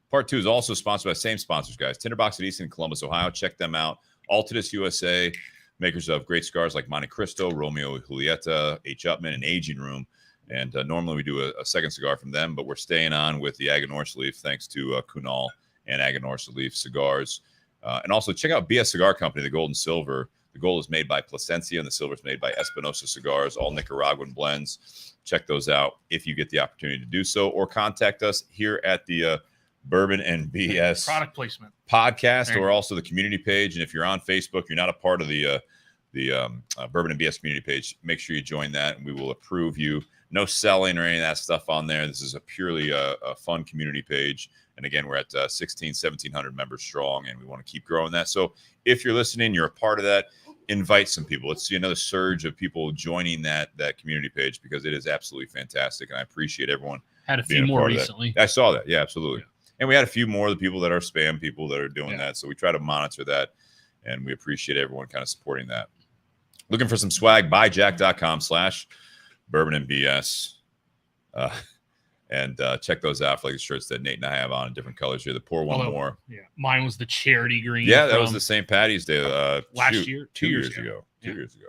Part 2 is also sponsored by the same sponsors, guys. Tinderbox at Easton in Columbus, Ohio. Check them out. Altadis USA, makers of great cigars like Monte Cristo, Romeo and Julieta, H. Upman, and Aging Room. And normally we do a second cigar from them, but we're staying on with the Aganorsa Leaf thanks to Kunal and Aganorsa Leaf Cigars. And also check out BS Cigar Company, the gold and silver. The gold is made by Plasencia and the silver is made by Espinosa Cigars, all Nicaraguan blends. Check those out if you get the opportunity to do so, or contact us here at the Bourbon and BS Product placement podcast, or also the community page. And if you're on Facebook, you're not a part of the Bourbon and BS community page, make sure you join that, and we will approve you. No selling or any of that stuff on there. This is a purely a fun community page. And again, we're at 1,700 members strong, and we want to keep growing that. So if you're listening, you're a part of that, invite some people. Let's see another surge of people joining that community page, because it is absolutely fantastic. And I appreciate everyone. Had a few more recently. I saw that. Yeah, absolutely. Yeah. And we had a few more of the people that are spam people that are doing that. So we try to monitor that, and we appreciate everyone kind of supporting that. Looking for some swag, buyjack.com/bourbon and BS. And check those out for like the shirts that Nate and I have on in different colors here. The Pour One More. Yeah, mine was the charity green. Yeah, that was the St. Patty's Day last year, 2 years ago. 2 years ago.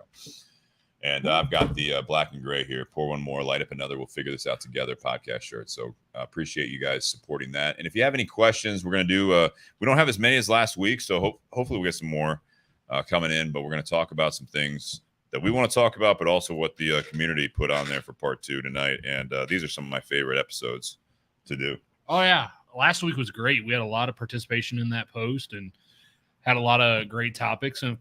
And I've got the black and gray here. Pour One More, light up another. We'll figure this out together. Podcast shirt. So appreciate you guys supporting that. And if you have any questions, we're going to do. We don't have as many as last week, so hopefully we'll get some more coming in. But we're going to talk about some things that we want to talk about, but also what the community put on there for part 2 tonight. And these are some of my favorite episodes to do. Oh, yeah. Last week was great. We had a lot of participation in that post and had a lot of great topics. And,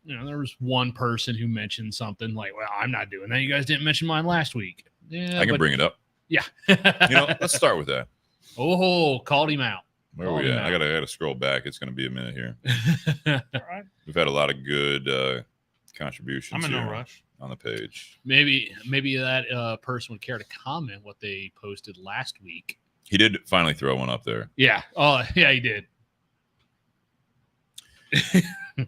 there was one person who mentioned something like, well, I'm not doing that. You guys didn't mention mine last week. Yeah, I can bring it up. Yeah. Let's start with that. Oh, called him out. Where are we at? I gotta scroll back. It's going to be a minute here. All right. We've had a lot of good contributions. I'm in no rush on the page. Maybe that person would care to comment what they posted last week. He did finally throw one up there. Yeah. Oh, yeah, he did.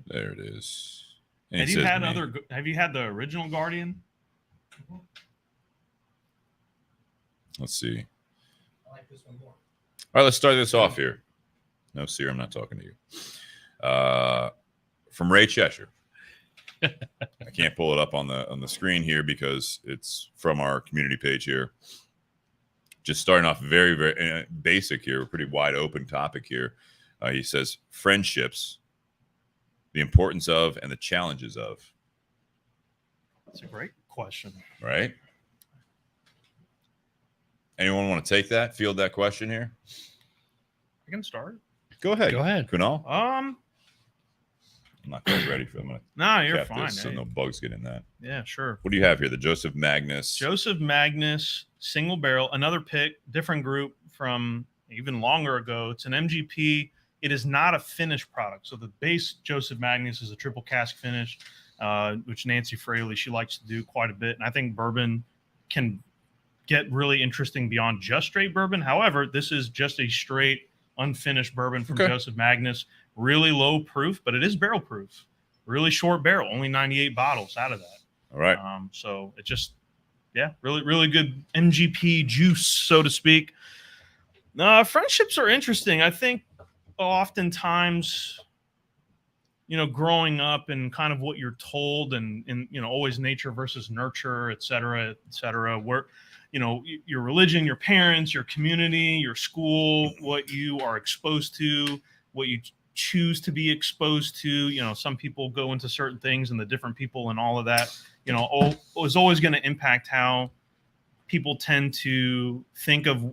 There it is. And have you had the original Guardian? Let's see. I like this one more. All right, let's start this off here. No, sir, I'm not talking to you. From Ray Cheshire. I can't pull it up on the screen here because it's from our community page here. Just starting off very, very basic here, pretty wide open topic here. He says, friendships, the importance of and the challenges of. That's a great question. Right? Anyone want to take that, field that question here? I can start. Go ahead. Go ahead. Kunal? I'm not quite ready for them. No, you're fine. So no bugs get in that. Yeah, sure. What do you have here? The Joseph Magnus. Joseph Magnus, single barrel, another pick, different group from even longer ago. It's an MGP. It is not a finished product. So the base Joseph Magnus is a triple cask finish, which Nancy Fraley, she likes to do quite a bit. And I think bourbon can get really interesting beyond just straight bourbon. However, this is just a straight unfinished bourbon from Joseph Magnus. Really low proof, but it is barrel proof. Really short barrel, only 98 bottles out of that. All right. So it just Yeah, really good MGP juice, so to speak. Friendships are interesting. I think oftentimes, growing up and kind of what you're told and always nature versus nurture, et cetera, where, your religion, your parents, your community, your school, what you are exposed to, what you choose to be exposed to, some people go into certain things and the different people and all of that, is always going to impact how people tend to think of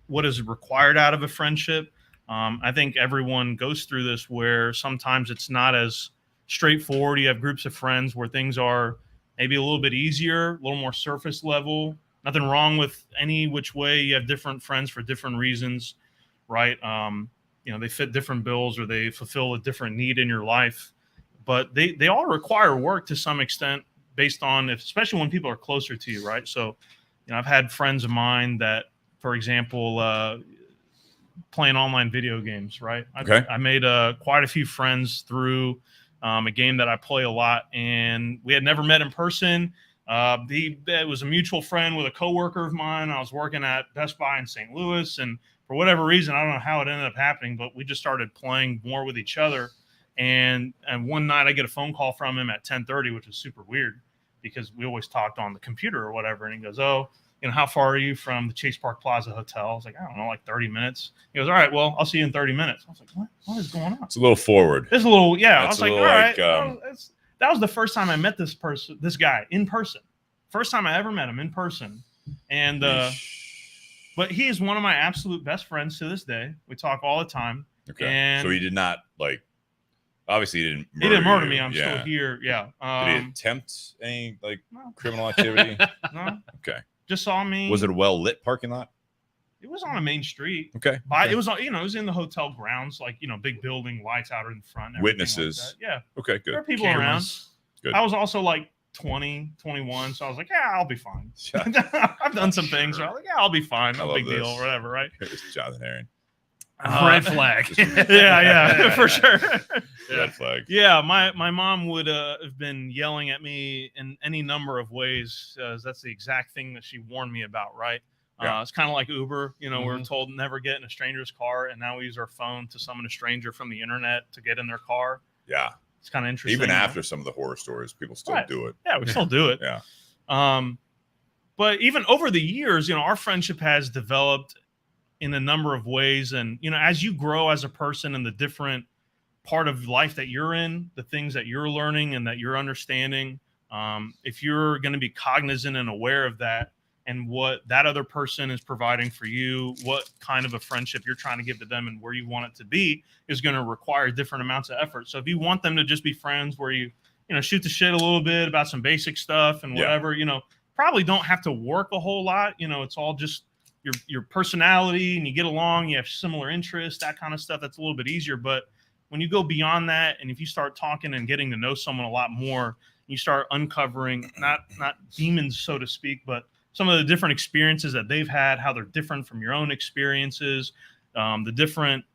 what is required out of a friendship. I think everyone goes through this where sometimes it's not as straightforward. You have groups of friends where things are maybe a little bit easier, a little more surface level. Nothing wrong with any which way. You have different friends for different reasons, right? They fit different bills or they fulfill a different need in your life. But they all require work to some extent based on, especially when people are closer to you, right? So, I've had friends of mine that, for example, playing online video games, right? Okay. I made quite a few friends through a game that I play a lot, and we had never met in person. It was a mutual friend with a coworker of mine. I was working at Best Buy in St. Louis, and for whatever reason, I don't know how it ended up happening, but we just started playing more with each other. And one night I get a phone call from him at 10:30, which is super weird because we always talked on the computer or whatever. And he goes, "Oh, how far are you from the Chase Park Plaza Hotel?" I was like, "I don't know, like 30 minutes. He goes, "All right, well, I'll see you in 30 minutes. I was like, what is going on? It's a little forward. It's a little, yeah. That's I was like, all right. That was the first time I met this guy in person. First time I ever met him in person. And, but he is one of my absolute best friends to this day. We talk all the time. Okay. And so he did not obviously he didn't murder me. I'm still here. Yeah. Did he attempt any criminal activity? No. Okay. Just saw me. Was it a well lit parking lot? It was on a main street. Okay. It was, it was in the hotel grounds, big building, lights out in front. Witnesses. Like yeah. Okay, good. There are people Cameras. around. Good. I was also like 20, 21. So I was like, yeah, I'll be fine. I've done some things. So I was like, yeah, I'll be fine. No big deal, whatever, right? It's Jonathan Herring. Red flag. Yeah, for sure. Red flag. Yeah, my mom would have been yelling at me in any number of ways. That's the exact thing that she warned me about, right? Yeah. It's kind of like Uber. We're told never get in a stranger's car, and now we use our phone to summon a stranger from the internet to get in their car. Yeah. It's kind of interesting. Even after some of the horror stories, people still do it. Yeah, we still do it. Yeah. But even over the years, our friendship has developed in a number of ways. And, as you grow as a person in the different part of life that you're in, the things that you're learning and that you're understanding, if you're going to be cognizant and aware of that and what that other person is providing for you, what kind of a friendship you're trying to give to them and where you want it to be is going to require different amounts of effort. So if you want them to just be friends where you shoot the shit a little bit about some basic stuff and whatever, probably don't have to work a whole lot. It's all just your personality and you get along, you have similar interests, that kind of stuff. That's a little bit easier. But when you go beyond that, and if you start talking and getting to know someone a lot more, you start uncovering not demons, so to speak, but some of the different experiences that they've had, how they're different from your own experiences, the different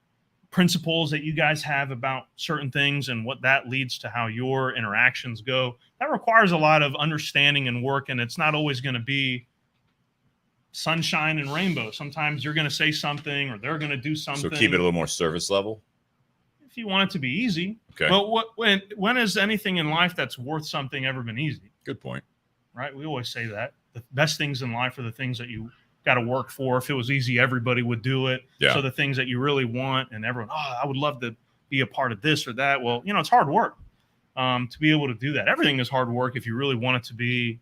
principles that you guys have about certain things and what that leads to how your interactions go. That requires a lot of understanding and work, and it's not always going to be sunshine and rainbow. Sometimes you're going to say something or they're going to do something. So keep it a little more surface level. If you want it to be easy. Okay. But when has anything in life that's worth something ever been easy? Good point. Right? We always say that. The best things in life are the things that you got to work for. If it was easy, everybody would do it. Yeah. So the things that you really want and everyone, I would love to be a part of this or that. Well, it's hard work to be able to do that. Everything is hard work if you really want it to be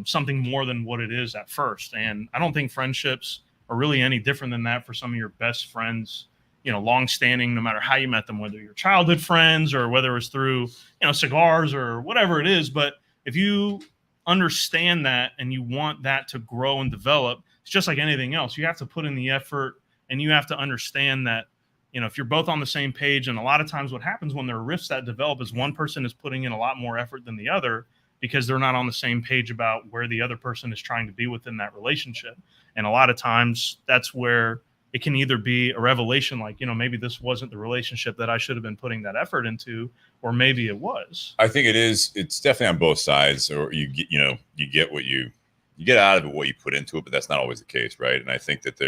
something more than what it is at first. And I don't think friendships are really any different than that for some of your best friends, long-standing, no matter how you met them, whether you're childhood friends or whether it's through, cigars or whatever it is. But if you understand that and you want that to grow and develop, it's just like anything else. You have to put in the effort and you have to understand that, if you're both on the same page, and a lot of times what happens when there are rifts that develop is one person is putting in a lot more effort than the other, because they're not on the same page about where the other person is trying to be within that relationship. And a lot of times that's where it can either be a revelation, like, maybe this wasn't the relationship that I should have been putting that effort into, or maybe it was. I think it is. It's definitely on both sides, or you get what you you get out of it what you put into it, but that's not always the case, right? And I think that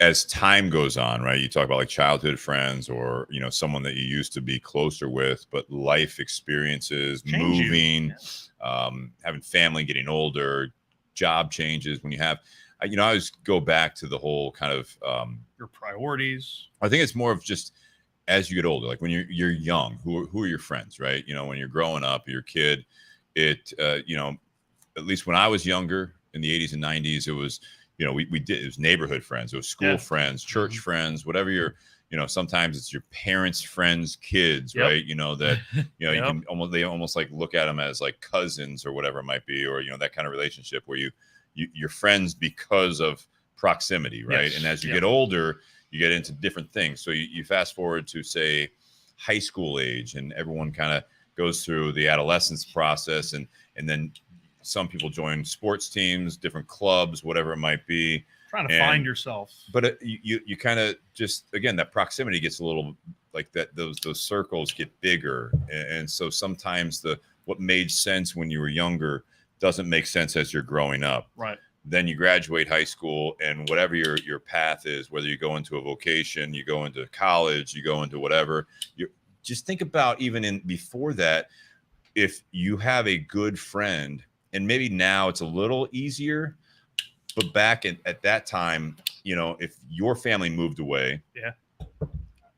as time goes on, right, you talk about like childhood friends or, you know, someone that you used to be closer with, but life experiences, Change you. moving, having family, getting older, job changes. When you have, you know, I always go back to the whole kind of Your priorities. I think it's more of just as you get older, like when you're young, who are your friends, right? You know, when you're growing up, you're a kid, you know, at least when I was younger in the 80s and 90s, it was, you know, we did, it was neighborhood friends, it was school friends, church friends, whatever you're, you know, sometimes it's your parents' friends' kids, right? You know, that, you know, you can they almost like look at them as like cousins or whatever it might be, or, you know, that kind of relationship where you're friends because of proximity, right? And as you get older, you get into different things. So you fast forward to, say, high school age, and everyone kind of goes through the adolescence process, and then some people join sports teams, different clubs, whatever it might be. Trying to find yourself. But you kind of just, again, that proximity gets a little like that. Those circles get bigger, and so sometimes what made sense when you were younger doesn't make sense as you're growing up. Right. Then you graduate high school, and whatever your path is, whether you go into a vocation, you go into college, you go into whatever, you just think about even before that, if you have a good friend, and maybe now it's a little easier, but back at that time, you know, if your family moved away,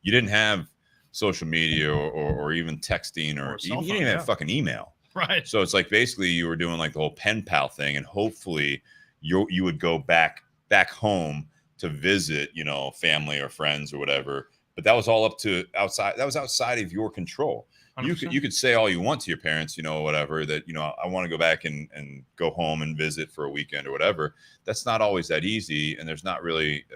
you didn't have social media or even texting or you didn't even have fucking email. Right. So it's like basically you were doing like the whole pen pal thing, and hopefully you would go back home to visit, you know, family or friends or whatever. But that was all up to outside. That was outside of your control. 100%. You could say all you want to your parents, you know, whatever, that, you know, I want to go back and go home and visit for a weekend or whatever. That's not always that easy, and there's not really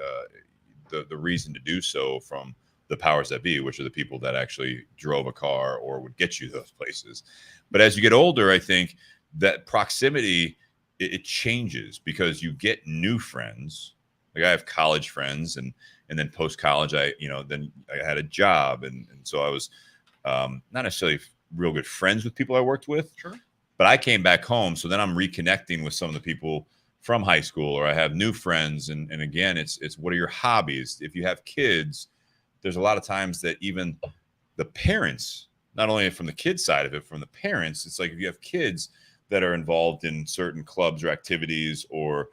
the reason to do so from the powers that be, which are the people that actually drove a car or would get you those places. But as you get older, I think that proximity, it changes because you get new friends. Like I have college friends, and then post college, then I had a job, and so I was not necessarily real good friends with people I worked with. Sure. But I came back home, so then I'm reconnecting with some of the people from high school, or I have new friends, and again, it's what are your hobbies? If you have kids, there's a lot of times that even the parents, not only from the kids side of it, from the parents, it's like if you have kids that are involved in certain clubs or activities, or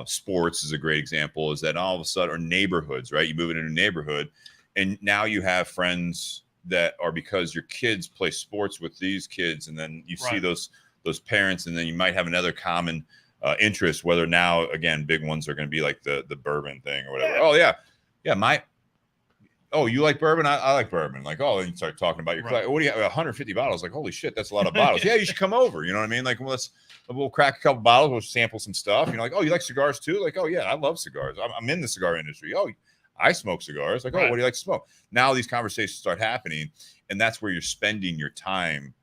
sports is a great example, is that all of a sudden, or neighborhoods, right? You move into a neighborhood, and now you have friends that are because your kids play sports with these kids, and then you see those parents, and then you might have another common interest, whether now, again, big ones are going to be like the bourbon thing or whatever. Oh, you like bourbon? I like bourbon. Like, oh, and you start talking about your what do you have? 150 bottles. Like, holy shit, that's a lot of bottles. Yeah, you should come over. You know what I mean? Like, we'll crack a couple bottles. We'll sample some stuff. You know, like, oh, you like cigars too? Like, oh yeah, I love cigars. I'm in the cigar industry. Oh, I smoke cigars. Like, oh, what do you like to smoke? Now these conversations start happening, and that's where you're spending your time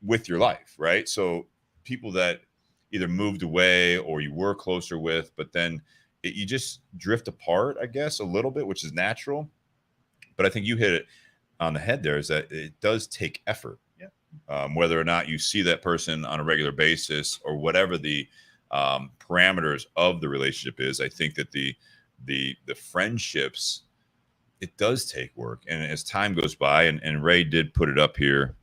with your life, right? So people that either moved away or you were closer with, but then you just drift apart, I guess, a little bit, which is natural. But I think you hit it on the head there, is that it does take effort. Yeah. Whether or not you see that person on a regular basis or whatever the parameters of the relationship is, I think that the friendships, it does take work. And as time goes by, and Ray did put it up here.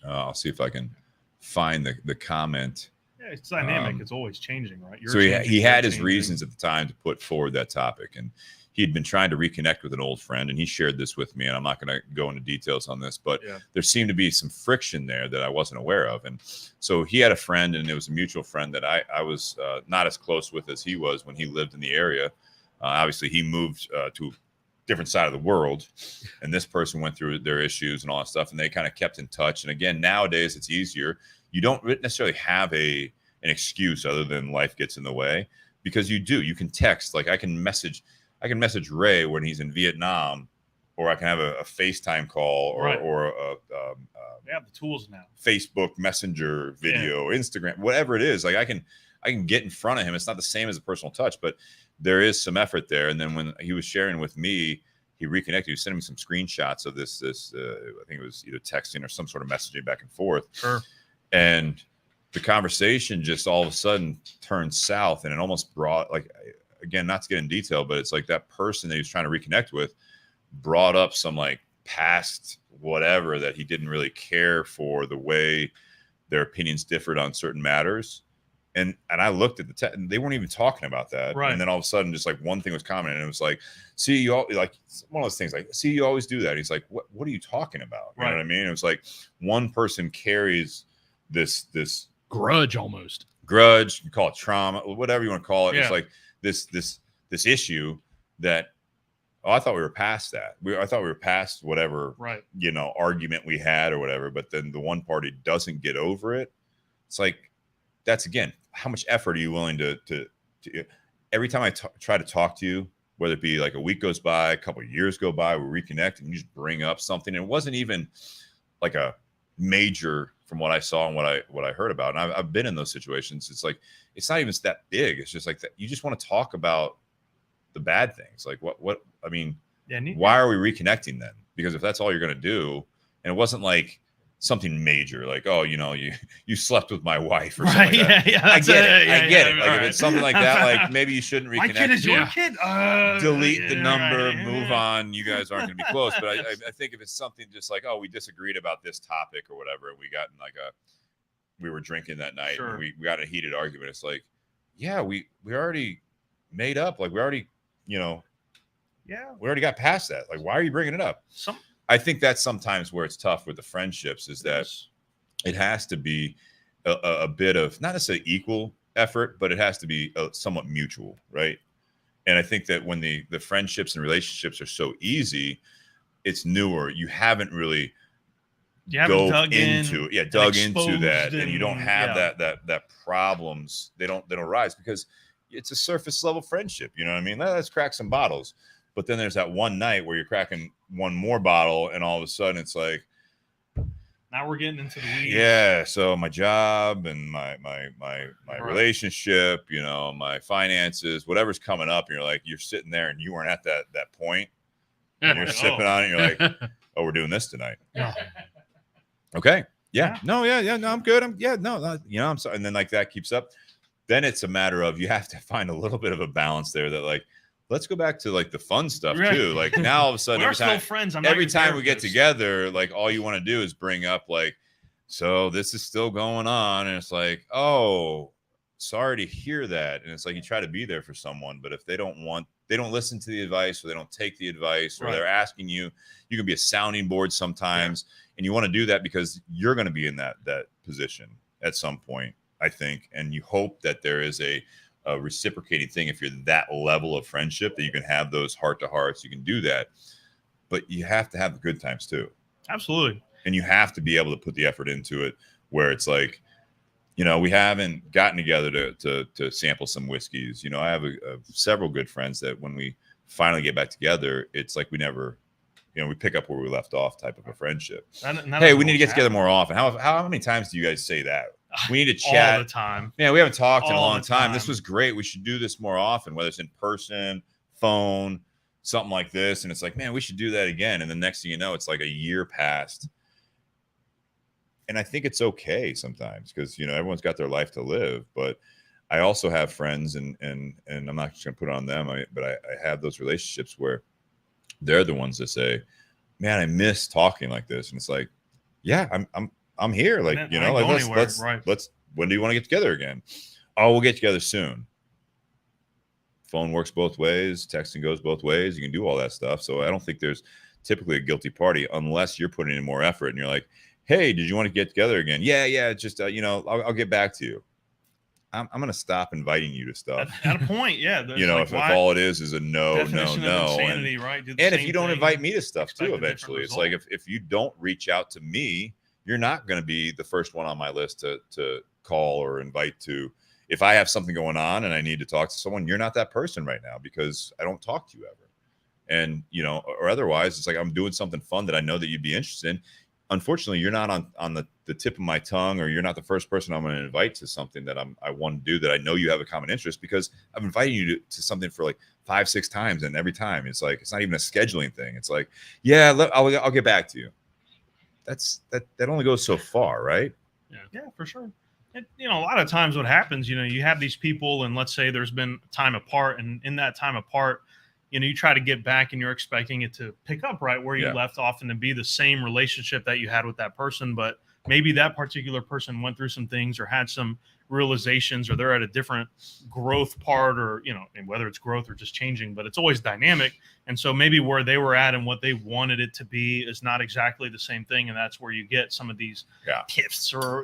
I'll see if I can find the comment. Yeah, it's dynamic. It's always changing, right? So he had his reasons at the time to put forward that topic, and he'd been trying to reconnect with an old friend, and he shared this with me, and I'm not going to go into details on this, but there seemed to be some friction there that I wasn't aware of. And so he had a friend, and it was a mutual friend that I was not as close with as he was when he lived in the area. Obviously, he moved to a different side of the world, and this person went through their issues and all that stuff, and they kind of kept in touch. And again, nowadays it's easier. You don't necessarily have an excuse other than life gets in the way, because you can text. Like I can message Ray when he's in Vietnam, or I can have a FaceTime call, or they have the tools now. Facebook Messenger video, Instagram, whatever it is. Like I can get in front of him. It's not the same as a personal touch, but there is some effort there. And then when he was sharing with me, he reconnected. He was sending me some screenshots of this I think it was either texting or some sort of messaging back and forth. Sure. And the conversation just all of a sudden turned south, and it almost brought, like, again, not to get in detail, but it's like that person that he was trying to reconnect with brought up some like past whatever that he didn't really care for, the way their opinions differed on certain matters. And I looked at the and they weren't even talking about that. Right. And then all of a sudden, just like one thing was common, and it was like, see, you all, like one of those things, like, see, you always do that. He's like, what are you talking about? You know what I mean? It was like one person carries this grudge almost. Grudge, you call it trauma, whatever you want to call it. Yeah. It's like this issue that, oh, I thought we were past that. I thought we were past whatever, Right. you know, argument we had or whatever. But then the one party doesn't get over it. It's like, that's, again, how much effort are you willing to every time I try to talk to you, whether it be like a week goes by, a couple of years go by, we reconnect, and you just bring up something. And it wasn't even like a major, from what I saw and what I heard about. And I've been in those situations. It's like, it's not even that big. It's just like that. You just want to talk about the bad things. Like what, I mean, why are we reconnecting then? Because if that's all you're going to do, and it wasn't like something major, like, oh, you know, you slept with my wife or something like that. I get it. I get it. Like, if it's something like that, like, maybe you shouldn't reconnect. My kid is your kid. Delete the number, move on. You guys aren't going to be close. But I think if it's something just like, oh, we disagreed about this topic or whatever, and we got in like we were drinking that night, and we got in a heated argument. It's like, yeah, we already made up. Like, we already, you know, we already got past that. Like, why are you bringing it up? I think that's sometimes where it's tough with the friendships, is that it has to be a bit of, not necessarily equal effort, but it has to be somewhat mutual, right? And I think that when the friendships and relationships are so easy, it's newer. You haven't really dug into that, and you don't have that problems. They don't arise because it's a surface level friendship. You know what I mean? Let's crack some bottles. But then there's that one night where you're cracking one more bottle, and all of a sudden it's like, now we're getting into the weeds. Yeah. So my job and my relationship, you know, my finances, whatever's coming up, and you're like, you're sitting there and you weren't at that point. And you're sipping on it, and you're like, oh, we're doing this tonight. Okay. Yeah. No, yeah. No, I'm good. I'm sorry. And then like that keeps up. Then it's a matter of, you have to find a little bit of a balance there, that like, let's go back to like the fun stuff too. Like, now all of a sudden, every time we get together, like, all you want to do is bring up like, so this is still going on. And it's like, oh, sorry to hear that. And it's like, you try to be there for someone, but if they don't listen to the advice, or they don't take the advice, or they're asking you, you can be a sounding board sometimes. And you want to do that because you're going to be in that position at some point, I think. And you hope that there is a reciprocating thing. If you're that level of friendship, that you can have those heart to hearts, you can do that, but you have to have the good times too. Absolutely. And you have to be able to put the effort into it, where it's like, you know, we haven't gotten together to sample some whiskeys. You know, I have several good friends that when we finally get back together, it's like we never, you know, we pick up where we left off, type of a friendship. Hey, we need to get together more often. How many times do you guys say that? We need to chat all the time. Man, we haven't talked in a long time. This was great. We should do this more often, whether it's in person, phone, something like this. And it's like, man, we should do that again. And the next thing you know, it's like a year passed. And I think it's okay sometimes, because, you know, everyone's got their life to live. But I also have friends, and I'm not just going to put it on them, but I have those relationships where they're the ones that say, man, I miss talking like this. And it's like, yeah, I'm here. Like, you know, like, let's, when do you want to get together again? Oh, we'll get together soon. Phone works both ways. Texting goes both ways. You can do all that stuff. So I don't think there's typically a guilty party, unless you're putting in more effort and you're like, hey, did you want to get together again? Yeah. Just, you know, I'll get back to you. I'm going to stop inviting you to stuff. At a point, yeah. You know, if all it is a no. Insanity, right? And if you don't invite me to stuff too, eventually, it's like, if you don't reach out to me, you're not going to be the first one on my list to call or invite to. If I have something going on and I need to talk to someone, you're not that person right now, because I don't talk to you ever. And, you know, or otherwise, it's like, I'm doing something fun that I know that you'd be interested in. Unfortunately, you're not on the tip of my tongue, or you're not the first person I'm going to invite to something that I want to do, that I know you have a common interest, because I've invited you to something for like 5-6 times. And every time it's like, it's not even a scheduling thing. It's like, yeah, I'll get back to you. That only goes so far, right? Yeah, for sure. a lot of times what happens, you have these people, and let's say there's been time apart, and in that time apart, you try to get back and you're expecting it to pick up right where you left off and to be the same relationship that you had with that person. But maybe that particular person went through some things or had some realizations, or they're at a different growth part, or, and whether it's growth or just changing, but it's always dynamic. And so maybe where they were at and what they wanted it to be is not exactly the same thing. And that's where you get some of these tiffs, or,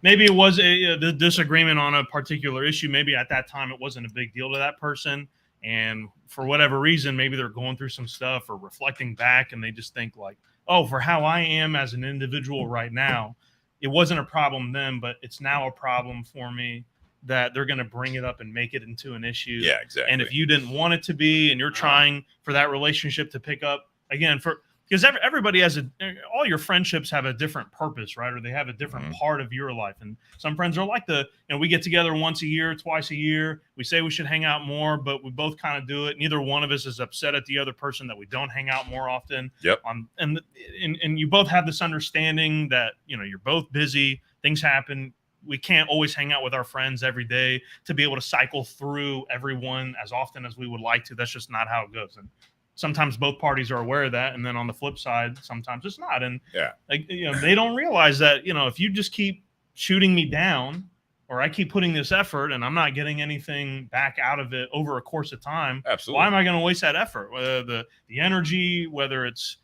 maybe it was the disagreement on a particular issue. Maybe at that time it wasn't a big deal to that person. And for whatever reason, maybe they're going through some stuff or reflecting back, and they just think like, oh, for how I am as an individual right now, it wasn't a problem then, but it's now a problem for me, that they're going to bring it up and make it into an issue. Yeah, exactly. And if you didn't want it to be, and you're trying for that relationship to pick up again, because everybody has all your friendships have a different purpose, right? Or they have a different part of your life. And some friends are like we get together once a year, twice a year. We say we should hang out more, but we both kind of do it. Neither one of us is upset at the other person that we don't hang out more often. Yep. And you both have this understanding that, you're both busy. Things happen. We can't always hang out with our friends every day to be able to cycle through everyone as often as we would like to. That's just not how it goes. And sometimes both parties are aware of that. And then on the flip side, sometimes it's not. And they don't realize that, if you just keep shooting me down, or I keep putting this effort and I'm not getting anything back out of it over a course of time, absolutely, why am I going to waste that effort? Whether the energy, whether it's,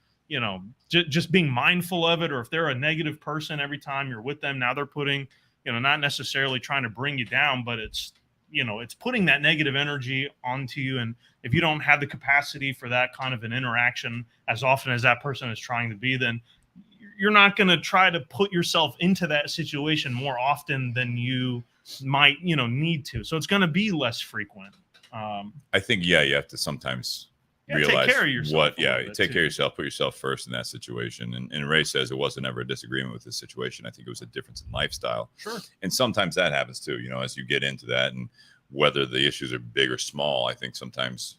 just being mindful of it, or if they're a negative person every time you're with them, now they're putting, not necessarily trying to bring you down, but it's, it's putting that negative energy onto you. And if you don't have the capacity for that kind of an interaction as often as that person is trying to be, then you're not going to try to put yourself into that situation more often than you might, need to. So it's going to be less frequent. I think, you have to sometimes realize take care of yourself. Take care of yourself, put yourself first in that situation. And Ray says it wasn't ever a disagreement with this situation. I think it was a difference in lifestyle. Sure. And sometimes that happens too, as you get into that, and whether the issues are big or small, I think sometimes,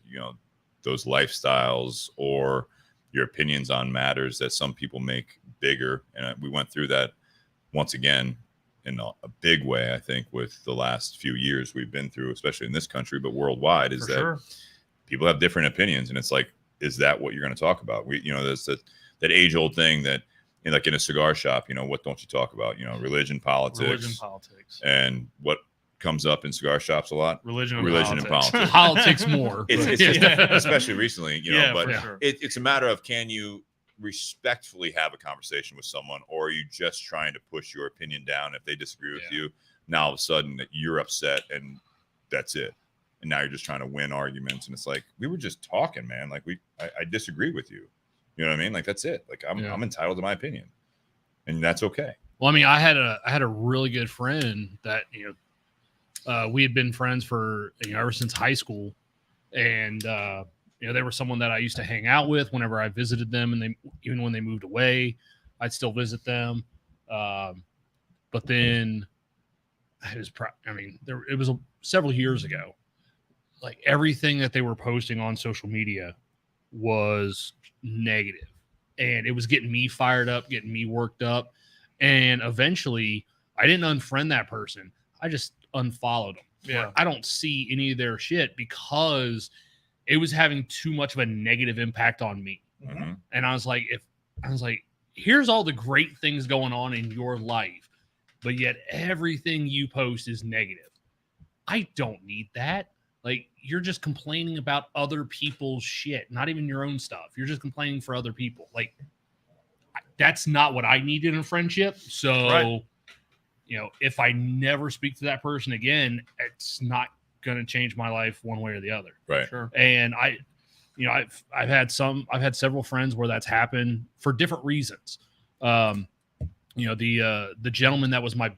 those lifestyles or your opinions on matters that some people make bigger. And we went through that once again in a big way, I think, with the last few years we've been through, especially in this country, but worldwide, is that people have different opinions. And it's like, is that what you're going to talk about? There's that age old thing that, like in a cigar shop, what don't you talk about? Religion, politics, and what comes up in cigar shops a lot? Religion and politics. Politics more. It's just, especially recently, but sure. It's a matter of, can you respectfully have a conversation with someone, or are you just trying to push your opinion down? If they disagree with you, now all of a sudden that you're upset and that's it. And now you're just trying to win arguments. And it's like, we were just talking, man. Like I disagree with you. You know what I mean? Like, that's it. Like I'm entitled to my opinion, and that's okay. Well, I mean, I had a really good friend that, we had been friends for, ever since high school. And, they were someone that I used to hang out with whenever I visited them, and even when they moved away, I'd still visit them. But then it was several years ago. Like, everything that they were posting on social media was negative, and it was getting me fired up, getting me worked up. And eventually I didn't unfriend that person. I just unfollowed them. Yeah. I don't see any of their shit because it was having too much of a negative impact on me. Mm-hmm. And I was like, here's all the great things going on in your life, but yet everything you post is negative. I don't need that. Like, you're just complaining about other people's shit, not even your own stuff. You're just complaining for other people. Like, that's not what I need in a friendship. So, if I never speak to that person again, it's not going to change my life one way or the other. Right. Sure. And I've had several friends where that's happened for different reasons. The gentleman that was my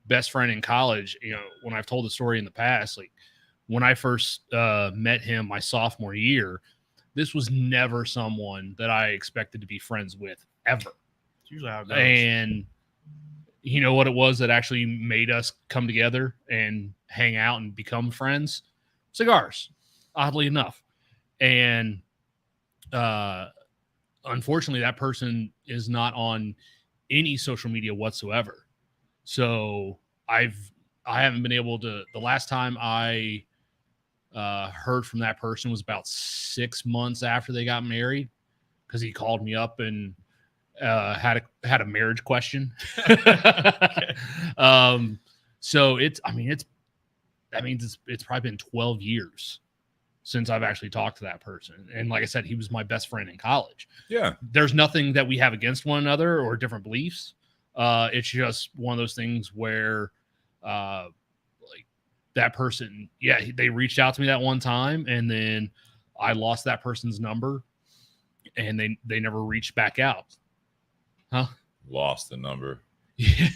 best friend in college, when I've told the story in the past, like, when I first met him my sophomore year, this was never someone that I expected to be friends with ever. It's usually how it goes. And you know what it was that actually made us come together and hang out and become friends? Cigars, oddly enough. And unfortunately, that person is not on any social media whatsoever. So I haven't been able to. The last time I heard from that person was about 6 months after they got married, because he called me up and had a marriage question. So it's probably been 12 years since I've actually talked to that person. And like I said, he was my best friend in college. Yeah. There's nothing that we have against one another or different beliefs. It's just one of those things where like that person, they reached out to me that one time, and then I lost that person's number, and they never reached back out. Huh? Lost the number. Yeah.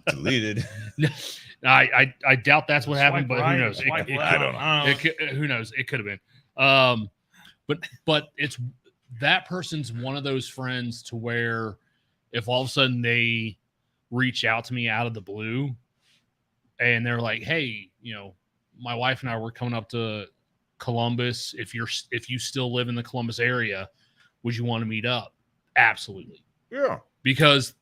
Deleted. I doubt that's what happened, but Swipe who right, knows? swipe left. I don't know. Who knows? It could have been. But it's that person's one of those friends to where if all of a sudden they reach out to me out of the blue and they're like, hey, my wife and I were coming up to Columbus. If you still live in the Columbus area, would you want to meet up? Absolutely. Yeah. Because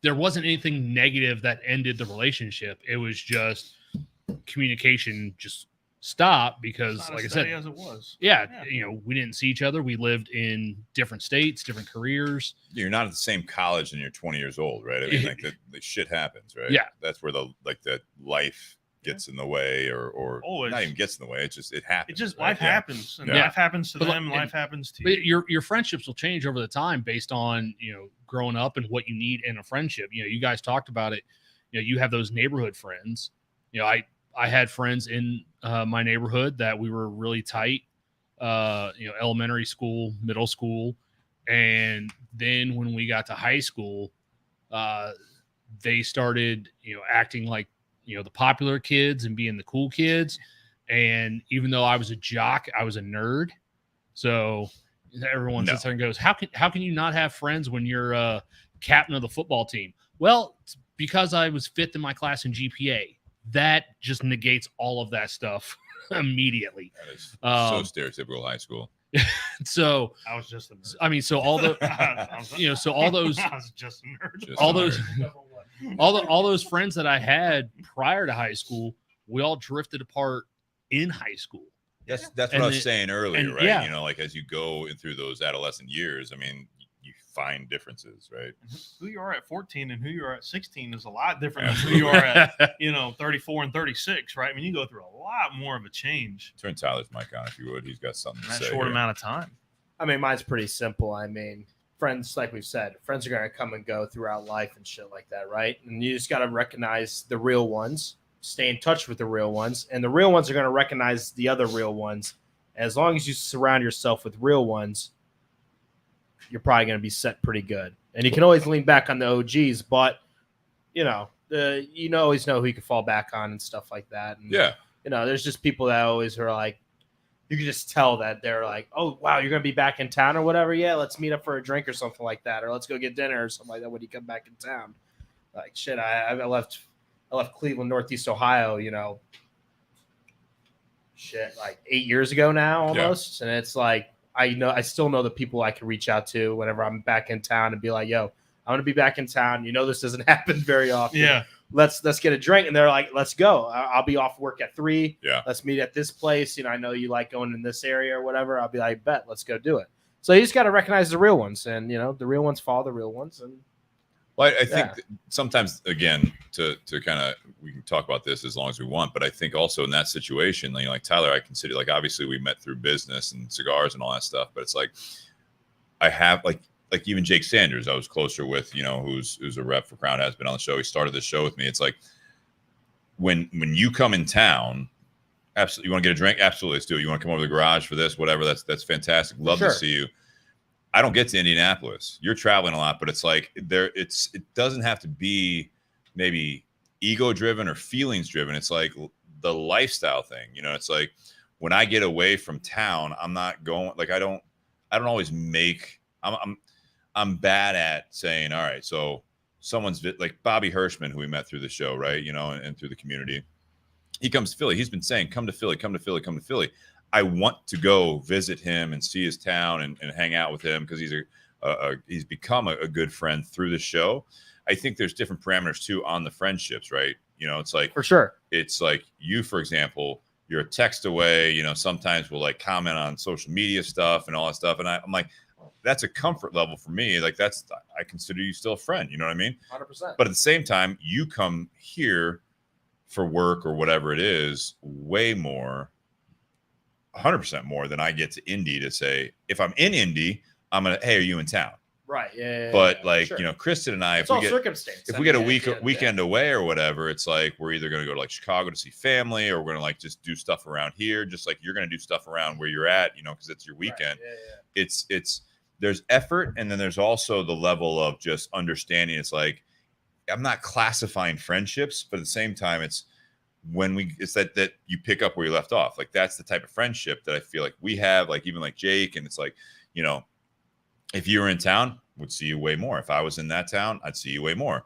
there wasn't anything negative that ended the relationship. It was just communication just stopped because, like I said, as it was. Yeah, we didn't see each other. We lived in different states, different careers. You're not at the same college and you're 20 years old, right? I mean, like the shit happens, right? Yeah. That's where the life gets in the way or Always. not even gets in the way. It happens. It just right? life happens, and Yeah. life happens to But them. like- Life happens to But you. your friendships will change over the time based on growing up and what you need in a friendship. You guys talked about it. You have those neighborhood friends. I had friends in my neighborhood that we were really tight. Elementary school, middle school, and then when we got to high school, they started acting like the popular kids and being the cool kids. And even though I was a jock, I was a nerd. So everyone sits there and goes, how can you not have friends when you're captain of the football team? Well, it's because I was fifth in my class in GPA. That just negates all of that stuff immediately. That is so stereotypical high school. So I was just a nerd. I mean, so all the so all those I was just a nerd. Just all a those nerd. all those friends that I had prior to high school, we all drifted apart in high school. That's what And I was it- saying earlier, and right? yeah. Like as you go through those adolescent years, I mean, you find differences, right? Who you are at 14 and who you are at 16 is a lot different Absolutely. than who you are at 34 and 36, right? I mean, you go through a lot more of a change Turn Tyler's mic on if you would. He's got something in to that say. short here. amount of time. I mean, mine's pretty simple. I mean, friends, like we've said, friends are going to come and go throughout life and shit like that, right? And you just got to recognize the real ones, stay in touch with the real ones, and the real ones are going to recognize the other real ones. As long as you surround yourself with real ones, you're probably going to be set pretty good. And you can always lean back on the OGs, but you always know who you can fall back on and stuff like that. And, Yeah. there's just people that always are like, you can just tell that they're like, oh, wow, you're going to be back in town or whatever. Yeah, let's meet up for a drink or something like that. Or let's go get dinner or something like that when you come back in town. Like, shit, I left Cleveland, Northeast Ohio, like 8 years ago now almost. Yeah. And it's like, I still know the people I can reach out to whenever I'm back in town and be like, yo, I'm going to be back in town. This doesn't happen very often. Yeah. Let's get a drink. And they're like, let's go. I'll be off work at 3. Yeah. Let's meet at this place. I know you like going in this area or whatever. I'll be like, bet, let's go do it. So you just got to recognize the real ones, and the real ones follow the real ones. And well, I think sometimes, again, to kind of, we can talk about this as long as we want, but I think also in that situation, like Tyler, I consider, like, obviously we met through business and cigars and all that stuff, but it's like, I have like even Jake Sanders, I was closer with, who's a rep for Crown, has been on the show. He started the show with me. It's like, when you come in town, absolutely, you want to get a drink? Absolutely, let's do it. You want to come over to the garage for this, whatever, that's fantastic. Love to see you. I don't get to Indianapolis. You're traveling a lot, but it's like it doesn't have to be maybe ego driven or feelings driven. It's like the lifestyle thing. It's like when I get away from town, I'm not going, like, I don't always make, I'm bad at saying, all right, so someone's like Bobby Hirschman, who we met through the show, right? And through the community. He comes to Philly. He's been saying, come to Philly, come to Philly, come to Philly. I want to go visit him and see his town and hang out with him because he's become a good friend through the show. I think there's different parameters too on the friendships, right? You know, it's like For sure. it's like you, for example, you're a text away. You know, sometimes we'll like comment on social media stuff and all that stuff, and I'm like, that's a comfort level for me. Like I consider you still a friend. You know what I mean? 100%. But at the same time, you come here for work or whatever it is, way more, 100% more than I get to Indy to say, if I'm in Indy, I'm gonna, hey, are you in town? Right. Yeah. But like, sure. you know, Kristen and I, It's all circumstance. if we get a weekend away or whatever, it's like we're either going to go to like Chicago to see family, or we're going to like just do stuff around here, just like you're going to do stuff around where you're at, you know, because it's your weekend. Right. Yeah. It's there's effort, and then there's also the level of just understanding. It's like I'm not classifying friendships, but at the same time, it's that you pick up where you left off. Like that's the type of friendship that I feel like we have, like even like Jake, and it's like, you know, if you were in town, would see you way more. If I was in that town, I'd see you way more.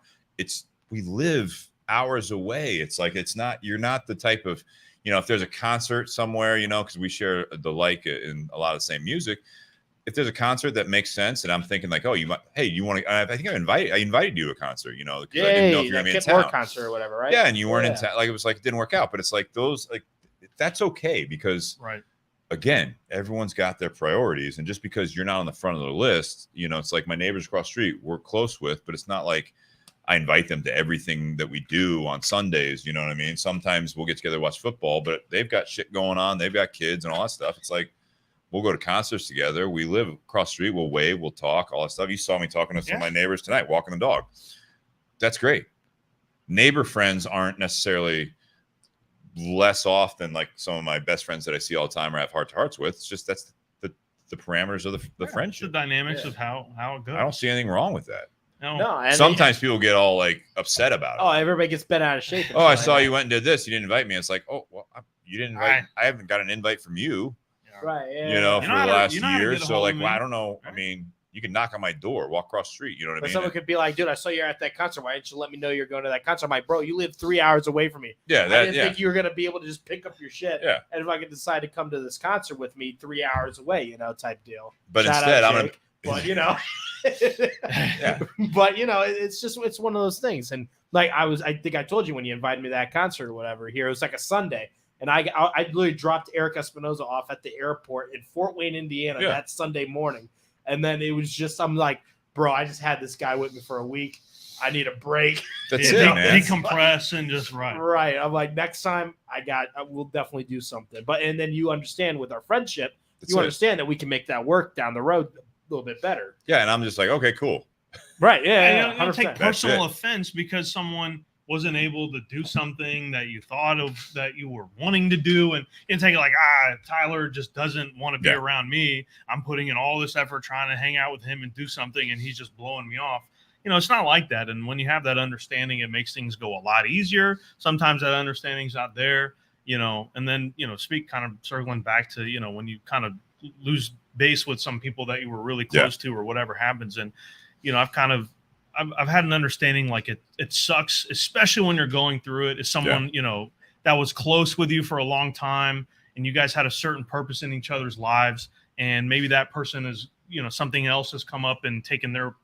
We live hours away. It's like, you're not the type of, you know, if there's a concert somewhere, you know, because we share the like in a lot of the same music. If there's a concert that makes sense, and I'm thinking like, oh, you might, hey, you want to? I think I invited you to a concert, you know, because I didn't know if you were gonna be in town. Concert or whatever, right? Yeah, and you weren't in town. Like it was like it didn't work out, but it's like those, like that's okay because Right. Again, everyone's got their priorities, and just because you're not on the front of the list, you know, it's like my neighbors across the street we're close with, but it's not like I invite them to everything that we do on Sundays. You know what I mean? Sometimes we'll get together to watch football, but they've got shit going on. They've got kids and all that stuff. It's like we'll go to concerts together. We live across the street. We'll wave. We'll talk. All that stuff. You saw me talking to some of my neighbors tonight, walking the dog. That's great. Neighbor friends aren't necessarily less off than like some of my best friends that I see all the time or have heart-to-hearts with. It's just that's the parameters of the friendship. The dynamics of how it goes. I don't see anything wrong with that. No. And Sometimes people get all like upset about it. Oh, everybody gets bent out of shape. Oh, I saw you went and did this. You didn't invite me. It's like, oh, well, you didn't invite. I haven't got an invite from you. Right. Yeah. You know, for the last year. So So like, well, I don't know. I mean, you can knock on my door, walk across the street. You know what I But mean? someone could be like, dude, I saw you at that concert. Why didn't you let me know you're going to that concert? I'm like, bro, you live 3 hours away from me. Yeah, I didn't think you were going to be able to just pick up your shit. Yeah. And if I could decide to come to this concert with me 3 hours away, you know, type deal. But Shout instead, out, I'm Jake. But, you know, but, you know, it's one of those things. And like I think I told you when you invited me to that concert or whatever here, it was like a Sunday. And I literally dropped Eric Espinoza off at the airport in Fort Wayne, Indiana that Sunday morning. And then it was just, I'm like, bro, I just had this guy with me for a week. I need a break. That's it, man. Decompress and just run. Right. I'm like, next time we'll definitely do something. But, and then you understand with our friendship, That's you it. understand that we can make that work down the road a little bit better. Yeah, and I'm just like, okay, cool. Right. Yeah. You don't take 100%. personal offense because someone wasn't able to do something that you thought of that you were wanting to do, and you take it like, Tyler just doesn't want to be around me. I'm putting in all this effort trying to hang out with him and do something, and he's just blowing me off. You know, it's not like that. And when you have that understanding, it makes things go a lot easier. Sometimes that understanding's not there, you know, and then, you know, kind of circling back to, you know, when you kind of lose base with some people that you were really close to or whatever happens. And, you know, I've had an understanding like it sucks, especially when you're going through it. As someone, you know, that was close with you for a long time and you guys had a certain purpose in each other's lives. And maybe that person is, you know, something else has come up and taken their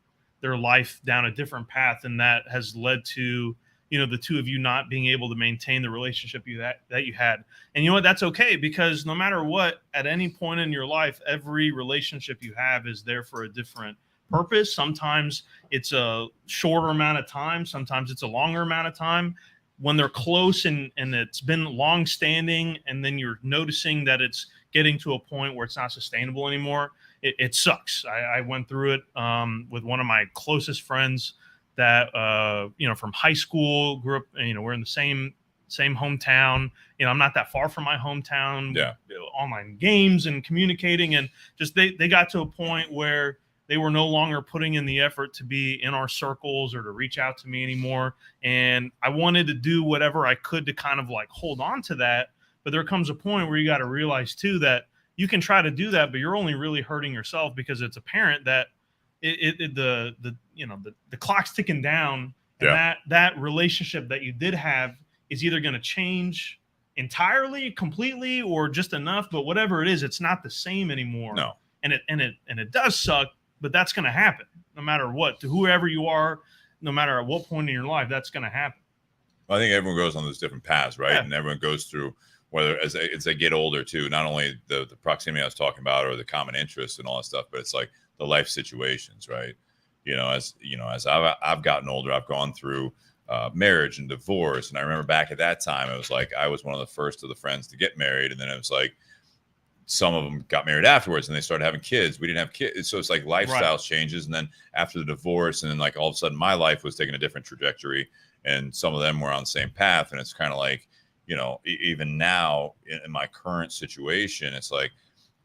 life down a different path. And that has led to, you know, the two of you not being able to maintain the relationship that you had. And you know what? That's okay, because no matter what, at any point in your life, every relationship you have is there for a different purpose. Sometimes it's a shorter amount of time. Sometimes it's a longer amount of time. When they're close and it's been long standing, and then you're noticing that it's getting to a point where it's not sustainable anymore, it sucks. I went through it with one of my closest friends that, you know, from high school, grew up, you know, we're in the same hometown. You know, I'm not that far from my hometown. Online games and communicating, and just they got to a point where they were no longer putting in the effort to be in our circles or to reach out to me anymore. And I wanted to do whatever I could to kind of like hold on to that. But there comes a point where you got to realize too that you can try to do that, but you're only really hurting yourself, because it's apparent that the clock's ticking down, and that relationship that you did have is either going to change entirely, completely, or just enough. But whatever it is, it's not the same anymore. No. And it does suck, but that's going to happen no matter what, to whoever you are, no matter at what point in your life that's going to happen. I think everyone goes on those different paths, right? Yeah. And everyone goes through, whether as they get older too, not only the proximity I was talking about or the common interests and all that stuff, but it's like the life situations, right? As I've gotten older, I've gone through marriage and divorce. And I remember back at that time, it was like I was one of the first of the friends to get married. And then it was like some of them got married afterwards and they started having kids. We didn't have kids. So it's like lifestyle changes. And then after the divorce, and then like all of a sudden my life was taking a different trajectory. And some of them were on the same path. And it's kind of like, even now in my current situation, it's like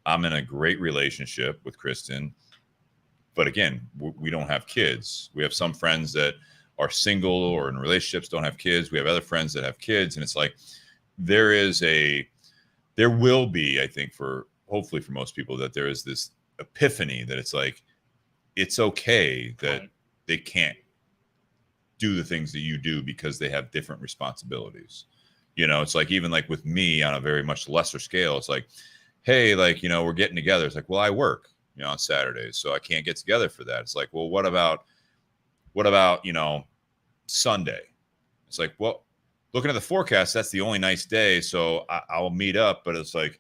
I'm in a great relationship with Kristen. But again, we don't have kids. We have some friends that are single or in relationships, don't have kids. We have other friends that have kids. And it's like there will be, I think, hopefully for most people, that there is this epiphany that it's like, it's okay that they can't do the things that you do because they have different responsibilities. It's like, even like with me on a very much lesser scale, it's like, hey, like, we're getting together. It's like, well, I work, on Saturdays, so I can't get together for that. It's like, well, what about, Sunday? It's like, well, looking at the forecast, that's the only nice day. So I'll meet up, but it's like,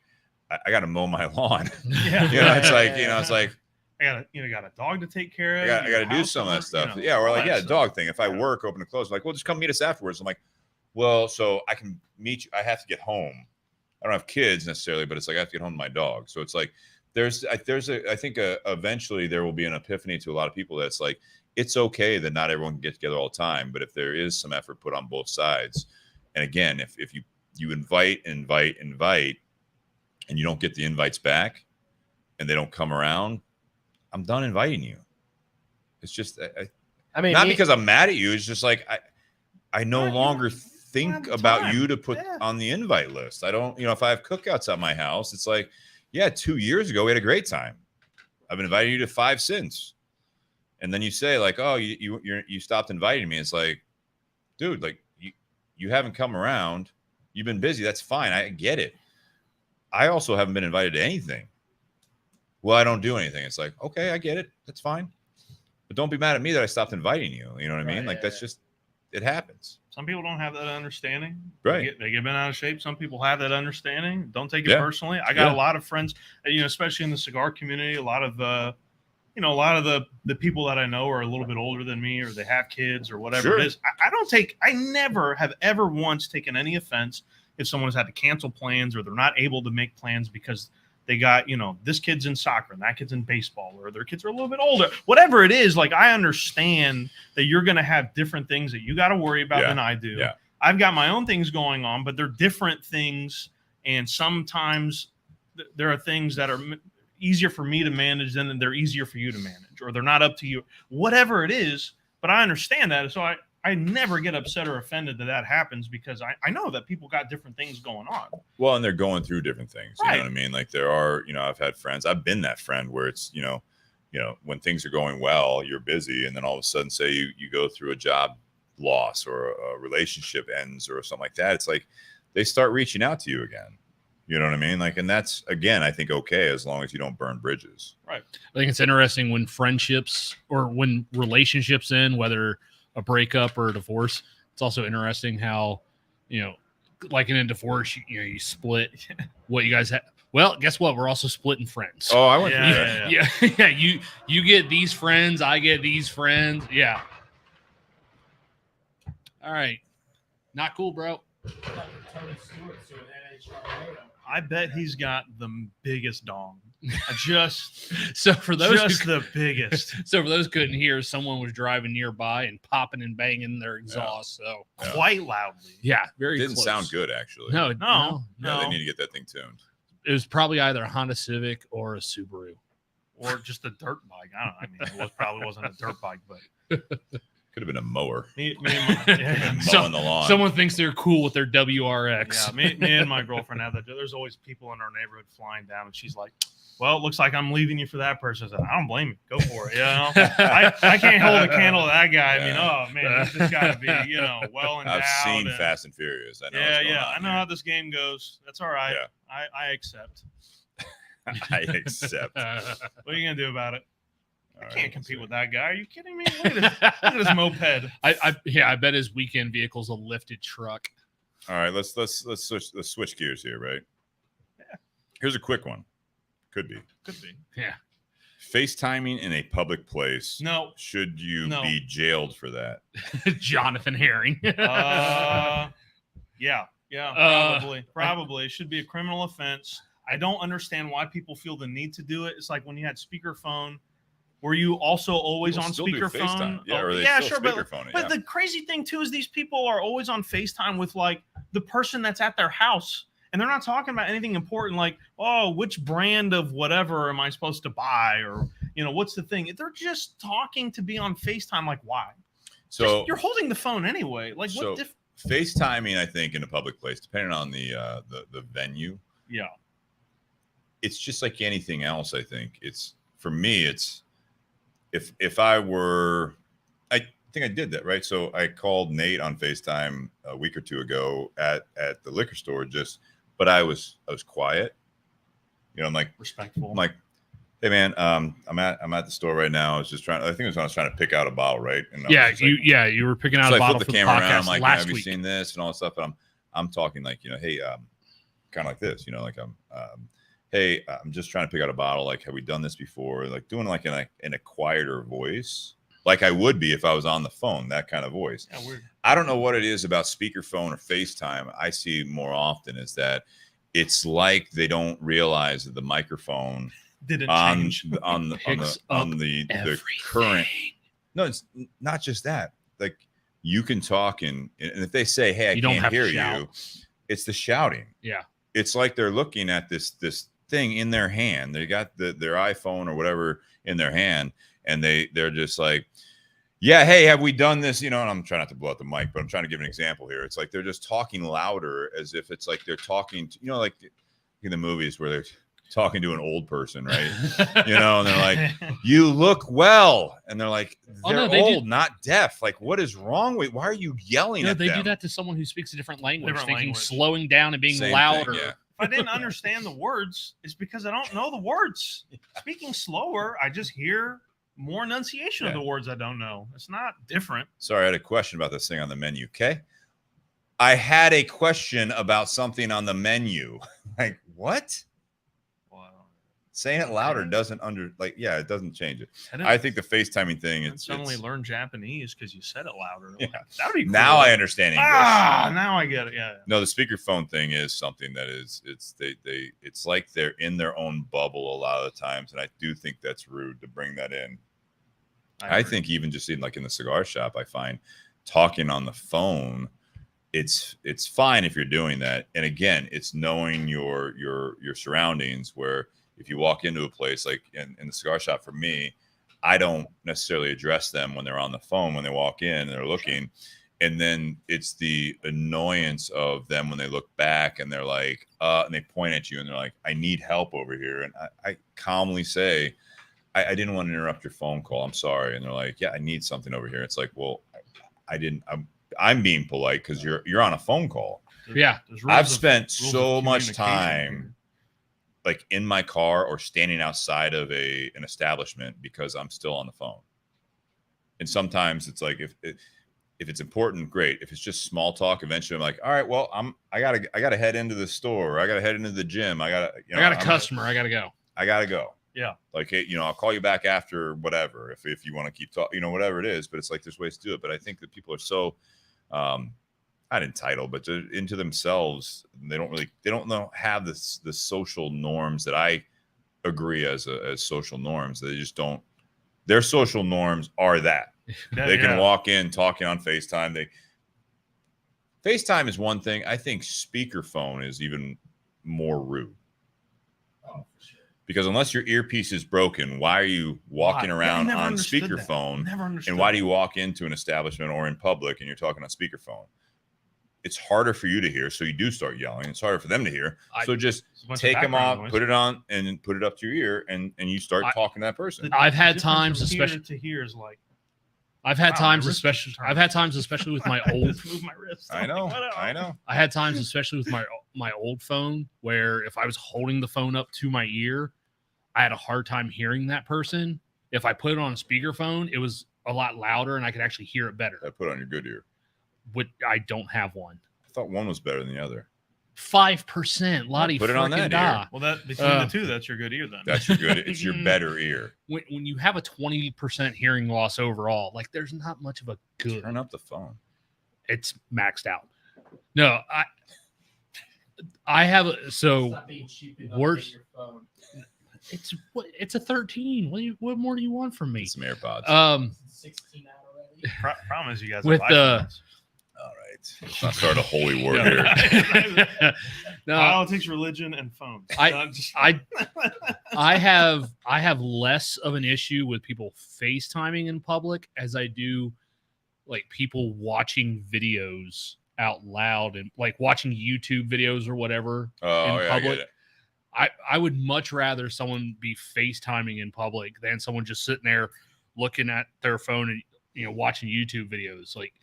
I got to mow my lawn. It's like, I got a dog to take care of. I got to do some of that stuff. Or like, a dog thing. If I work, open and close, like, well, just come meet us afterwards. I'm like, well, so I can meet you. I have to get home. I don't have kids necessarily, but it's like I have to get home to my dog. So it's like I think eventually there will be an epiphany to a lot of people that's like, it's okay that not everyone can get together all the time, but if there is some effort put on both sides, and again, if you invite, and you don't get the invites back, and they don't come around, I'm done inviting you. It's just, I mean, not because I'm mad at you. It's just like I no longer think about you to put on the invite list. I don't, if I have cookouts at my house, it's like, 2 years ago we had a great time. I've been inviting you to 5 since, and then you say like, oh, you stopped inviting me. It's like, dude, like you haven't come around. You've been busy. That's fine. I get it. I also haven't been invited to anything. Well, I don't do anything. It's like, okay, I get it. That's fine. But don't be mad at me that I stopped inviting you. You know what I mean? Like, that's just, it happens. Some people don't have that understanding. Right. They get bent out of shape. Some people have that understanding. Don't take it personally. I got a lot of friends, especially in the cigar community, a lot of the people that I know are a little bit older than me, or they have kids or whatever it is. I never have ever once taken any offense if someone has had to cancel plans or they're not able to make plans because they got, this kid's in soccer and that kid's in baseball, or their kids are a little bit older, whatever it is. Like, I understand that you're going to have different things that you got to worry about than I do. Yeah. I've got my own things going on, but they're different things. And sometimes there are things that are easier for me to manage than they're easier for you to manage, or they're not up to you, whatever it is. But I understand that. So I never get upset or offended that happens, because I know that people got different things going on. Well, and they're going through different things. You know what I mean? Like, there are, I've had friends, I've been that friend where it's, when things are going well, you're busy. And then all of a sudden, say you go through a job loss or a relationship ends or something like that. It's like they start reaching out to you again. You know what I mean? Like, and that's, again, I think okay, as long as you don't burn bridges. Right. I think it's interesting when friendships or when relationships end, whether a breakup or a divorce. It's also interesting how, like in a divorce, you split what you guys have. Well, guess what? We're also splitting friends. Oh, I went through that. Yeah. You get these friends, I get these friends. Yeah. All right. Not cool, bro. I bet he's got the biggest dong. So for those the biggest. So for those who couldn't hear, someone was driving nearby and popping and banging their exhaust. So quite loudly. Yeah, very. Didn't close. Sound good, actually. No. They need to get that thing tuned. It was probably either a Honda Civic or a Subaru, or just a dirt bike. I don't know. I mean, probably wasn't a dirt bike, but. Could have been a mower. Mowing the lawn. Someone thinks they're cool with their WRX. Yeah, me and my girlfriend have that. There's always people in our neighborhood flying down, and she's like, well, it looks like I'm leaving you for that person. I said, I don't blame you. Go for it. I can't hold a candle to that guy. I mean, oh, man, he's just got to be, well endowed. I've seen Fast and Furious. I know I know how this game goes. That's all right. Yeah. I accept. I accept. What are you going to do about it? I can't compete with that guy. Are you kidding me? Look at his moped. I bet his weekend vehicle's a lifted truck. All right, let's switch gears here, right? Yeah. Here's a quick one. Could be. Yeah. FaceTiming in a public place. No. Should you be jailed for that? Jonathan Herring. Yeah, probably. It should be a criminal offense. I don't understand why people feel the need to do it. It's like when you had speakerphone. Were you also always People on still do speakerphone? FaceTime. Yeah, or they still speakerphone it, but the crazy thing too is these people are always on FaceTime with like the person that's at their house, and they're not talking about anything important like, oh, which brand of whatever am I supposed to buy, or what's the thing? They're just talking to be on FaceTime. Like, why? So you're holding the phone anyway. Like, so what? FaceTiming, I think, in a public place, depending on the venue. Yeah. It's just like anything else. I think for me, it's if I were, I think I did that, right? So I called Nate on FaceTime a week or two ago at the liquor store, but I was quiet. I'm like respectful. I'm like, hey man, I'm at the store right now. I was trying to pick out a bottle, right? And you were picking out a bottle for the camera podcast around, I'm like, last have you week. seen this and all that stuff? And I'm talking like, hey, kind of like this, like hey, I'm just trying to pick out a bottle. Like, have we done this before? Like doing like in a quieter voice, like I would be if I was on the phone, that kind of voice. Yeah, weird. I don't know what it is about speakerphone or FaceTime. I see more often is that it's like they don't realize that the microphone didn't change on the current. No, it's not just that. Like you can talk and if they say, hey, I can't hear you, it's the shouting. Yeah. It's like they're looking at this thing in their hand. They got their iPhone or whatever in their hand, and they're just like, yeah, hey, have we done this? And I'm trying not to blow out the mic, but I'm trying to give an example here. It's like they're just talking louder as if it's like they're talking to, like in the movies where they're talking to an old person, right? And they're like, you look well. And they're like, they're old, not deaf. Like, what is wrong with, why are you yelling at them? They do that to someone who speaks a different language, slowing down and being Same louder. thing, yeah. If I didn't understand the words, it's because I don't know the words. Speaking slower, I just hear more enunciation of the words I don't know. It's not different. Sorry, I had a question about this thing on the menu. Okay. I had a question about something on the menu. Like, what? Saying it louder doesn't it doesn't change it. I think the FaceTiming thing, it's suddenly learn Japanese because you said it louder. Yeah. That'd be cool. Now I understand English. Now I get it. Yeah. No, the speakerphone thing is something that it's like they're in their own bubble a lot of the times, and I do think that's rude to bring that in. I think even just in the cigar shop, I find talking on the phone, it's fine if you're doing that. And again, it's knowing your surroundings. Where if you walk into a place like in the cigar shop, for me, I don't necessarily address them when they're on the phone when they walk in and they're looking. And then it's the annoyance of them when they look back and they're like, and they point at you and they're like, I need help over here. And I calmly say, I didn't want to interrupt your phone call. I'm sorry. And they're like, yeah, I need something over here. It's like, well, I'm being polite because you're on a phone call. Yeah. I've spent so much time like in my car or standing outside of an establishment because I'm still on the phone. And sometimes it's like, if it's important, great. If it's just small talk, eventually I'm like, all right, well, I gotta head into the store. Or I gotta head into the gym. I got a customer. I gotta go. Yeah. Like, hey, I'll call you back after whatever, if you want to keep talking, whatever it is, but it's like, there's ways to do it. But I think that people are so, not entitled, but into themselves. They don't have the social norms that I agree as social norms. They just don't, their social norms are that. They can walk in talking on FaceTime. FaceTime is one thing. I think speakerphone is even more rude. Oh, for sure. Because unless your earpiece is broken, why are you walking around on speakerphone? And why do you walk into an establishment or in public and you're talking on speakerphone? It's harder for you to hear, so you do start yelling. It's harder for them to hear. So just take them off, put it on, and put it up to your ear, and you start talking to that person. I've had times, especially to hear is like. I've had times, especially with my old. Move my wrist. I know. I had times, especially with my old phone, where if I was holding the phone up to my ear, I had a hard time hearing that person. If I put it on a speakerphone, it was a lot louder and I could actually hear it better. I put it on your good ear. But I don't have one. I thought one was better than the other. 5%. Lottie, put it on that da. ear. Well, that between the two, that's your good ear then. That's your good. It's your better ear. When you have a 20% hearing loss overall, like there's not much of a good. Turn up the phone. It's maxed out. No, I have Stop being cheap enough to worse. get your phone. It's a 13. What more do you want from me? Some AirPods. 16 out already. Problem is, you guys With have the- iPhones. All right. Let's not start a holy war here. No, Politics, religion, and phones. I have less of an issue with people FaceTiming in public as I do like people watching videos out loud and like watching YouTube videos or whatever Oh, in yeah, I public. get it. I would much rather someone be FaceTiming in public than someone just sitting there looking at their phone and watching YouTube videos. Like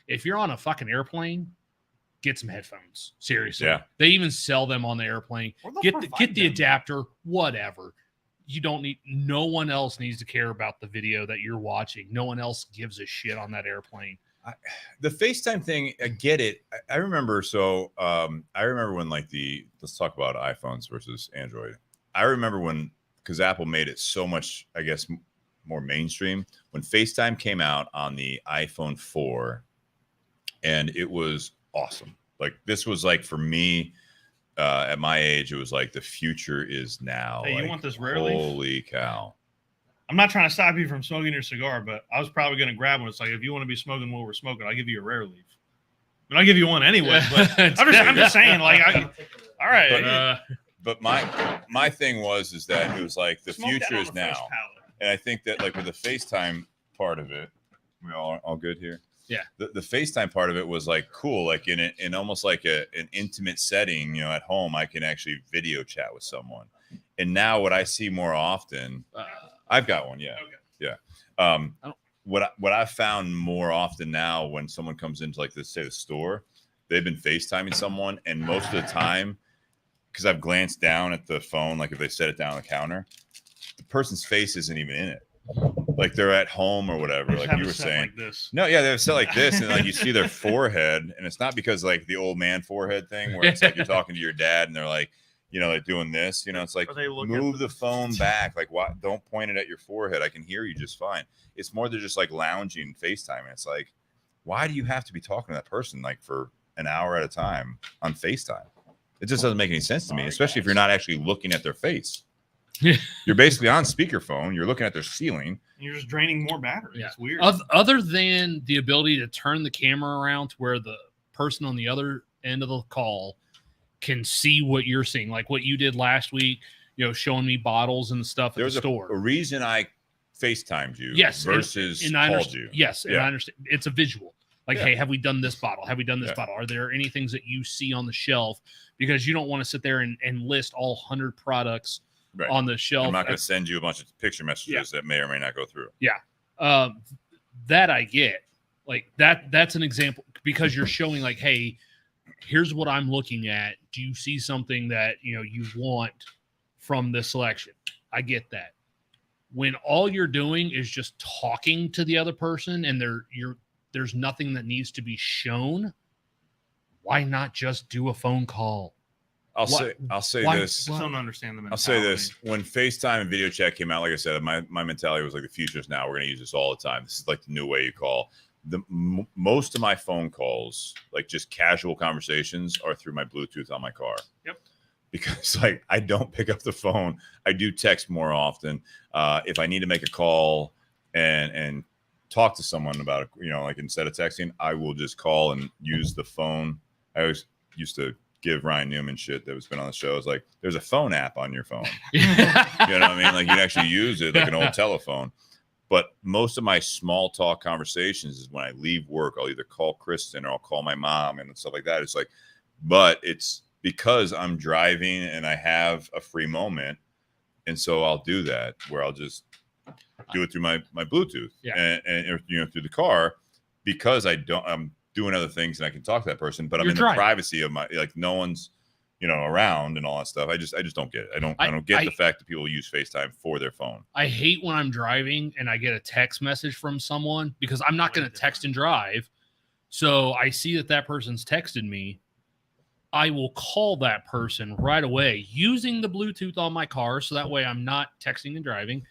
if you're on a fucking airplane, get some headphones. Seriously. Yeah. They even sell them on the airplane. Get the adapter, whatever. You don't need, no one else needs to care about the video that you're watching. No one else gives a shit on that airplane. The FaceTime thing, I get it. I remember. So I remember when let's talk about iPhones versus Android. I remember when, because Apple made it so much, I guess, more mainstream, when FaceTime came out on the iPhone 4, and it was awesome. Like this was like, for me, at my age, it was like the future is now. Hey, you like, want this rare leaf? holy cow. I'm not trying to stop you from smoking your cigar, but I was probably going to grab one. It's like, if you want to be smoking while we're smoking, I'll give you a rare leaf. I mean, I'll give you one anyway. But I'm just saying, like, all right. But my thing is that it was like the Smoke that future on is the fresh now. palate. And I think that like with the FaceTime part of it, we all good here. Yeah. The FaceTime part of it was like cool, like in almost like an intimate setting, at home, I can actually video chat with someone. And now what I see more often, I've got one. Yeah. Okay. Yeah. What I've found more often now when someone comes into like the store, they've been FaceTiming someone, and most of the time, because I've glanced down at the phone, like if they set it down on the counter, the person's face isn't even in it. Like they're at home or whatever, like you were saying. Like this. No, yeah, they're set like this, and like you see their forehead, and it's not because like the old man forehead thing where it's like you're talking to your dad and they're like, like doing this, it's like Or they look move the phone back, like what? Don't point it at your forehead. I can hear you just fine. It's more than just like lounging FaceTime. It's like, why do you have to be talking to that person like for an hour at a time on FaceTime? It just doesn't make any sense to me, especially if you're not actually looking at their face. You're basically on speakerphone. You're looking at their ceiling. You're just draining more battery. Yeah. It's weird. Other than the ability to turn the camera around to where the person on the other end of the call can see what you're seeing, like what you did last week, showing me bottles and stuff at the store. A reason I FaceTimed you yes, versus and called you. Yes, and I understand. It's a visual. Like, hey, have we done this bottle? Have we done this Yeah. bottle? Are there any things that you see on the shelf? Because you don't want to sit there and list all 100 products on the shelf. I'm not going to send you a bunch of picture messages that may or may not go through. That I get. Like that's an example, because you're showing like, hey, here's what I'm looking at. Do you see something that you want from this selection? I get that. When all you're doing is just talking to the other person and there's nothing that needs to be shown, why not just do a phone call? I'll say this. I don't understand the mentality. I'll say this. When FaceTime and video chat came out, like I said, my mentality was like, the future's now. We're going to use this all the time. This is like the new way you call. Most of my phone calls, like just casual conversations, are through my Bluetooth on my car. Yep. Because like I don't pick up the phone. I do text more often. If I need to make a call and talk to someone about it, like instead of texting, I will just call and use the phone. I always used to give Ryan Newman shit that was been on the show. It's like, there's a phone app on your phone. You know what I mean? Like you actually use it like an old telephone. But most of my small talk conversations is when I leave work, I'll either call Kristen or I'll call my mom and stuff like that. It's like, but it's because I'm driving and I have a free moment. And so I'll do that where I'll just do it through my Bluetooth and through the car, because I'm doing other things and I can talk to that person, but I'm in the privacy of my, like no one's around and all that stuff. I just don't get it. I don't get the fact that people use FaceTime for their phone. I hate when I'm driving and I get a text message from someone because I'm not going to text and drive. So I see that person's texted me. I will call that person right away using the Bluetooth on my car. So that way I'm not texting and driving,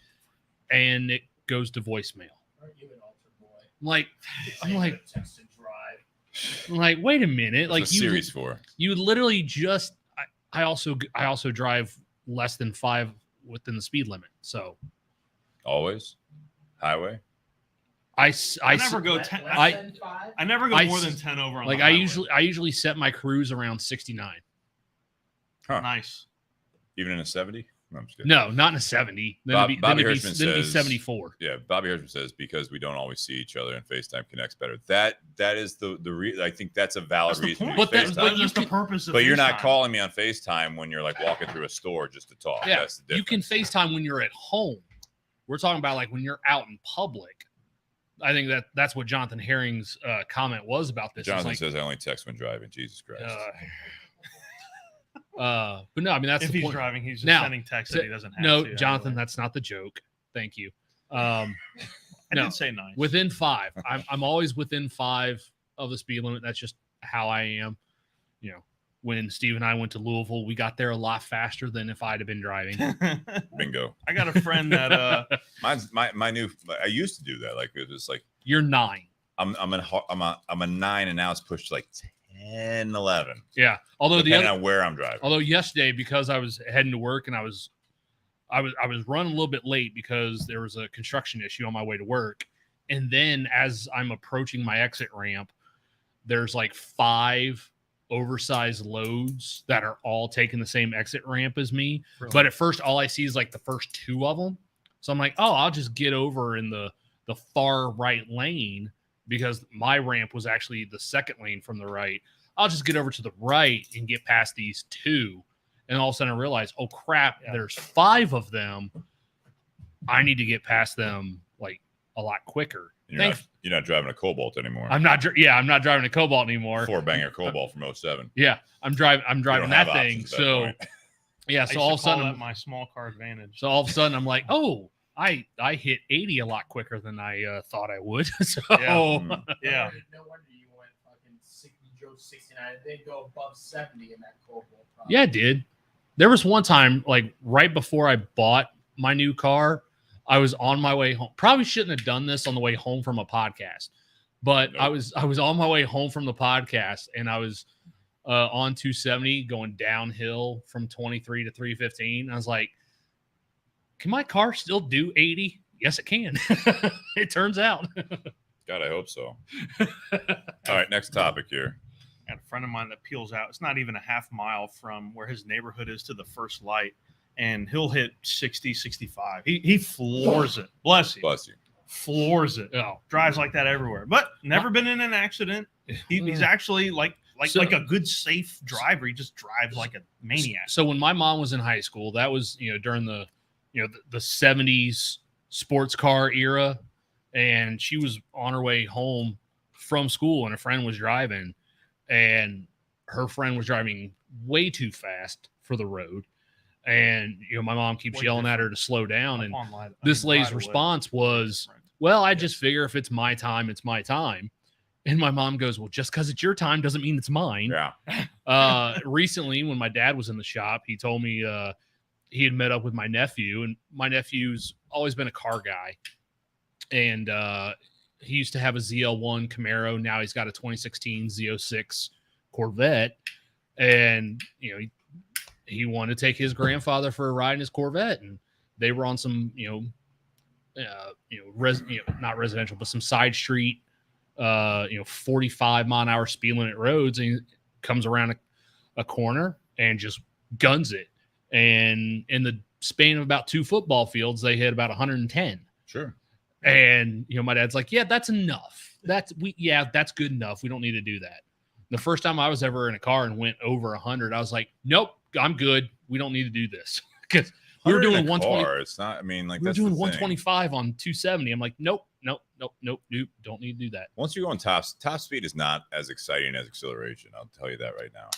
and it goes to voicemail. Aren't you an altar boy? I'm like, text and drive. I'm like, wait a minute. What's the series for? You literally just, I also drive less than 5 within the speed limit. So always highway. I never go 10. I never go more than 10 over on like the I highway. usually set my cruise around 69. Huh. Nice. Even in a 70? No, I'm just kidding. No, not in a 70. Then Bobby it'd Hirschman be says 74. Yeah, Bobby Hirschman says because we don't always see each other and FaceTime connects better. That is I think that's a valid That's the reason. point. To use FaceTime. That's the purpose of But you're not FaceTime. calling me on FaceTime when you're like walking through a store just to talk. Yeah, That's the you can difference. FaceTime when you're at home. We're talking about like when you're out in public. I think that's what Jonathan Herring's comment was about this. Jonathan says I only text when driving. Jesus Christ. But no, I mean that's If the he's point. driving, he's just Now, sending texts that he doesn't have No, to. Jonathan, anyway. that's not the joke. Thank you. I no. did say nice. Within 5. I'm always within 5 of the speed limit. That's just how I am. When Steve and I went to Louisville, we got there a lot faster than if I'd have been driving. Bingo. I got a friend that Mine's my new. I used to do that. Like it was like You're 9. I'm a 9 and now it's pushed to like 10, 11. Yeah. Although Depending on where I'm driving. Although yesterday, because I was heading to work and I was running a little bit late because there was a construction issue on my way to work. And then as I'm approaching my exit ramp, there's like 5 oversized loads that are all taking the same exit ramp as me. Really? But at first, all I see is like the first 2 of them. So I'm like, oh, I'll just get over in the far right lane because my ramp was actually the second lane from the right. I'll just get over to the right and get past these 2. And all of a sudden I realize, oh crap, there's 5 of them. I need to get past them like a lot quicker. You're not driving a Cobalt anymore. I'm not driving a Cobalt anymore. 4-banger Cobalt from 07. Yeah, I'm driving that thing. So yeah, so all of a sudden my small car advantage. So all of a sudden I'm like, oh, I hit 80 a lot quicker than I thought I would. So Yeah. No wonder you went fucking 60, you drove 69 and then go above 70 in that Cobalt. Yeah, it did. There was one time, like right before I bought my new car, I was on my way home. Probably shouldn't have done this on the way home from a podcast, but nope. I was on my way home from the podcast and I was on 270 going downhill from 23 to 315. I was like, can my car still do 80? Yes, it can. It turns out. God, I hope so. All right, next topic here. I got a friend of mine that peels out. It's not even a half mile from where his neighborhood is to the first light. And he'll hit 60, 65. He floors it. Bless you. Bless you. Floors it. Oh, drives like that everywhere. But never been in an accident. He's actually like a good safe driver. He just drives like a maniac. So when my mom was in high school, that was during the the 70s sports car era, and she was on her way home from school, and a friend was driving, and her friend was driving way too fast for the road. And my mom keeps yelling at her to slow down, and this lady's response was, well, I just figure if it's my time, it's my time. And my mom goes, well, just because it's your time doesn't mean it's mine. Yeah. Recently, when my dad was in the shop, he told me he had met up with my nephew, and my nephew's always been a car guy. And he used to have a ZL1 Camaro. Now he's got a 2016 Z06 Corvette. And, he wanted to take his grandfather for a ride in his Corvette, and they were on some, not residential, but some side street, 45 mile an hour speed limit roads. And he comes around a corner and just guns it. And in the span of about 2 football fields, they hit about 110. Sure. And, my dad's like, yeah, that's enough. That's good enough. We don't need to do that. The first time I was ever in a car and went over 100, I was like, nope. I'm good. We don't need to do this because we were doing 120. It's not. I mean, like we were doing 125 on 270. I'm like, nope. Don't need to do that. Once you go on top speed is not as exciting as acceleration. I'll tell you that right now.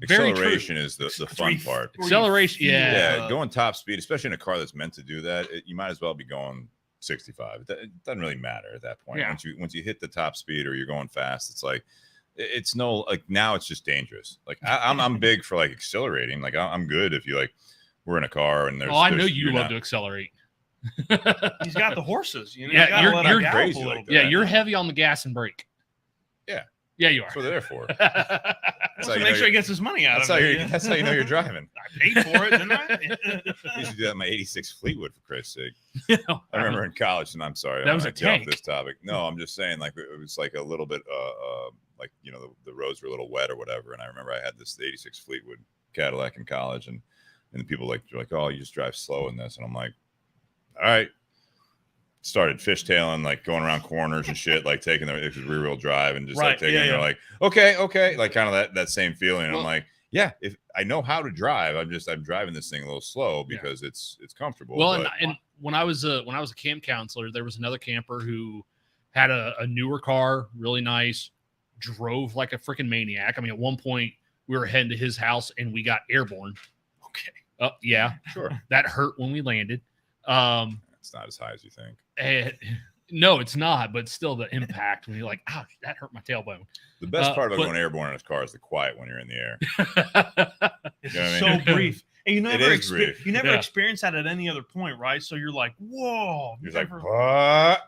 Very true. Acceleration is the fun part. Acceleration, Yeah, going top speed, especially in a car that's meant to do that, you might as well be going 65. It doesn't really matter at that point. Yeah. Once you hit the top speed or you're going fast, it's like it's no like now it's just dangerous. Like I'm big for like accelerating. Like I'm good if you like we're in a car and there's. Oh, I know you love to accelerate. He's got the horses. You know, Yeah, you gotta you're let crazy a little like bit. that. Yeah, you're heavy on the gas and brake. Yeah. Yeah, you are. That's what they're there for. Wants to make sure he gets his money out That's of how it. that's how you know you're driving. I paid for it, didn't I? I used to do that in my '86 Fleetwood for Christ's sake. No, I remember in college, and I'm sorry, That was I a get off tank. this topic. No, I'm just saying, like it was like a little bit, like you know, the roads were a little wet or whatever. And I remember I had this '86 Fleetwood Cadillac in college, and the people you're like, oh, you just drive slow in this, and I'm like, all right. Started fishtailing, like going around corners and shit, like taking the rear wheel drive and just like taking it. They're like, okay, like kind of that same feeling. And I'm like, yeah, if I know how to drive, I'm driving this thing a little slow because it's comfortable. Well, and when I was a camp counselor, there was another camper who had a newer car, really nice, drove like a freaking maniac. I mean, at one point we were heading to his house and we got airborne. Okay. Oh yeah, sure, that hurt when we landed. It's not as high as you think. No, it's not, but still the impact when you're like, oh, that hurt my tailbone. The best part about going airborne in a car is the quiet when you're in the air. It's You know what I so mean? brief. And you never, brief. you never Yeah. experience that at any other point, right? So you're like, whoa. You're like, never- what?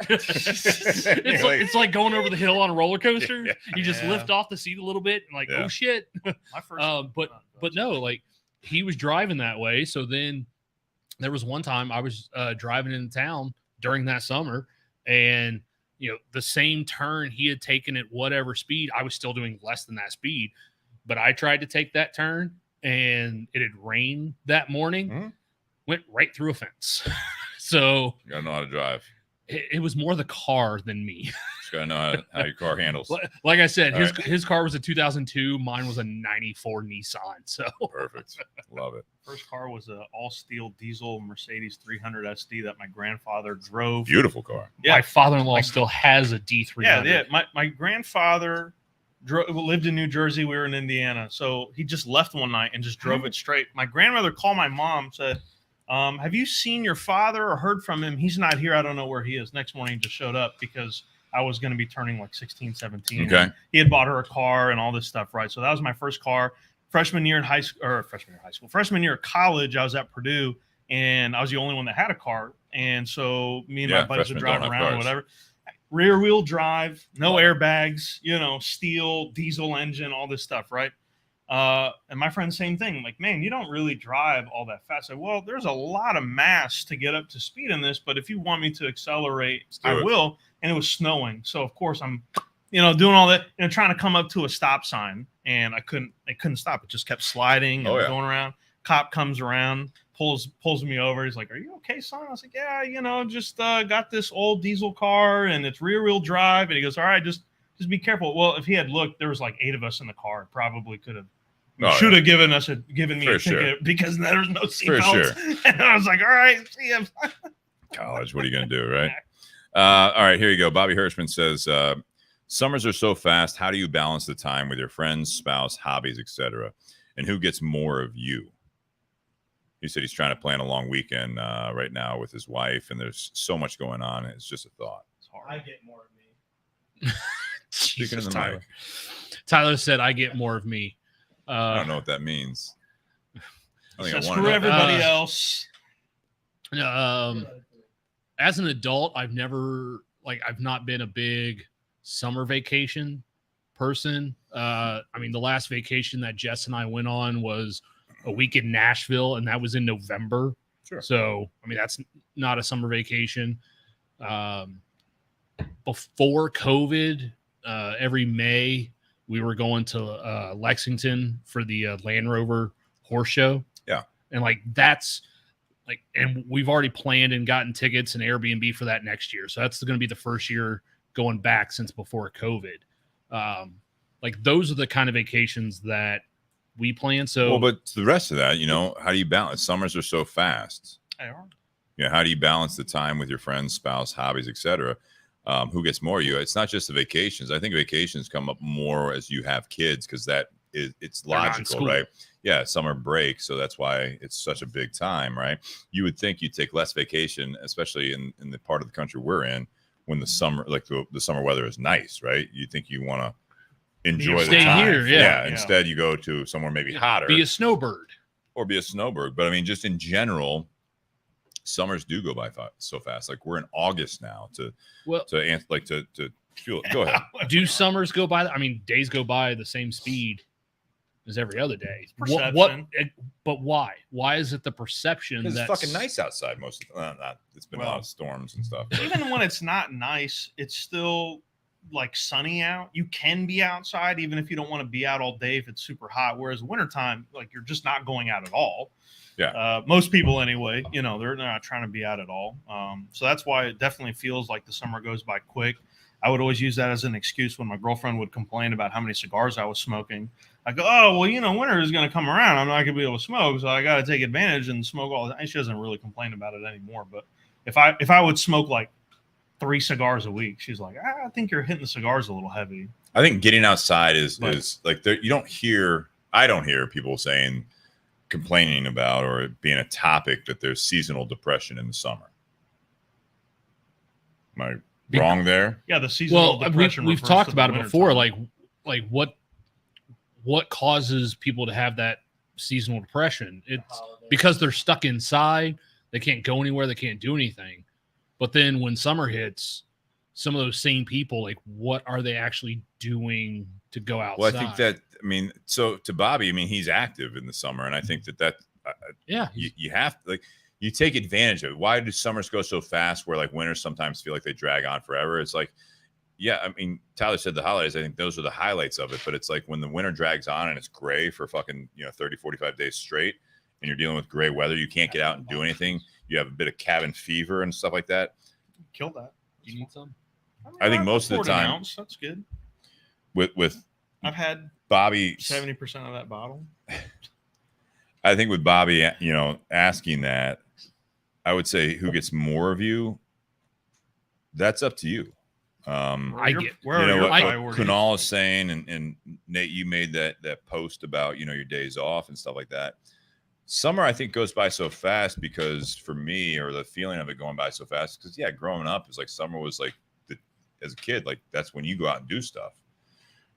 It's like going over the hill on a roller coaster. Yeah. You just Yeah. lift off the seat a little bit and like, Yeah. oh shit. My first, But no, like he was driving that way. So then there was one time I was driving into town during that summer, and you know the same turn he had taken at whatever speed, I was still doing less than that speed. But I tried to take that turn, and it had rained that morning, Mhm. went right through a fence. So You gotta know how to drive. it was more the car than me. Just gotta know how your car handles. Like I said, All his car was a 2002, mine was a 94 Nissan. So Perfect. Love it. first car was a all steel diesel Mercedes 300 SD that my grandfather drove. Beautiful car. my father-in-law still has a D300. Yeah. My grandfather lived in New Jersey. We were in Indiana. So he just left one night and just drove it straight. My grandmother called my mom, said, have you seen your father or heard from him? He's not here. I don't know where he is. Next morning, he just showed up because I was going to be turning like 16, 17. Okay. He had bought her a car and all this stuff, right? So that was my first car. Freshman year of college, I was at Purdue, and I was the only one that had a car. And so me and my buddies would freshmen don't drive have around or cars. whatever. Rear wheel drive, no airbags, steel, diesel engine, all this stuff, right? And my friend, same thing. Like, man, you don't really drive all that fast. I said, well, there's a lot of mass to get up to speed in this, but if you want me to accelerate, I will. And it was snowing, so of course I'm, doing all that, trying to come up to a stop sign, and I couldn't stop. It just kept sliding and going around. Cop comes around, pulls me over. He's like, "Are you okay, son?" I was like, "Yeah, just got this old diesel car and it's rear wheel drive." And he goes, "All right, just be careful." Well, if he had looked, there was like 8 of us in the car. It probably could have. Should have given me a ticket because there was no seatbelts. And I was like, all right, see ya. College, what are you going to do, right? All right, here you go. Bobby Hirschman says, summers are so fast. How do you balance the time with your friends, spouse, hobbies, etc.? And who gets more of you? He said he's trying to plan a long weekend right now with his wife, and there's so much going on. It's just a thought. It's hard. I get more of me. Speaking of the Tyler. mic. Tyler said, "I get more of me." I don't know what that means. I think I So want to screw know. everybody else. As an adult, I've not been a big summer vacation person. I mean, the last vacation that Jess and I went on was a week in Nashville, and that was in November. Sure. So, I mean, that's not a summer vacation. Before COVID, every May, we were going to Lexington for the Land Rover horse show. Yeah. And and we've already planned and gotten tickets and Airbnb for that next year. So that's going to be the first year going back since before COVID. Those are the kind of vacations that we plan. So, Well, but the rest of that, how do you balance? Summers are so fast. They are. How do you balance the time with your friends, spouse, hobbies, etc.? Who gets more of you? It's not just the vacations. I think vacations come up more as you have kids because that it's They're not in logical, school. right? Yeah, summer break, so that's why it's such a big time, right? You would think you'd take less vacation, especially in the part of the country we're in, when the summer, like the summer weather is nice, right? You think you want to enjoy the Stay time. here, yeah. Instead, you go to somewhere maybe hotter, Be a snowbird. or be a snowbird. But I mean, just in general, summers do go by so fast. Like we're in August now. To fuel. Go ahead. Do summers go by? I mean, days go by the same speed as every other day. Perception. But why? Why is it the perception It's that fucking nice outside most of the time. It's been a lot of storms and stuff. But. Even when it's not nice, it's still like sunny out. You can be outside even if you don't want to be out all day if it's super hot. Whereas wintertime, like you're just not going out at all. Yeah. Most people anyway, you know, they're not trying to be out at all. So that's why it definitely feels like the summer goes by quick. I would always use that as an excuse when my girlfriend would complain about how many cigars I was smoking. I go, oh, well, you know, winter is going to come around. I'm not going to be able to smoke, so I got to take advantage and smoke all the time. She doesn't really complain about it anymore. But if I would smoke like 3 cigars a week, she's like, I think you're hitting the cigars a little heavy. I think getting outside is like I don't hear people complaining about or it being a topic that there's seasonal depression in the summer. Am I wrong there? Yeah, the seasonal depression. We've talked about it before. Like what causes people to have that seasonal depression? It's because they're stuck inside. They can't go anywhere. They can't do anything. But then when summer hits, some of those same people, like, what are they actually doing to go outside? Well, I think that, I mean, so to Bobby, I mean, he's active in the summer, and I think you have to, like, you take advantage of it. Why do summers go so fast where like winters sometimes feel like they drag on forever? It's like, yeah, I mean, Tyler said the holidays. I think those are the highlights of it. But it's like when the winter drags on and it's gray for fucking, 30, 45 days straight, and you're dealing with gray weather, you can't get out and do anything. You have a bit of cabin fever and stuff like that. Kill that. You need some? I think most of the time, ounce, that's good. With I've had Bobby 70% of that bottle. I think with Bobby, asking that, I would say who gets more of you. That's up to you. I get what Kunal is saying, and Nate, you made that post about your days off and stuff like that. Summer, I think, goes by so fast because for me, or the feeling of it going by so fast, because growing up is like summer was like as a kid, like that's when you go out and do stuff.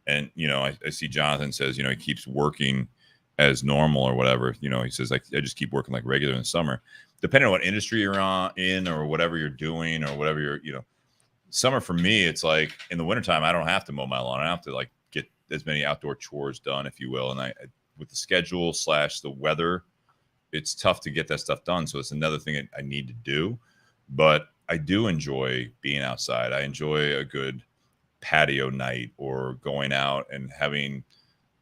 And I see Jonathan says he keeps working as normal or whatever. He says like I just keep working like regular in the summer, depending on what industry you're in or whatever you're doing or whatever you're summer for me, it's like in the wintertime, I don't have to mow my lawn. I don't have to like get as many outdoor chores done, if you will. And I with the schedule / the weather, it's tough to get that stuff done. So it's another thing I need to do. But I do enjoy being outside. I enjoy a good patio night or going out and having,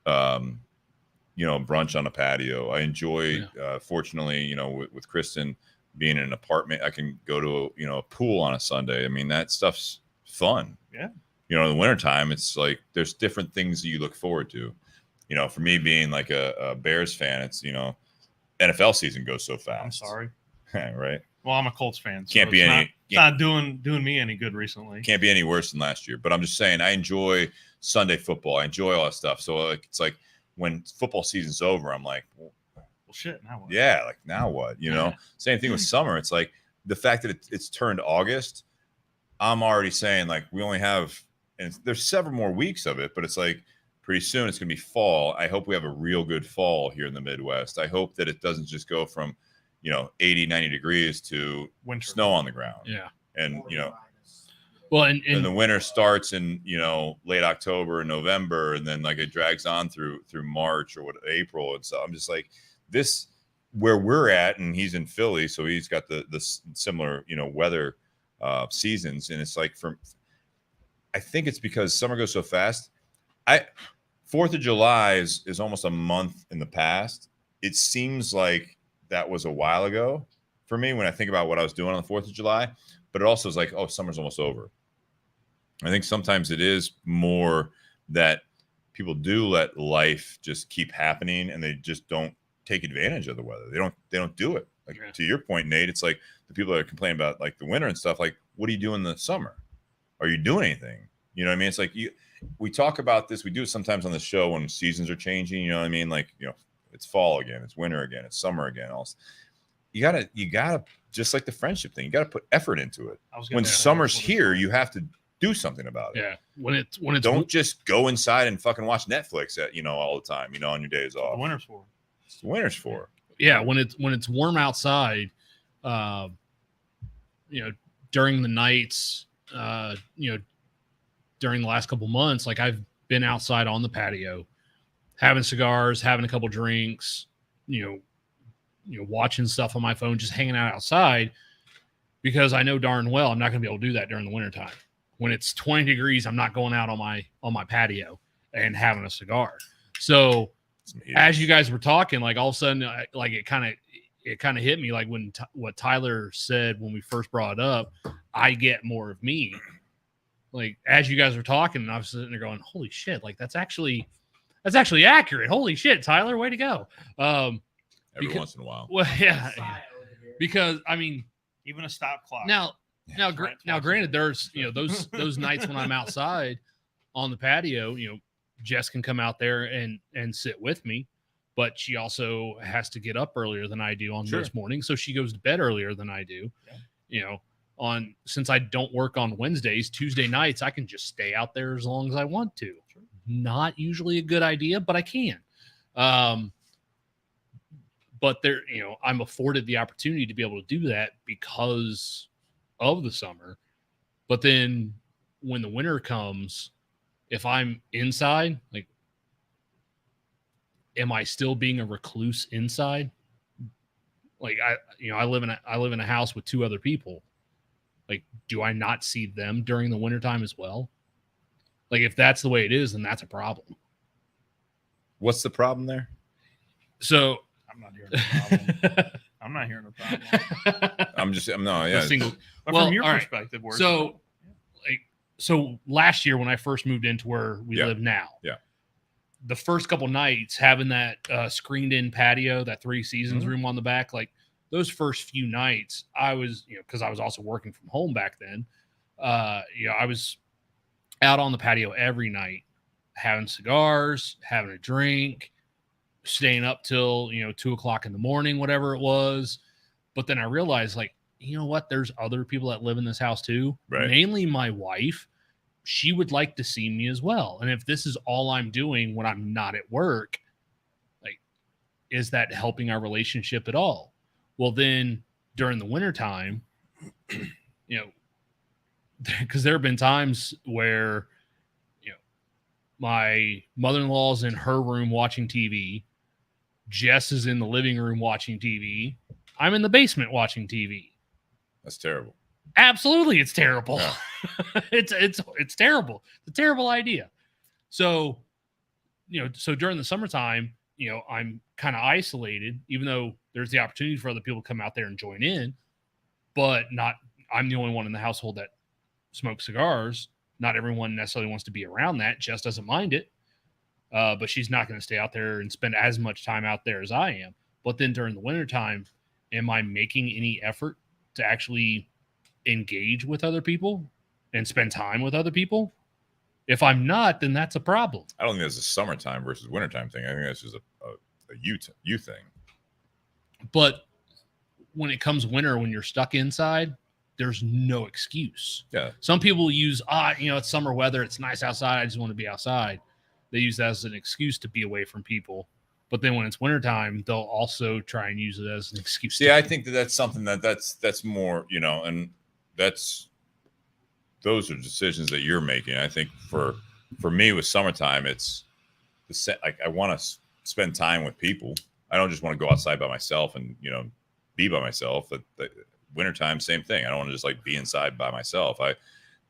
brunch on a patio. I enjoy, fortunately, with Kristen being in an apartment, I can go to a pool on a Sunday. I mean, that stuff's fun. Yeah. In the wintertime, it's like there's different things that you look forward to. For me being like a Bears fan, it's NFL season goes so fast. I'm sorry. Right. Well, I'm a Colts fan. So Can't be any. It's not doing me any good recently. Can't be any worse than last year. But I'm just saying, I enjoy Sunday football. I enjoy all that stuff. So it's like when football season's over, I'm like, well, shit. Now what? Yeah, like now what? Same thing with summer. It's like the fact that it's turned August. I'm already saying like we only have, and there's several more weeks of it, but it's like pretty soon it's gonna be fall. I hope we have a real good fall here in the Midwest. I hope that it doesn't just go from 80, 90 degrees to winter snow on the ground. Yeah. And well, and the winter starts in late October and November, and then like it drags on through March or April. And so I'm just like, this where we're at, and he's in Philly, so he's got the similar weather seasons, and it's like I think it's because summer goes so fast. 4th of July is almost a month in the past. It seems like that was a while ago for me when I think about what I was doing on the 4th of July, but it also is like, oh, summer's almost over. I think sometimes it is more that people do let life just keep happening and they just don't take advantage of the weather. They don't do it. Like to your point, Nate, it's like the people that are complaining about like the winter and stuff, like, what do you do in the summer? Are you doing anything? You know what I mean? It's like we talk about this. We do it sometimes on the show when seasons are changing. You know what I mean? Like, it's fall again, it's winter again, it's summer again. Also, you gotta just like the friendship thing. You gotta put effort into it. When summer's here, you have to do something about it. Yeah. When it's don't just go inside and fucking watch Netflix all the time. On your days off. The winter's for. It's the winter's for. Yeah. When it's warm outside, during the nights, during the last couple months, like I've been outside on the patio, having cigars, having a couple drinks, watching stuff on my phone, just hanging out outside, because I know darn well I'm not going to be able to do that during the wintertime. When it's 20 degrees, I'm not going out on my patio and having a cigar. So as you guys were talking, like all of a sudden, like it kind of hit me, like when what Tyler said when we first brought it up, I get more of me. Like as you guys were talking, and I was sitting there going, "Holy shit!" Like that's actually accurate. Holy shit, Tyler, way to go! Every once in a while. Well, yeah, because I mean, even a stop clock. Now, granted, there's those nights when I'm outside on the patio, Jess can come out there and sit with me, but she also has to get up earlier than I do on most mornings, so she goes to bed earlier than I do. Yeah. Since I don't work on Wednesdays, Tuesday nights I can just stay out there as long as I want to. Sure. Not usually a good idea, but I can. But there, I'm afforded the opportunity to be able to do that because of the summer. But then when the winter comes, if I'm inside, like, am I still being a recluse inside? Like I live in a house with two other people. Like, do I not see them during the wintertime as well? Like, if that's the way it is, then that's a problem. What's the problem there? So I'm not hearing a problem. I'm not hearing a problem. But from your perspective, so last year when I first moved into where we live now, the first couple nights having that screened in patio, that Three Seasons room on the back, like those first few nights, I was, because I was also working from home back then, I was out on the patio every night, having cigars, having a drink, staying up till 2:00 in the morning, whatever it was. But then I realized, like, you know what? There's other people that live in this house too. Right. Mainly my wife. She would like to see me as well. And if this is all I'm doing when I'm not at work, like, is that helping our relationship at all? Well, then during the wintertime, because there have been times where, my mother-in-law's in her room watching TV. Jess is in the living room watching TV. I'm in the basement watching TV. That's terrible. Absolutely, it's terrible. Yeah. it's terrible. It's a terrible idea. So, so during the summertime, I'm kind of isolated, even though there's the opportunity for other people to come out there and join in, but I'm the only one in the household that smokes cigars. Not everyone necessarily wants to be around that. Jess doesn't mind it. But she's not going to stay out there and spend as much time out there as I am. But then during the wintertime, am I making any effort to actually engage with other people and spend time with other people? If I'm not, then that's a problem. I don't think that's a summertime versus wintertime thing. I think that's just a you thing. But when it comes winter, when you're stuck inside, there's no excuse. Yeah. Some people use, it's summer weather. It's nice outside. I just want to be outside. They use that as an excuse to be away from people. But then when it's wintertime, they'll also try and use it as an excuse. See, I think that's something that's more, and those are decisions that you're making. I think for me with summertime, it's like I want to spend time with people. I don't just want to go outside by myself and, be by myself. The wintertime, same thing. I don't want to just like be inside by myself.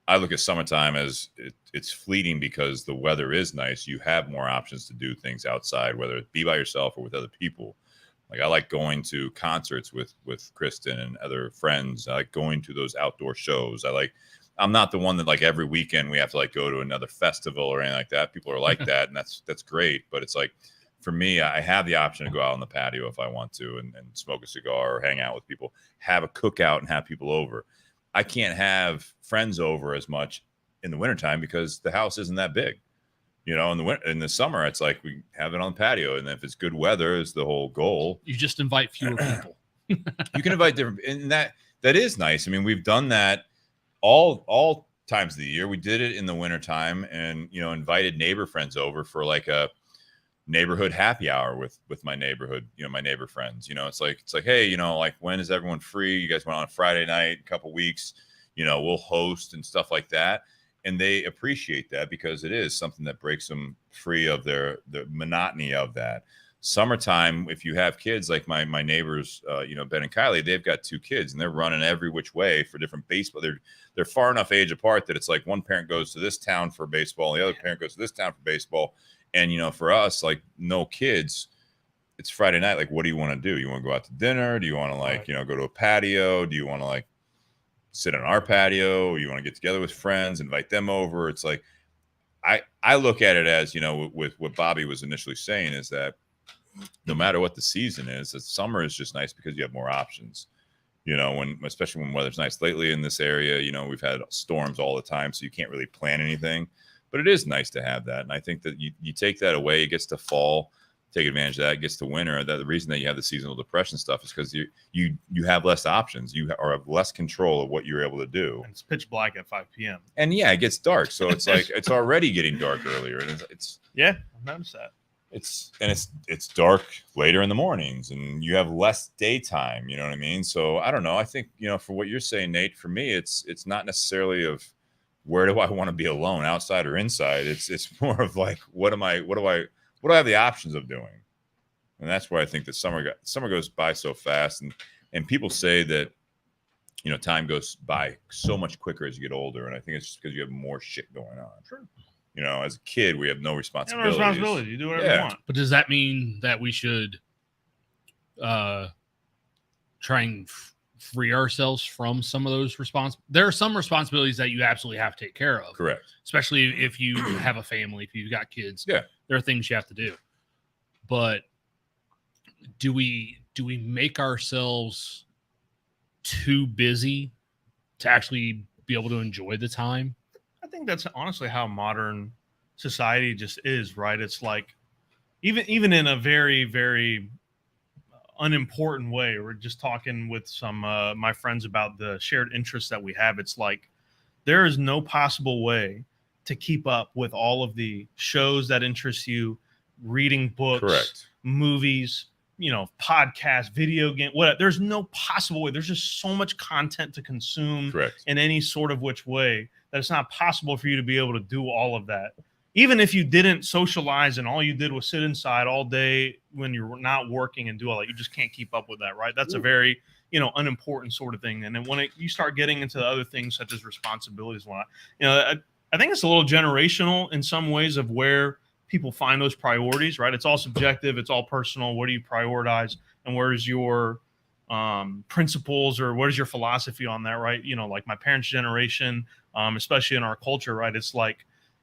I look at summertime as it's fleeting because the weather is nice. You have more options to do things outside, whether it be by yourself or with other people. Like I like going to concerts with Kristen and other friends. I like going to those outdoor shows. I'm not the one that like every weekend we have to like go to another festival or anything like that. People are like that, and that's great. But it's like for me, I have the option to go out on the patio if I want to and smoke a cigar or hang out with people, have a cookout and have people over. I can't have friends over as much in the wintertime because the house isn't that big. In the summer, it's like we have it on the patio, and if it's good weather, is the whole goal. You just invite fewer people. You can invite different, and that is nice. I mean, we've done that all times of the year. We did it in the wintertime, and invited neighbor friends over for like a neighborhood happy hour with my neighborhood, my neighbor friends. It's like, hey, like, when is everyone free? You guys went on a Friday night, a couple weeks, we'll host and stuff like that. And they appreciate that because it is something that breaks them free of the monotony of that. Summertime, if you have kids like my neighbors, Ben and Kylie, they've got 2 kids and they're running every which way for different baseball. They're far enough age apart that it's like one parent goes to this town for baseball, the other parent goes to this town for baseball. And for us, like, no kids, it's Friday night. Like, what do you want to do? You want to go out to dinner? Do you want to go to a patio? Do you want to sit on our patio? You want to get together with friends, invite them over? It's like, I look at it as, with what Bobby was initially saying, is that no matter what the season is, that summer is just nice because you have more options, especially when weather's nice. Lately in this area, we've had storms all the time, so you can't really plan anything, but it is nice to have that. And I think that you take that away, it gets to fall, take advantage of that, it gets to winter. The reason that you have the seasonal depression stuff is because you have less options. You have less control of what you're able to do. And it's pitch black at 5 p.m. And yeah, it gets dark. So it's like, it's already getting dark earlier. And it's yeah, I've noticed that. It's dark later in the mornings, and you have less daytime. You know what I mean? So I don't know. I think, for what you're saying, Nate, for me, it's not necessarily of where do I want to be alone, outside or inside. It's more of like, what do I have the options of doing? And that's where I think that summer goes by so fast, and people say that, time goes by so much quicker as you get older. And I think it's just because you have more shit going on. Sure. As a kid, we have no responsibilities. No responsibility. You do whatever you want. But does that mean that we should try and free ourselves from some of those there are some responsibilities that you absolutely have to take care of. Correct. Especially if you have a family, if you've got kids. Yeah. There are things you have to do. But do we make ourselves too busy to actually be able to enjoy the time? I think that's honestly how modern society just is, right? It's like, even in a very, very unimportant way. We're just talking with some my friends about the shared interests that we have. It's like there is no possible way to keep up with all of the shows that interest you, reading books, correct, movies, podcasts, video game, whatever. There's no possible way. There's just so much content to consume, correct, in any sort of which way that it's not possible for you to be able to do all of that. Even if you didn't socialize and all you did was sit inside all day when you're not working and do all that, you just can't keep up with that, right? That's a very, unimportant sort of thing. And then when you start getting into other things such as responsibilities, I think it's a little generational in some ways of where people find those priorities, right? It's all subjective. It's all personal. What do you prioritize? And where's your principles, or what is your philosophy on that, right? Like my parents' generation, especially in our culture, right? It's like,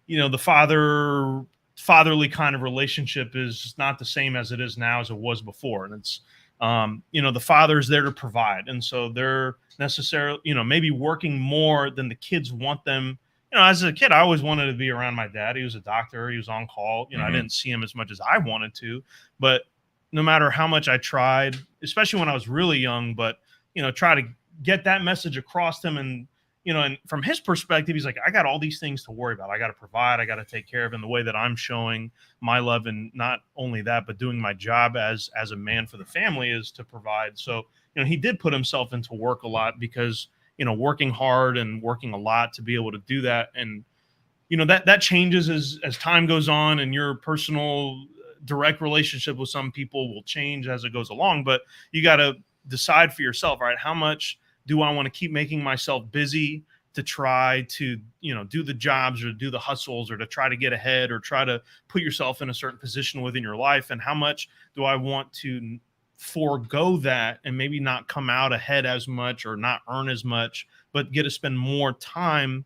the fatherly kind of relationship is not the same as it is now as it was before. And it's, the father's there to provide. And so they're necessarily, maybe working more than the kids want them. As a kid, I always wanted to be around my dad. He was a doctor. He was on call. I didn't see him as much as I wanted to, but no matter how much I tried, especially when I was really young, but, try to get that message across to him. And, and from his perspective, he's like, I got all these things to worry about. I got to provide, I got to take care of. And the way that I'm showing my love, and not only that, but doing my job as a man for the family, is to provide. So, he did put himself into work a lot because, working hard and working a lot to be able to do that. And, that changes as time goes on, and your personal direct relationship with some people will change as it goes along. But you got to decide for yourself, right? How much do I want to keep making myself busy to try to, do the jobs or do the hustles or to try to get ahead or try to put yourself in a certain position within your life? And how much do I want to forego that and maybe not come out ahead as much or not earn as much, but get to spend more time,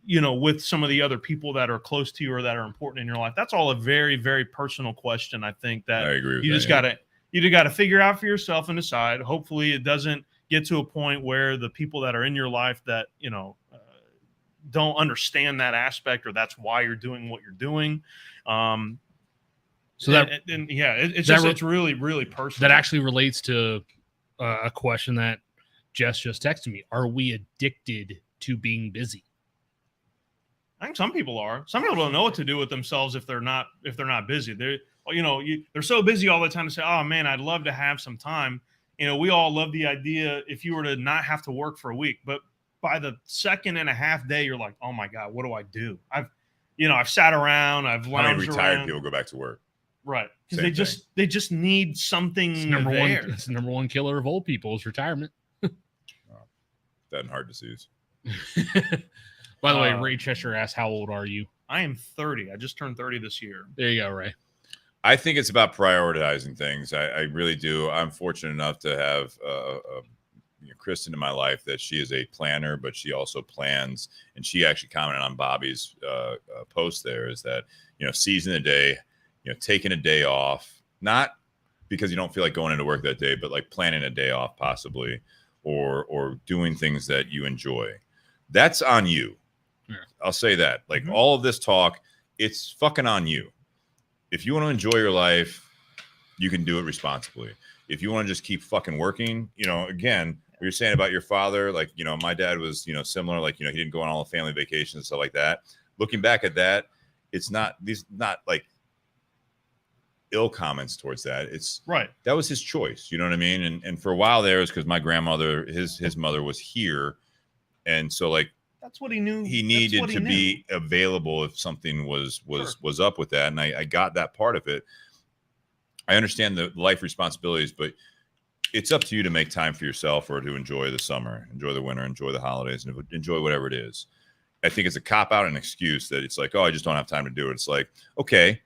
with some of the other people that are close to you or that are important in your life? That's all a very, very personal question. I think that I agree with you that, just got to figure out for yourself and decide. Hopefully it doesn't get to a point where the people that are in your life that, don't understand that aspect, or that's why you're doing what you're doing. So that it's really, really personal. That actually relates to a question that Jess just texted me. Are we addicted to being busy? I think some people are. Some people don't know what to do with themselves if they're not busy. They're so busy all the time to say, "Oh man, I'd love to have some time." We all love the idea if you were to not have to work for a week, but by the second and a half day, you're like, "Oh my God, what do I do?" I've sat around, I've lounged How many retired around. people go back to work? Right. Because they just need something It's there. It's the number one killer of old people is retirement. That and heart disease. By the way, Ray Cheshire asked, how old are you? I am 30. I just turned 30 this year. There you go, Ray. I think it's about prioritizing things. I really do. I'm fortunate enough to have Kristen in my life that she is a planner, but she also plans. And she actually commented on Bobby's post there is that, seizing the day, taking a day off, not because you don't feel like going into work that day, but like planning a day off possibly, or doing things that you enjoy. That's on you. Yeah. I'll say that. Like all of this talk, it's fucking on you. If you want to enjoy your life, you can do it responsibly. If you want to just keep fucking working, again, what you're saying about your father, like, my dad was, similar, like, he didn't go on all the family vacations and stuff like that. Looking back at that, it's not like ill comments towards that. It's right. That was his choice. You know what I mean? And for a while there, it was because my grandmother, his mother was here. And so like, that's what he knew. He needed to be available if something was up with that. And I got that part of it. I understand the life responsibilities, but it's up to you to make time for yourself or to enjoy the summer, enjoy the winter, enjoy the holidays, and enjoy whatever it is. I think it's a cop out and excuse that it's like, oh, I just don't have time to do it. It's like, okay,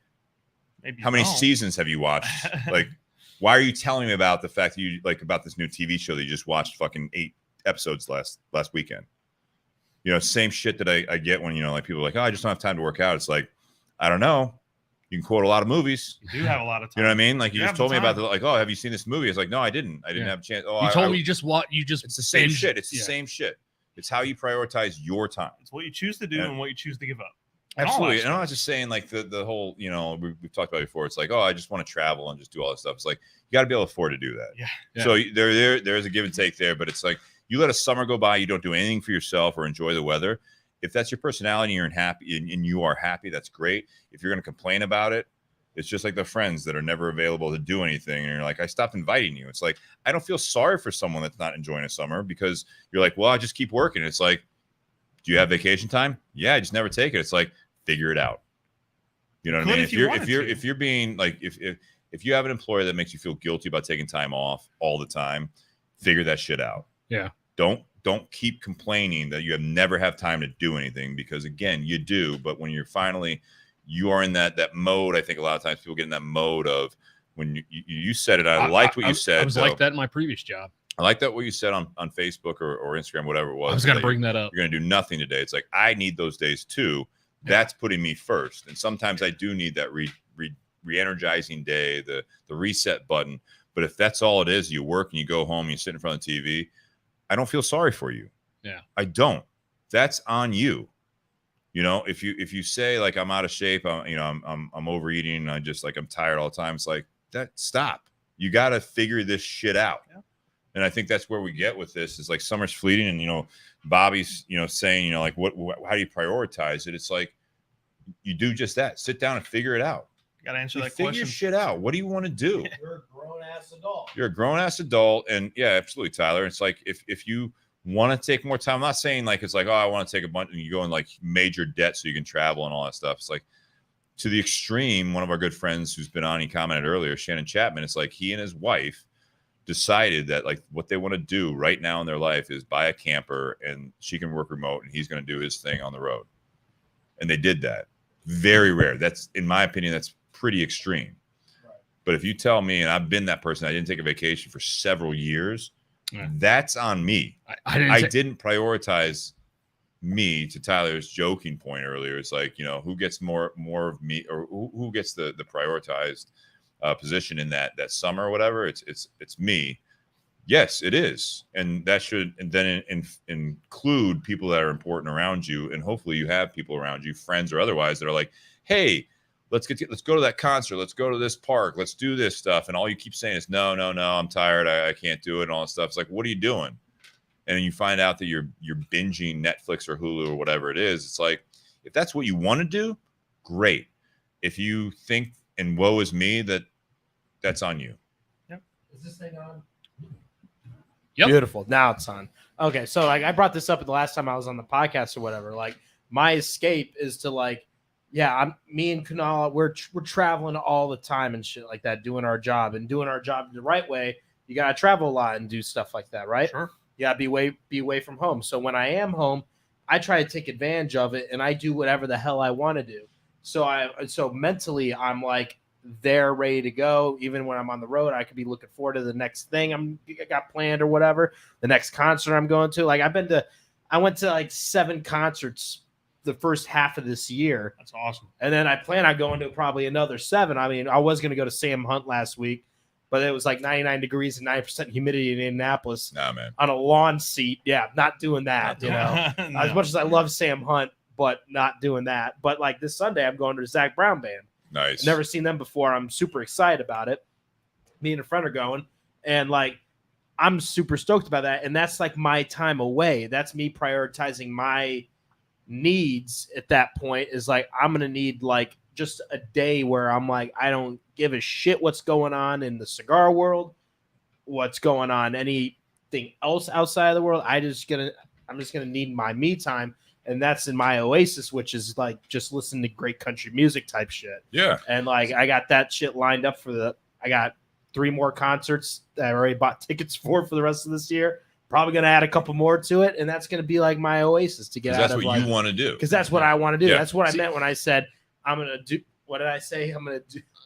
maybe how many seasons have you watched? Like, why are you telling me about the fact that you like about this new TV show that you just watched fucking 8 episodes last weekend? Same shit that I get when, like people are like, oh, I just don't have time to work out. It's like, I don't know. You can quote a lot of movies. You do have a lot of time. You know what I mean? Like you just told me about oh, have you seen this movie? It's like, no, I didn't. I didn't have a chance. Oh, you told me it's the same shit. It's the same shit. It's how you prioritize your time. It's what you choose to do and what you choose to give up. Absolutely. And I'm not just saying like the whole, we've talked about it before. It's like, oh, I just want to travel and just do all this stuff. It's like, you got to be able to afford to do that. Yeah. So there's a give and take there, but it's like, you let a summer go by, you don't do anything for yourself or enjoy the weather. If that's your personality and you are happy, that's great. If you're going to complain about it, it's just like the friends that are never available to do anything. And you're like, I stopped inviting you. It's like, I don't feel sorry for someone that's not enjoying a summer because you're like, well, I just keep working. It's like, do you have vacation time? Yeah, I just never take it. It's like, figure it out. You know what I mean? If you're being like, if you have an employer that makes you feel guilty about taking time off all the time, figure that shit out. Yeah. Don't keep complaining that you never have time to do anything because again, you do. But when you are in that mode, I think a lot of times people get in that mode of when you said it. I liked what you said. I was like that in my previous job. I like that what you said on Facebook or Instagram, whatever it was. I was going to bring that up. You're going to do nothing today. It's like, I need those days too. That's putting me first. And sometimes I do need that re-energizing day, the reset button. But if that's all it is, you work and you go home and you sit in front of the TV, I don't feel sorry for you. Yeah. I don't. That's on you. If you say like I'm out of shape, I'm overeating, I'm tired all the time. It's like that. Stop. You got to figure this shit out. Yeah. And I think that's where we get with this is like summer's fleeting. And, Bobby's, saying, like, how do you prioritize it? It's like, you do just that. Sit down and figure it out. You got to answer that question. Figure shit out. What do you want to do? You're a grown-ass adult. You're a grown-ass adult. And yeah, absolutely, Tyler. It's like, if you want to take more time, I'm not saying like, it's like, oh, I want to take a bunch and you go in like major debt so you can travel and all that stuff. It's like to the extreme. One of our good friends who's been on, he commented earlier, Shannon Chapman. It's like he and his wife decided that like what they want to do right now in their life is buy a camper and she can work remote and he's going to do his thing on the road. And they did that. Very rare. That's, in my opinion, that's pretty extreme. Right. But if you tell me, and I've been that person, I didn't take a vacation for several years, that's on me. I didn't prioritize me. To Tyler's joking point earlier, it's like, who gets more of me, or who gets the prioritized position in that summer or whatever. It's me. Yes, it is, and that should and then include people that are important around you, and hopefully you have people around you, friends or otherwise, that are like, "Hey, let's go to that concert, let's go to this park, let's do this stuff," and all you keep saying is, "No, no, no, I'm tired, I can't do it," and all that stuff. It's like, what are you doing? And then you find out that you're binging Netflix or Hulu or whatever it is. It's like, if that's what you want to do, great. If you think and woe is me, that's on you. Is this thing on? Yep. Beautiful. Now it's on. Okay, so like I brought this up the last time I was on the podcast or whatever. Like my escape is to like, yeah, me and Kunal, we're traveling all the time and shit like that, doing our job the right way. You gotta travel a lot and do stuff like that, right? Sure. You gotta be away from home. So when I am home, I try to take advantage of it and I do whatever the hell I want to do. So mentally I'm like there ready to go. Even when I'm on the road, I could be looking forward to the next thing I got planned or whatever, the next concert I'm going to. Like I went to like 7 concerts the first half of this year. That's awesome. And then I plan on going to probably another 7. I mean, I was going to go to Sam Hunt last week, but it was like 99 degrees and 9% humidity in Indianapolis. Nah, man. On a lawn seat. Yeah, not doing that, you know. No. As much as I love Sam Hunt, but not doing that. But like this Sunday, I'm going to the Zach Brown Band. Nice. Never seen them before. I'm super excited about it. Me and a friend are going, and like I'm super stoked about that. And that's like my time away. That's me prioritizing my needs at that point. Is like I'm gonna need like just a day where I'm like I don't give a shit what's going on in the cigar world, what's going on anything else outside of the world. I'm just gonna need my me time. And that's in my oasis, which is like just listening to great country music type shit. Yeah. And like I got that shit lined up I got 3 more concerts that I already bought tickets for the rest of this year. Probably gonna add a couple more to it, and that's gonna be like my oasis to get out of. That's what like, you want to do. because that's what I want to do. Yeah. That's what I meant when I said I'm gonna do. What did I say? I'm gonna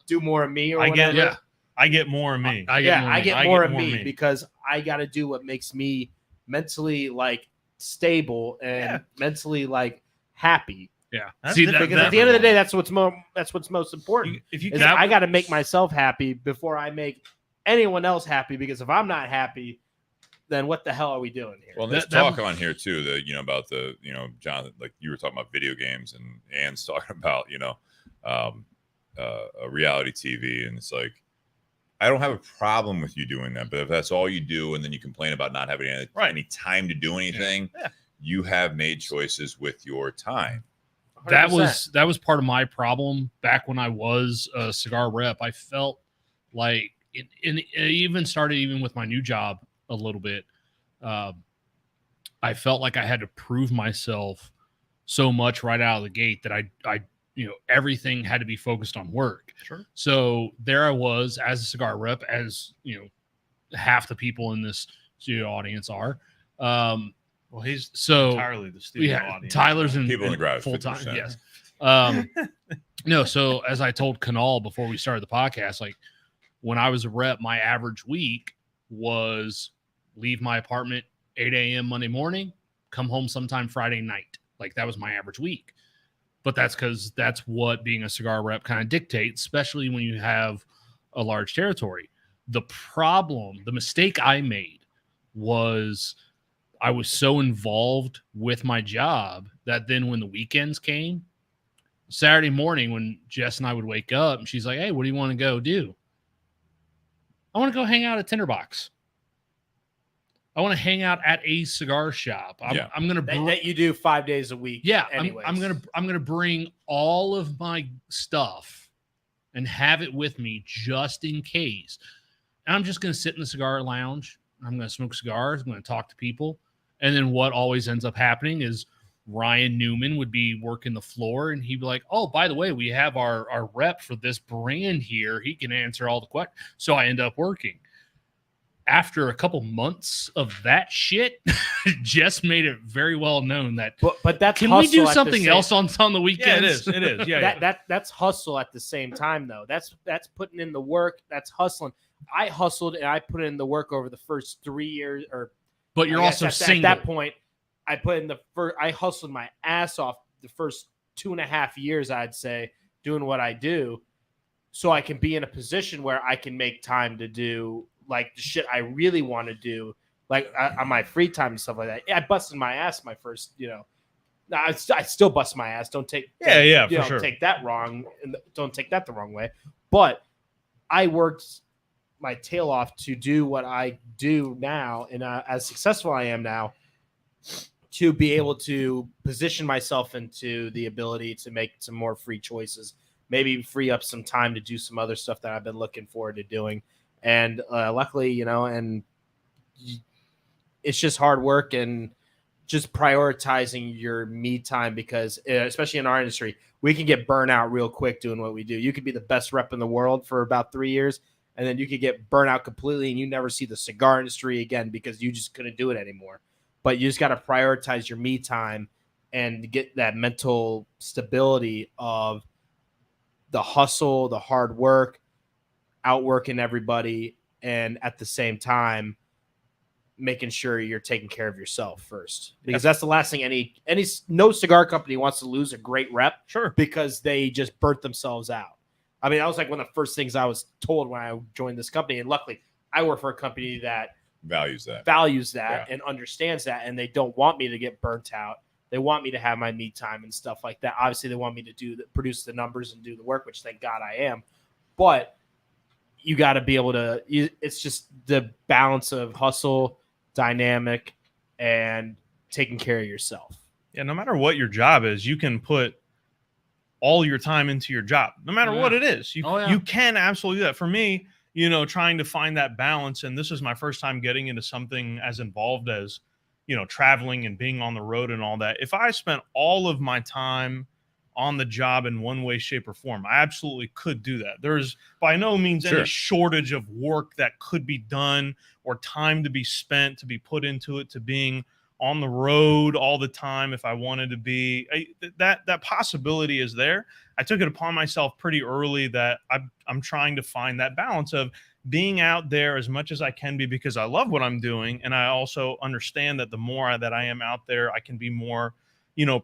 do more of me or I whatever. get I get more of me. I get more of me because I got to do what makes me mentally like stable and mentally like happy. Yeah. That's See, different. Because at the end of the day, that's what's most important. If you Is I got to make myself happy before I make anyone else happy. Because if I'm not happy, then what the hell are we doing here? Well, there's talk on here too that about the Jonathan, like you were talking about video games, and Ann's talking about a reality TV, and it's like I don't have a problem with you doing that, but if that's all you do, and then you complain about not having any time to do anything, you have made choices with your time. 100%. That was part of my problem back when I was a cigar rep. I felt like it even started even with my new job a little bit. I felt like I had to prove myself so much right out of the gate that I everything had to be focused on work. Sure. So there I was as a cigar rep, as half the people in this studio audience are. Well, he's entirely the studio audience. Tyler's in People in the garage, full time. 50%. Yes. No. So as I told Kunal before we started the podcast, like when I was a rep, my average week was leave my apartment 8 a.m. Monday morning, come home sometime Friday night. Like that was my average week. But that's because that's what being a cigar rep kind of dictates, especially when you have a large territory. The mistake I made was I was so involved with my job that then when the weekends came, Saturday morning when Jess and I would wake up and she's like, "Hey, what do you want to go do?" I want to go hang out at Tinderbox. I want to hang out at a cigar shop. I'm gonna that you do 5 days a week. Yeah, anyways. I'm gonna bring all of my stuff and have it with me just in case. And I'm just gonna sit in the cigar lounge. I'm gonna smoke cigars. I'm gonna talk to people. And then what always ends up happening is Ryan Newman would be working the floor, and he'd be like, "Oh, by the way, we have our rep for this brand here. He can answer all the questions." So I end up working. After a couple months of that shit, Jess made it very well known that. But that's can we do something else on the weekends? Yeah, it is. Yeah, that's hustle at the same time though. That's putting in the work. That's hustling. I hustled and I put in the work over the first 3 years. But you're also single. At that point, I hustled my ass off the first 2.5 years, I'd say, doing what I do, so I can be in a position where I can make time to do like the shit I really want to do, like on my free time and stuff like that. Yeah, I busted my ass my first, I still bust my ass. Don't take for sure. take that wrong, and don't take that the wrong way. But I worked my tail off to do what I do now, and as successful I am now, to be able to position myself into the ability to make some more free choices, maybe free up some time to do some other stuff that I've been looking forward to doing. And luckily, and it's just hard work and just prioritizing your me time, because especially in our industry, we can get burnt out real quick doing what we do. You could be the best rep in the world for about 3 years, and then you could get burnt out completely and you never see the cigar industry again because you just couldn't do it anymore. But you just got to prioritize your me time and get that mental stability of the hustle, the hard work, outworking everybody, and at the same time making sure you're taking care of yourself first, because that's the last thing no cigar company wants to lose a great rep. Sure. Because they just burnt themselves out. I mean, that was like one of the first things I was told when I joined this company. And luckily I work for a company that values that and understands that. And they don't want me to get burnt out. They want me to have my me time and stuff like that. Obviously they want me to produce the numbers and do the work, which thank God I am. But you got to be able to, it's just the balance of hustle, dynamic, and taking care of yourself. Yeah, no matter what your job is, you can put all your time into your job, no matter what it is. You can absolutely do that. For me, trying to find that balance, and this is my first time getting into something as involved as, traveling and being on the road and all that. If I spent all of my time on the job in one way, shape, or form, I absolutely could do that. There's by no means any shortage of work that could be done or time to be spent, to be put into it, to being on the road all the time if I wanted to be. That possibility is there. I took it upon myself pretty early that I'm trying to find that balance of being out there as much as I can be, because I love what I'm doing, and I also understand that the more that I am out there, I can be more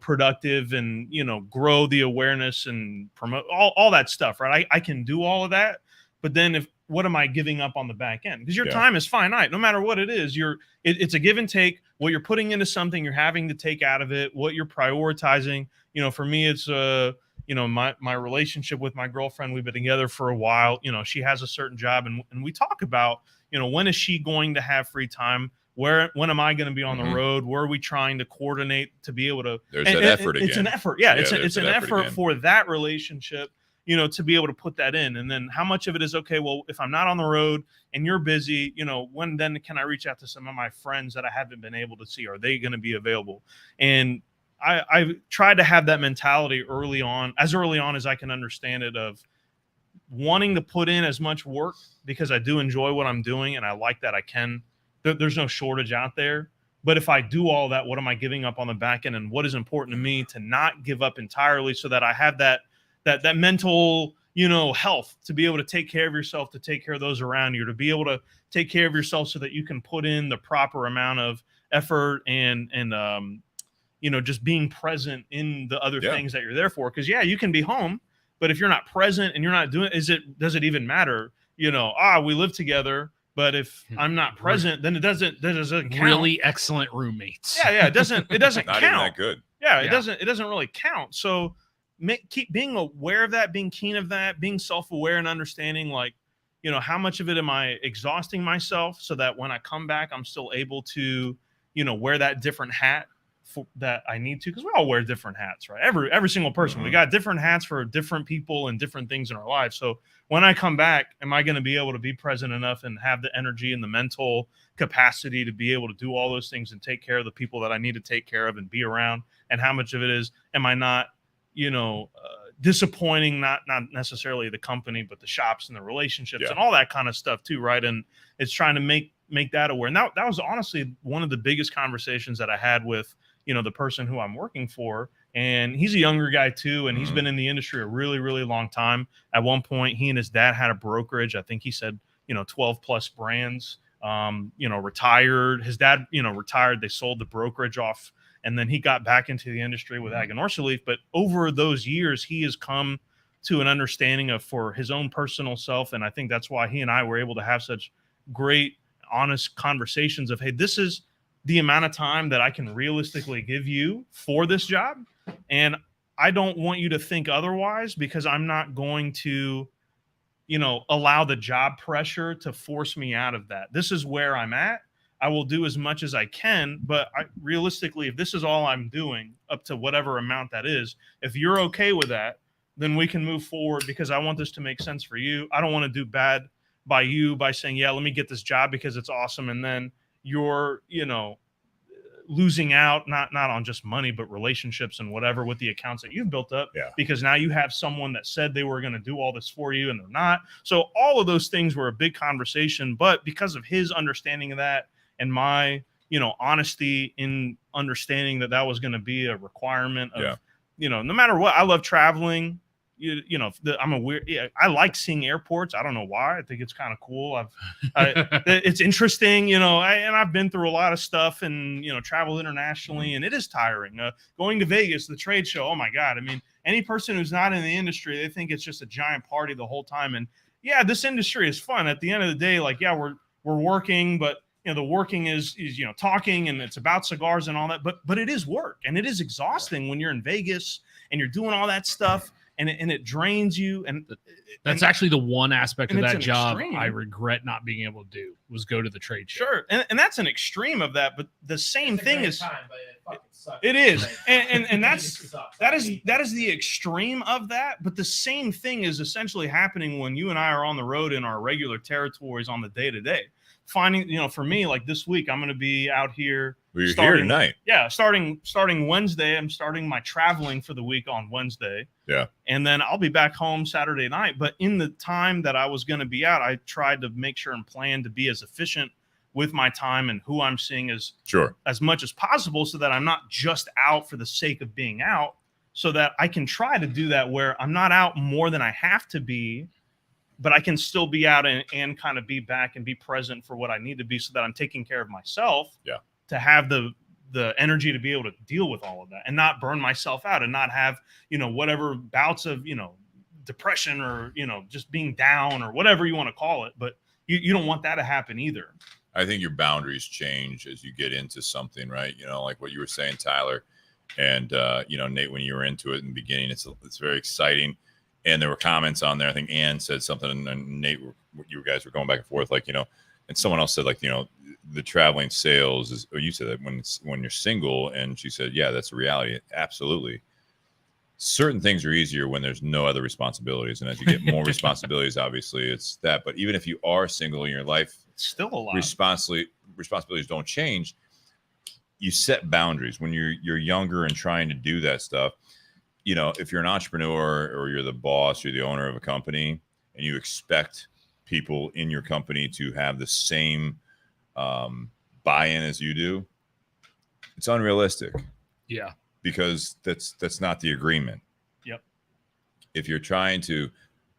productive and, grow the awareness and promote all that stuff, right? I can do all of that, but then what am I giving up on the back end? Because your time is finite, no matter what it is. It's a give and take. What you're putting into something, you're having to take out of it. What you're prioritizing, for me, it's my relationship with my girlfriend. We've been together for a while. She has a certain job, and we talk about, when is she going to have free time? When am I going to be on the road? Where are we trying to coordinate to be able to? There's that effort again. It's an effort. Yeah, it's an effort for that relationship, to be able to put that in. And then how much of it is, okay, well, if I'm not on the road and you're busy, when then can I reach out to some of my friends that I haven't been able to see? Are they going to be available? And I tried to have that mentality early on as I can understand it, of wanting to put in as much work, because I do enjoy what I'm doing and I like that I can. There's no shortage out there. But if I do all that, what am I giving up on the back end? And what is important to me to not give up entirely, so that I have that mental, health to be able to take care of yourself, to take care of those around you, to be able to take care of yourself so that you can put in the proper amount of effort and just being present in the other things that you're there for. Because you can be home, but if you're not present and you're not doing, does it even matter? We live together, but if I'm not present, then it doesn't count. Really excellent roommates. Yeah, it doesn't not count. even that good. Yeah, it doesn't really count. So keep being aware of that, being keen of that, being self-aware and understanding, like, how much of it am I exhausting myself, so that when I come back, I'm still able to, wear that different hat that I need to, because we all wear different hats, right? Every single person, we got different hats for different people and different things in our lives. So when I come back, am I going to be able to be present enough and have the energy and the mental capacity to be able to do all those things and take care of the people that I need to take care of and be around? And how much of it is, am I not, disappointing, not necessarily the company, but the shops and the relationships and all that kind of stuff too, right? And it's trying to make that aware. And that was honestly one of the biggest conversations that I had with, the person who I'm working for. And he's a younger guy too, and he's been in the industry a really, really long time. At one point, he and his dad had a brokerage. I think he said, 12 plus brands, retired. His dad, retired. They sold the brokerage off, and then he got back into the industry with Aganorsa Leaf. But over those years, he has come to an understanding for his own personal self. And I think that's why he and I were able to have such great, honest conversations of, hey, this is the amount of time that I can realistically give you for this job. And I don't want you to think otherwise, because I'm not going to, allow the job pressure to force me out of that. This is where I'm at. I will do as much as I can, but realistically, if this is all I'm doing up to whatever amount that is, if you're okay with that, then we can move forward, because I want this to make sense for you. I don't want to do bad by you by saying, yeah, let me get this job because it's awesome. And then you're, losing out, not on just money, but relationships and whatever with the accounts that you've built up, because now you have someone that said they were going to do all this for you and they're not. So all of those things were a big conversation, but because of his understanding of that and my, honesty in understanding that was going to be a requirement of, no matter what, I love traveling. I'm a weird. Yeah, I like seeing airports. I don't know why. I think it's kind of cool. It's interesting, and I've been through a lot of stuff and traveled internationally, and it is tiring. Going to Vegas, the trade show. Oh my God! I mean, any person who's not in the industry, they think it's just a giant party the whole time. And yeah, this industry is fun. At the end of the day, like we're working, but the working is talking, and it's about cigars and all that. But it is work, and it is exhausting when you're in Vegas and you're doing all that stuff. And it drains you, and that's actually the one aspect of that job extreme. I regret not being able to do, was go to the trade show. Sure, and that's an extreme of that, but the same thing is time, but it fucking sucks. It is, and that is the extreme of that. But the same thing is essentially happening when you and I are on the road in our regular territories on the day to day. Finding, for me, like this week, I'm going to be out here. Well, you're here tonight. Yeah, starting Wednesday. I'm starting my traveling for the week on Wednesday. Yeah. And then I'll be back home Saturday night. But in the time that I was going to be out, I tried to make sure and plan to be as efficient with my time and who I'm seeing as much as possible, so that I'm not just out for the sake of being out, so that I can try to do that where I'm not out more than I have to be, but I can still be out and kind of be back and be present for what I need to be, so that I'm taking care of myself. Yeah. To have the energy to be able to deal with all of that and not burn myself out and not have, whatever bouts of, depression or, just being down or whatever you want to call it. But you don't want that to happen either. I think your boundaries change as you get into something, right? Like what you were saying, Tyler, and, Nate, when you were into it in the beginning, it's very exciting. And there were comments on there. I think Ann said something, and Nate, you guys were going back and forth, like, and someone else said, like, the traveling sales is, or you said that when you're single, and she said, yeah, that's a reality. Absolutely. Certain things are easier when there's no other responsibilities. And as you get more responsibilities, obviously it's that. But even if you are single in your life, it's still a lot. Responsibilities don't change. You set boundaries when you're younger and trying to do that stuff. If you're an entrepreneur or you're the boss, you're the owner of a company, and you expect people in your company to have the same buy-in as you do, it's unrealistic. Yeah. Because that's not the agreement. Yep. If you're trying to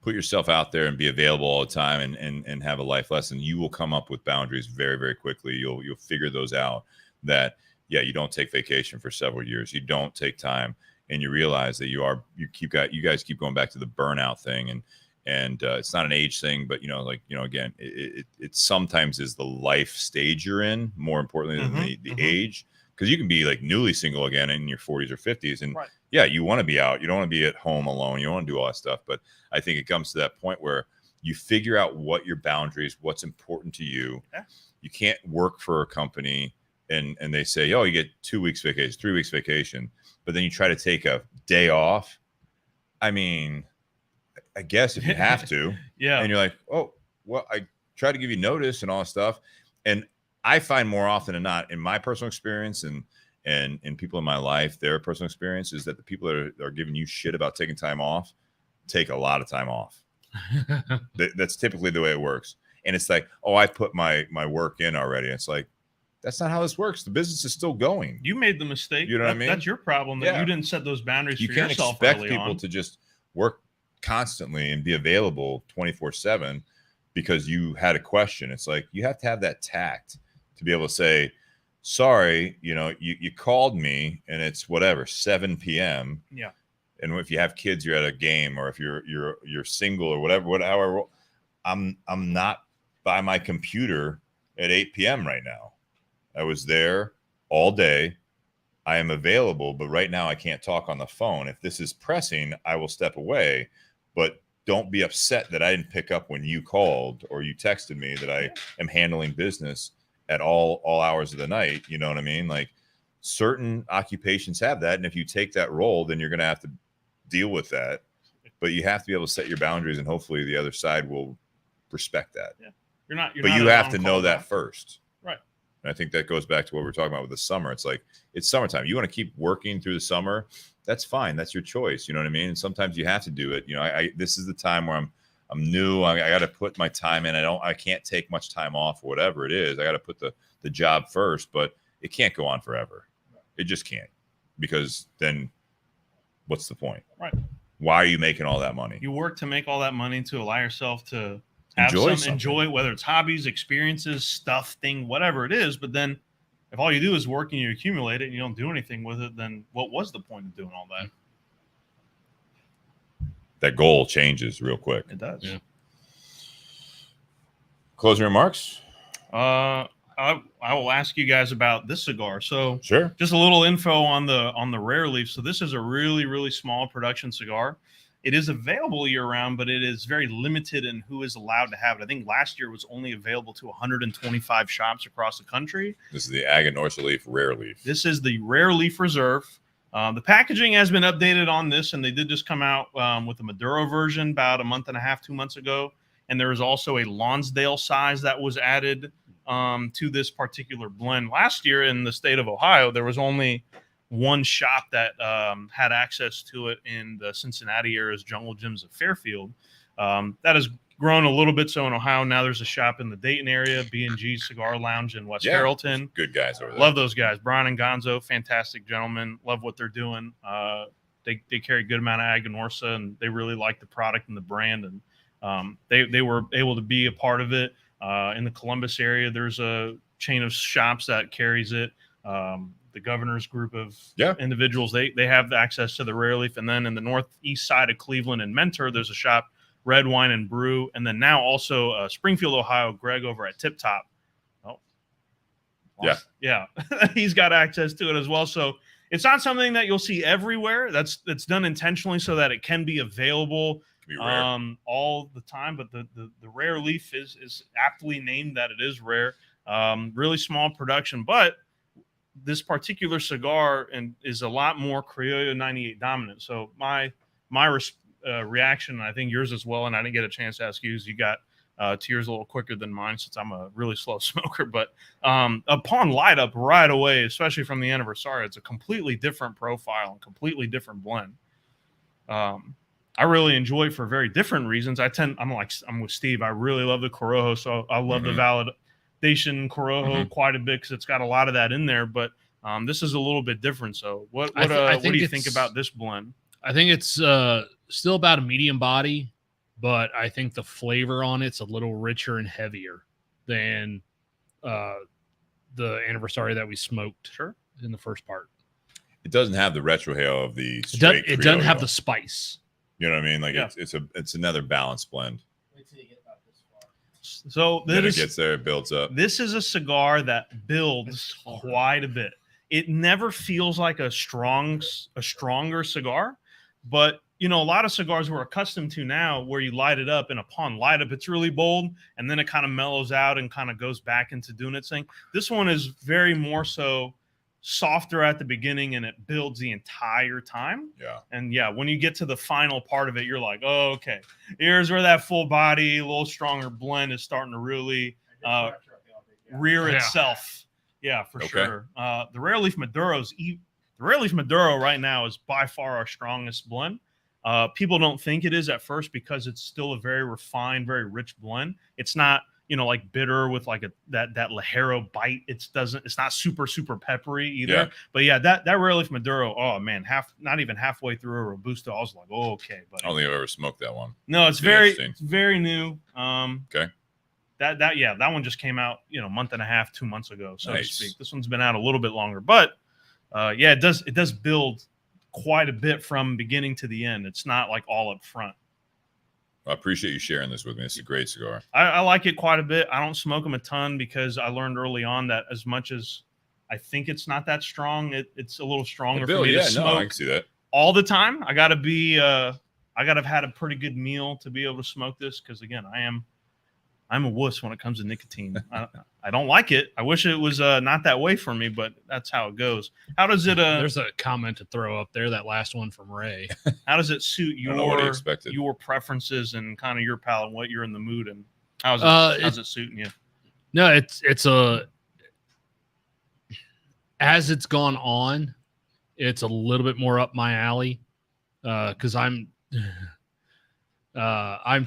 put yourself out there and be available all the time and have a life lesson, you will come up with boundaries very, very quickly. You'll figure those out, that, yeah, you don't take vacation for several years. You don't take time, and you realize that you guys keep going back to the burnout thing, and it's not an age thing, but again, it sometimes is the life stage you're in, more importantly than the age, because you can be like newly single again in your 40s or 50s, and yeah, you want to be out, you don't want to be at home alone, you don't want to do all that stuff. But I think it comes to that point where you figure out what your boundaries, what's important to you. Yeah. You can't work for a company and they say, oh, you get 2 weeks vacation, 3 weeks vacation, but then you try to take a day off. I mean, I guess if you have to, yeah. And you're like, oh, well, I try to give you notice and all that stuff. And I find more often than not, in my personal experience and people in my life, their personal experience, is that the people that are giving you shit about taking time off take a lot of time off. That's typically the way it works. And it's like, oh, I put my work in already. It's like, that's not how this works. The business is still going. You made the mistake. You know what I mean? That's your problem, that you didn't set those boundaries for yourself. You can't expect early people on to just work constantly and be available 24/7 because you had a question. It's like, you have to have that tact to be able to say, sorry, you called me and it's whatever, 7 p.m. Yeah. And if you have kids, you're at a game, or if you're single or whatever, I'm by my computer at 8 p.m. right now. I was there all day. I am available, but right now I can't talk on the phone. If this is pressing, I will step away, but don't be upset that I didn't pick up when you called or you texted me that I am handling business at all hours of the night. You know what I mean? Like, certain occupations have that. And if you take that role, then you're going to have to deal with that. But you have to be able to set your boundaries, and hopefully the other side will respect that. Yeah. You're but not you an have to know on-call that guy. first. Right. And I think that goes back to what we we're talking about with the summer. It's like, it's summertime. You want to keep working through the summer. That's fine. That's your choice. You know what I mean? And sometimes you have to do it. You know, I this is the time where I'm new. I got to put my time in. I can't take much time off or whatever it is. I got to put the job first, but it can't go on forever. It just can't, because then what's the point? Right. Why are you making all that money? You work to make all that money to allow yourself to enjoy, whether it's hobbies, experiences, stuff, thing, whatever it is. But then if all you do is work and you accumulate it and you don't do anything with it, then what was the point of doing all that? That goal changes real quick. It does. Yeah. Closing remarks? I will ask you guys about this cigar. So Sure. just a little info on the Rare Leaf. So this is a really, really small production cigar. It is available year round, but it is very limited in who is allowed to have it. I think last year it was only available to 125 shops across the country. This is the Aganorsa Leaf Rare Leaf. This is the Rare Leaf Reserve. The packaging has been updated on this, and they did just come out with a Maduro version about a month and a half, 2 months ago. And there is also a Lonsdale size that was added to this particular blend. Last year in the state of Ohio, there was only one shop that had access to it in the Cincinnati area's Jungle Gyms of Fairfield. That has grown a little bit. So in Ohio, now there's a shop in the Dayton area, B&G Cigar Lounge in West Carrollton. Good guys over there. Love those guys. Brian and Gonzo, fantastic gentlemen. Love what they're doing. They carry a good amount of Aganorsa, and they really like the product and the brand. And they were able to be a part of it. In the Columbus area, there's a chain of shops that carries it. The governor's group of individuals, they have access to the Rare Leaf. And then in the northeast side of Cleveland and Mentor, there's a shop, Red Wine and Brew. And then now also Springfield, Ohio, Greg over at Tip Top. Oh, yeah. He's got access to it as well. So it's not something that you'll see everywhere. That's done intentionally so that it can be available all the time. But the Rare Leaf is aptly named that it is rare. Really small production, but this particular cigar is a lot more Criollo 98 dominant. So my reaction, and I think yours as well, and I didn't get a chance to ask you, is you got to yours a little quicker than mine since I'm a really slow smoker. But upon light up right away, especially from the Anniversario, it's a completely different profile and completely different blend. I really enjoy it for very different reasons. I'm with Steve. I really love the Corojo, so I love the validation Corojo quite a bit because it's got a lot of that in there. But this is a little bit different. So what do you think about this blend? I think it's still about a medium body, but I think the flavor on it's a little richer and heavier than the Anniversario that we smoked in the first part. It doesn't have the retrohale of the straight it doesn't have the spice. You know what I mean? Like it's another balanced blend. Wait till you get about this far. So then it gets there, it builds up. This is a cigar that builds quite a bit. It never feels like a stronger cigar, but a lot of cigars we're accustomed to now where you light it up and upon light up, it's really bold and then it kind of mellows out and kind of goes back into doing its thing. This one is very more so softer at the beginning and it builds the entire time. And when you get to the final part of it, you're like, oh, okay, here's where that full body, a little stronger blend is starting to really rear itself. Yeah, for sure. The Rare Leaf Maduro right now is by far our strongest blend. People don't think it is at first because it's still a very refined, very rich blend. It's not, like bitter with like that Ligero bite. It's not super, super peppery either. Yeah. But that Rare Leaf Maduro, oh man, not even halfway through a Robusto, I was like, oh, okay. But I don't think I've ever smoked that one. No, it's very new. Okay. That one just came out, month and a half, 2 months ago, so to speak. This one's been out a little bit longer, but it does build quite a bit from beginning to the end. It's not like all up front. I appreciate you sharing this with me. It's a great cigar. I like it quite a bit. I don't smoke them a ton because I learned early on that as much as I think it's not that strong, it's a little stronger for me to smoke I can see that. all the time. I gotta have had a pretty good meal to be able to smoke this, because again, I'm a wuss when it comes to nicotine. I don't like it. I wish it was not that way for me, but that's how it goes. How does it? There's a comment to throw up there. That last one from Ray. How does it suit your preferences and kind of your palate, what you're in the mood, and how's it suiting you? No, it's as it's gone on, it's a little bit more up my alley, because I'm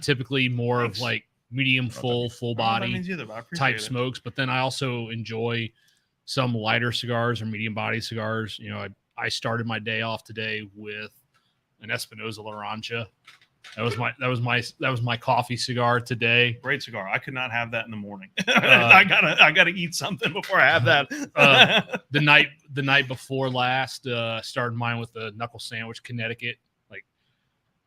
typically more of like medium full body type smokes, but then I also enjoy some lighter cigars or medium body cigars. You know, I started my day off today with an Espinosa Laranja. That was my coffee cigar today. Great cigar. I could not have that in the morning. I gotta eat something before I have that. The night before last, started mine with the Knuckle Sandwich, Connecticut.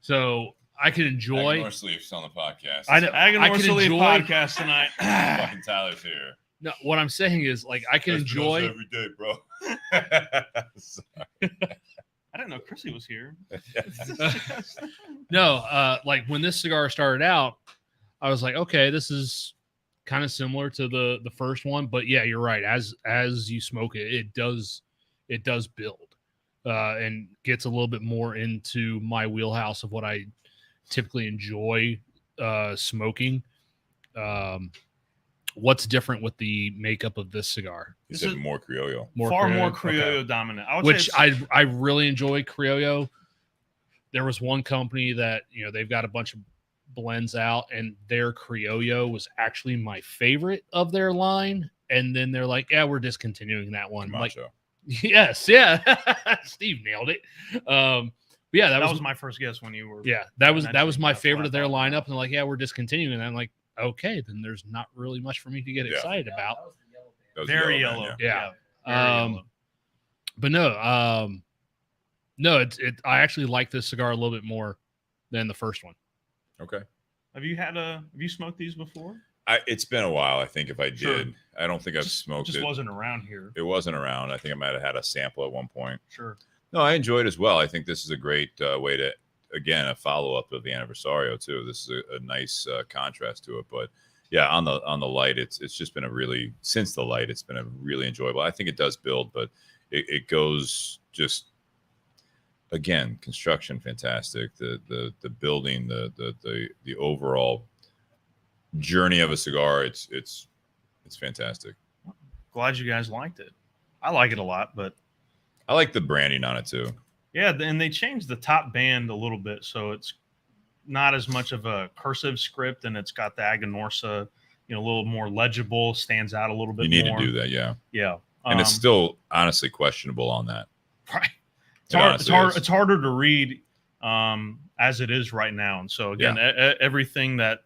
So I can enjoy. Aganorsa Leaf's on the podcast. Aganorsa Leaf podcast tonight. Fucking Tyler's here. No, what I'm saying is, I can enjoy every day, bro. I didn't know Chrissy was here. No, when this cigar started out, I was like, okay, this is kind of similar to the first one, but yeah, you're right. As you smoke it, it does build, and gets a little bit more into my wheelhouse of what I typically enjoy smoking. What's different with the makeup of this cigar? You said more Criollo. More Criollo dominant. I really enjoy Criollo. There was one company that, they've got a bunch of blends out, and their Criollo was actually my favorite of their line. And then they're like, yeah, we're discontinuing that one. Camacho. Yes, yeah. Steve nailed it. Yeah, that was my first guess when you were. Yeah, that was my favorite of their lineup, and they're like, yeah, we're discontinuing, and I'm like, okay, then there's not really much for me to get excited about. That was Very yellow. Yeah. Yellow. But no, I actually like this cigar a little bit more than the first one. Okay. Have you smoked these before? It's been a while. I think if I did, Sure. I don't think I've smoked Just it. wasn't around here. It wasn't around. I think I might have had a sample at one point. Sure. No, I enjoyed it as well. I think this is a great way to, again, a follow-up of the Anniversario too. This is a nice contrast to it. But yeah, on the light, it's just been since the light, it's been a really enjoyable. I think it does build, but it goes just, again, construction fantastic. The building, the overall journey of a cigar, it's fantastic. Glad you guys liked it. I like it a lot, but I like the branding on it too. yeah, and they changed the top band a little bit, so it's not as much of a cursive script, and it's got the Aganorsa, a little more legible, stands out a little bit more. You need to do that, yeah. Yeah. And it's still honestly questionable on that. Right. It's harder to read as it is right now. And so again, everything that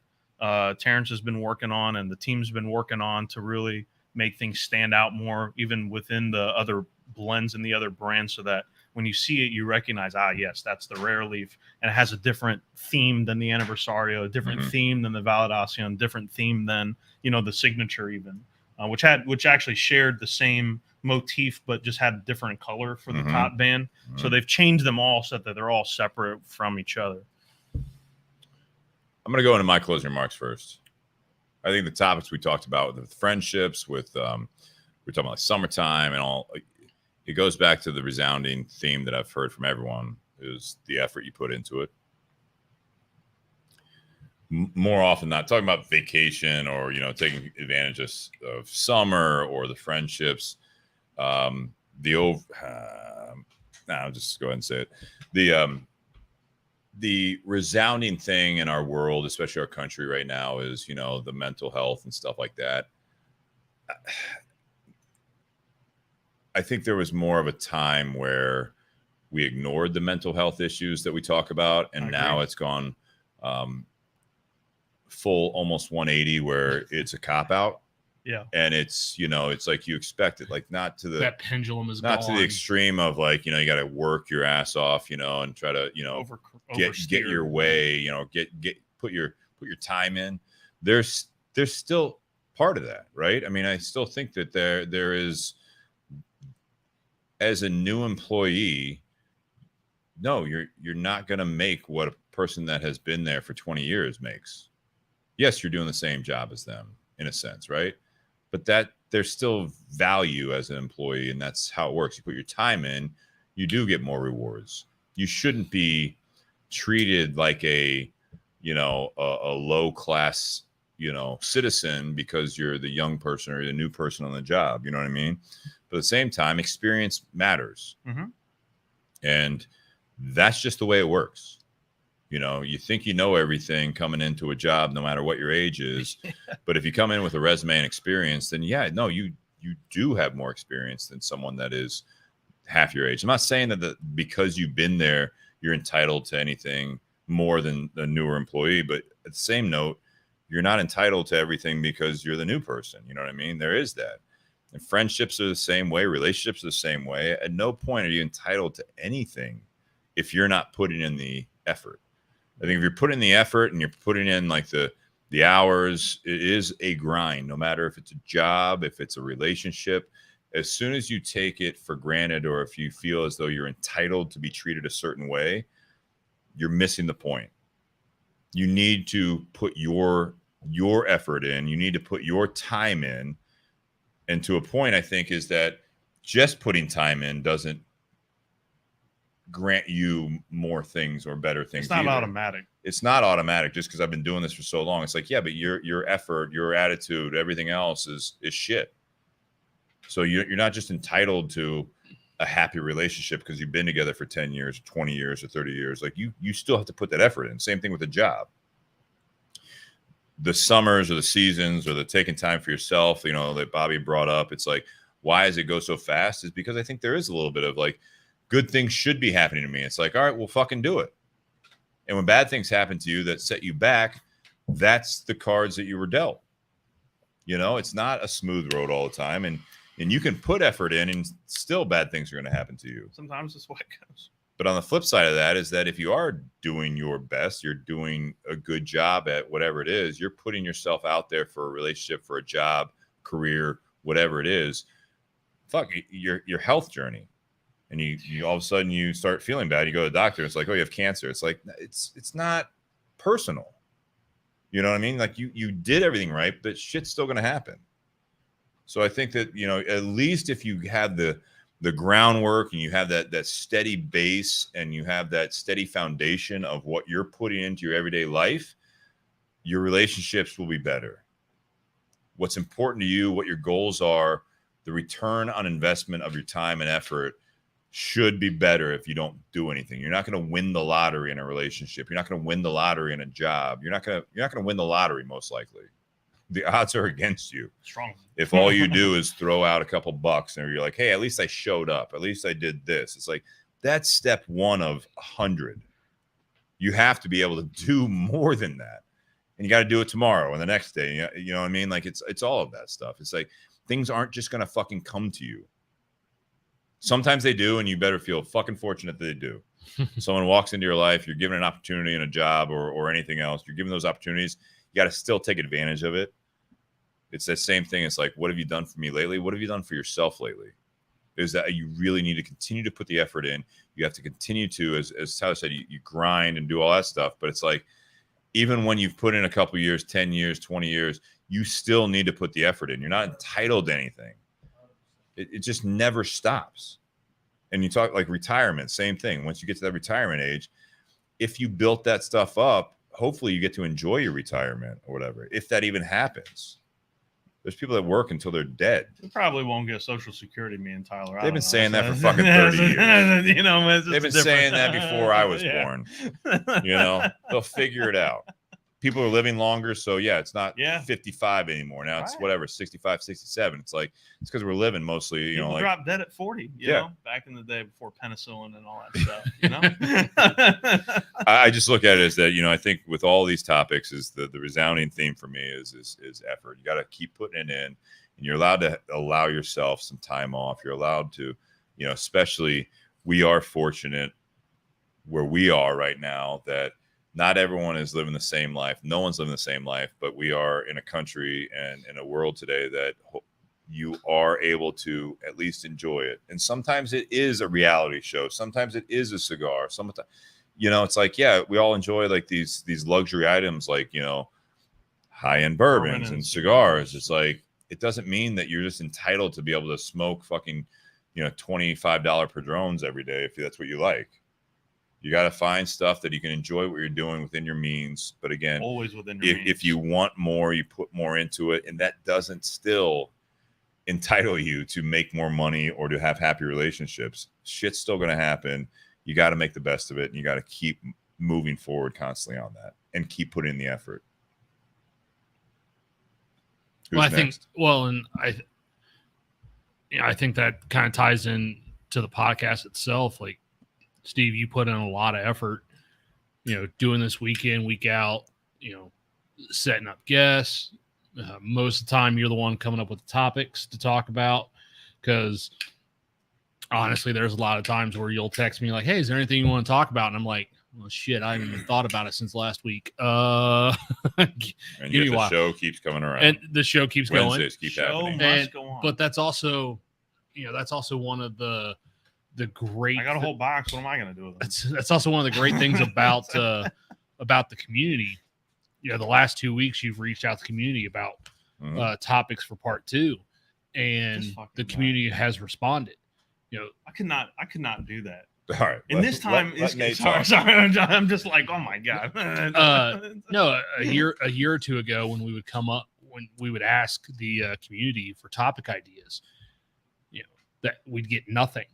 Terrence has been working on and the team's been working on to really make things stand out more, even within the other blends and the other brands, so that when you see it, you recognize, yes, that's the Rare Leaf, and it has a different theme than the Anniversario, a different theme than the Validación, different theme than the Signature, even, which actually shared the same motif but just had a different color for the top band. So they've changed them all so that they're all separate from each other. I'm going to go into my closing remarks first. I think the topics we talked about with friendships, we're talking about like summertime and all. It goes back to the resounding theme that I've heard from everyone is the effort you put into it. More often not talking about vacation or, taking advantage of summer or the friendships. I'll just go ahead and say it. The resounding thing in our world, especially our country right now, is, the mental health and stuff like that. I think there was more of a time where we ignored the mental health issues that we talk about, and now it's gone full almost 180 where it's a cop out. Yeah. And it's, it's like you expect it, like not to the that pendulum is not gone. to the extreme of like, you got to work your ass off, and try to, get your way, put your time in, there's still part of that, right? I mean, I still think that there is, as a new employee, no, you're not going to make what a person that has been there for 20 years makes. Yes, you're doing the same job as them in a sense, right? But that there's still value as an employee, and that's how it works. You put your time in, you do get more rewards. You shouldn't be treated like a low class, citizen because you're the young person or the new person on the job. You know what I mean? But at the same time, experience matters. Mm-hmm. And that's just the way it works. You think you know everything coming into a job, no matter what your age is. But if you come in with a resume and experience, then you do have more experience than someone that is half your age. I'm not saying that because you've been there, you're entitled to anything more than the newer employee. But at the same note, you're not entitled to everything because you're the new person. You know what I mean? There is that. And friendships are the same way. Relationships are the same way. At no point are you entitled to anything if you're not putting in the effort. I think if you're putting the effort and you're putting in like the hours, it is a grind, no matter if it's a job, if it's a relationship. As soon as you take it for granted, or if you feel as though you're entitled to be treated a certain way, you're missing the point. You need to put your effort in. You need to put your time in. And to a point, I think, is that just putting time in doesn't grant you more things or better things. It's not either. automatic. It's not automatic just because I've been doing this for so long. It's like, yeah, but your effort, your attitude, everything else is shit. So you're not just entitled to a happy relationship because you've been together for 10 years, 20 years, or 30 years. Like you still have to put that effort in. Same thing with a job. The summers or the seasons or the taking time for yourself, that Bobby brought up. It's like, why does it go so fast? Is because I think there is a little bit of like, good things should be happening to me. It's like, all right, we'll fucking do it. And when bad things happen to you that set you back, that's the cards that you were dealt. It's not a smooth road all the time. And you can put effort in and still bad things are going to happen to you. Sometimes that's what it goes. But on the flip side of that is that if you are doing your best, you're doing a good job at whatever it is, you're putting yourself out there for a relationship, for a job, career, whatever it is, your health journey. And you all of a sudden you start feeling bad. You go to the doctor. It's like, oh, you have cancer. It's like, it's not personal. You know what I mean? Like you did everything right, but shit's still going to happen. So I think that, at least if you have the groundwork and you have that steady base and you have that steady foundation of what you're putting into your everyday life, your relationships will be better. What's important to you, what your goals are, the return on investment of your time and effort should be better if you don't do anything. You're not going to win the lottery in a relationship. You're not going to win the lottery in a job. You're not going to win the lottery, most likely. The odds are against you. Strong. If all you do is throw out a couple bucks and you're like, hey, at least I showed up. At least I did this. It's like, that's step one of 100. You have to be able to do more than that. And you got to do it tomorrow and the next day. You know what I mean? Like it's all of that stuff. It's like things aren't just going to fucking come to you. Sometimes they do, and you better feel fucking fortunate that they do. Someone walks into your life, you're given an opportunity in a job or anything else. You're given those opportunities. You got to still take advantage of it. It's that same thing. It's like, what have you done for me lately? What have you done for yourself lately? Is that you really need to continue to put the effort in. You have to continue to, as Tyler said, you grind and do all that stuff. But it's like, even when you've put in a couple years, 10 years, 20 years, you still need to put the effort in. You're not entitled to anything. It just never stops. And you talk like retirement, same thing. Once you get to that retirement age, if you built that stuff up, hopefully you get to enjoy your retirement or whatever, if that even happens. There's people that work until they're dead. We probably won't get Social Security, me and Tyler. They've been saying that for fucking 30 years. They've been saying that before I was born. They'll figure it out. People are living longer, so it's not 55 anymore. Now it's whatever, 65, 67. It's like it's because we're living mostly, People like dropped dead at 40, you know, back in the day before penicillin and all that stuff, I just look at it as that, I think with all these topics is the resounding theme for me is effort. You got to keep putting it in, and you're allowed to allow yourself some time off. You're allowed to, especially we are fortunate where we are right now that not everyone is living the same life. No one's living the same life, but we are in a country and in a world today that you are able to at least enjoy it. And sometimes it is a reality show. Sometimes it is a cigar. Sometimes, it's like, yeah, we all enjoy like these luxury items, like, high-end bourbons and cigars. It's like, it doesn't mean that you're just entitled to be able to smoke fucking, $25 Padrones every day if that's what you like. You got to find stuff that you can enjoy what you're doing within your means. But again, always within your means. If you want more, you put more into it. And that doesn't still entitle you to make more money or to have happy relationships. Shit's still going to happen. You got to make the best of it. And you got to keep moving forward constantly on that and keep putting in the effort. Well, I think that kind of ties in to the podcast itself. Like, Steve, you put in a lot of effort, doing this week in, week out, setting up guests. Most of the time, you're the one coming up with the topics to talk about, because honestly, there's a lot of times where you'll text me like, hey, is there anything you want to talk about? And I'm like, well, shit, I haven't even thought about it since last week. And yet the show keeps coming around. And the show keeps Wednesdays going. keep happening. Must go on. But that's also one of the great. I got a whole box. What am I going to do with it? That's also one of the great things about the community. The last 2 weeks you've reached out to the community about topics for part 2, and the community has responded. I could not do that. All right. And this time, sorry, I'm just like, oh my god. No, a year or two ago, when we would ask the community for topic ideas, that we'd get nothing.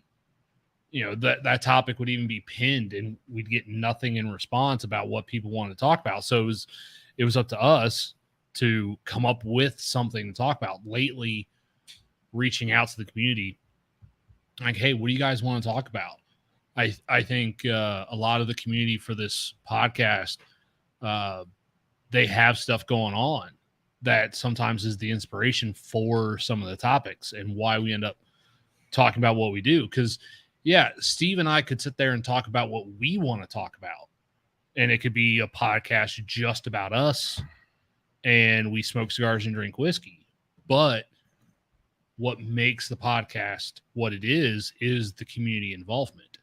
That topic would even be pinned, and we'd get nothing in response about what people wanted to talk about. So it was up to us to come up with something to talk about. Lately, reaching out to the community, like, hey, what do you guys want to talk about? I think a lot of the community for this podcast, they have stuff going on that sometimes is the inspiration for some of the topics and why we end up talking about what we do. Because, yeah, Steve and I could sit there and talk about what we want to talk about, and it could be a podcast just about us, and we smoke cigars and drink whiskey. But what makes the podcast what it is the community involvement.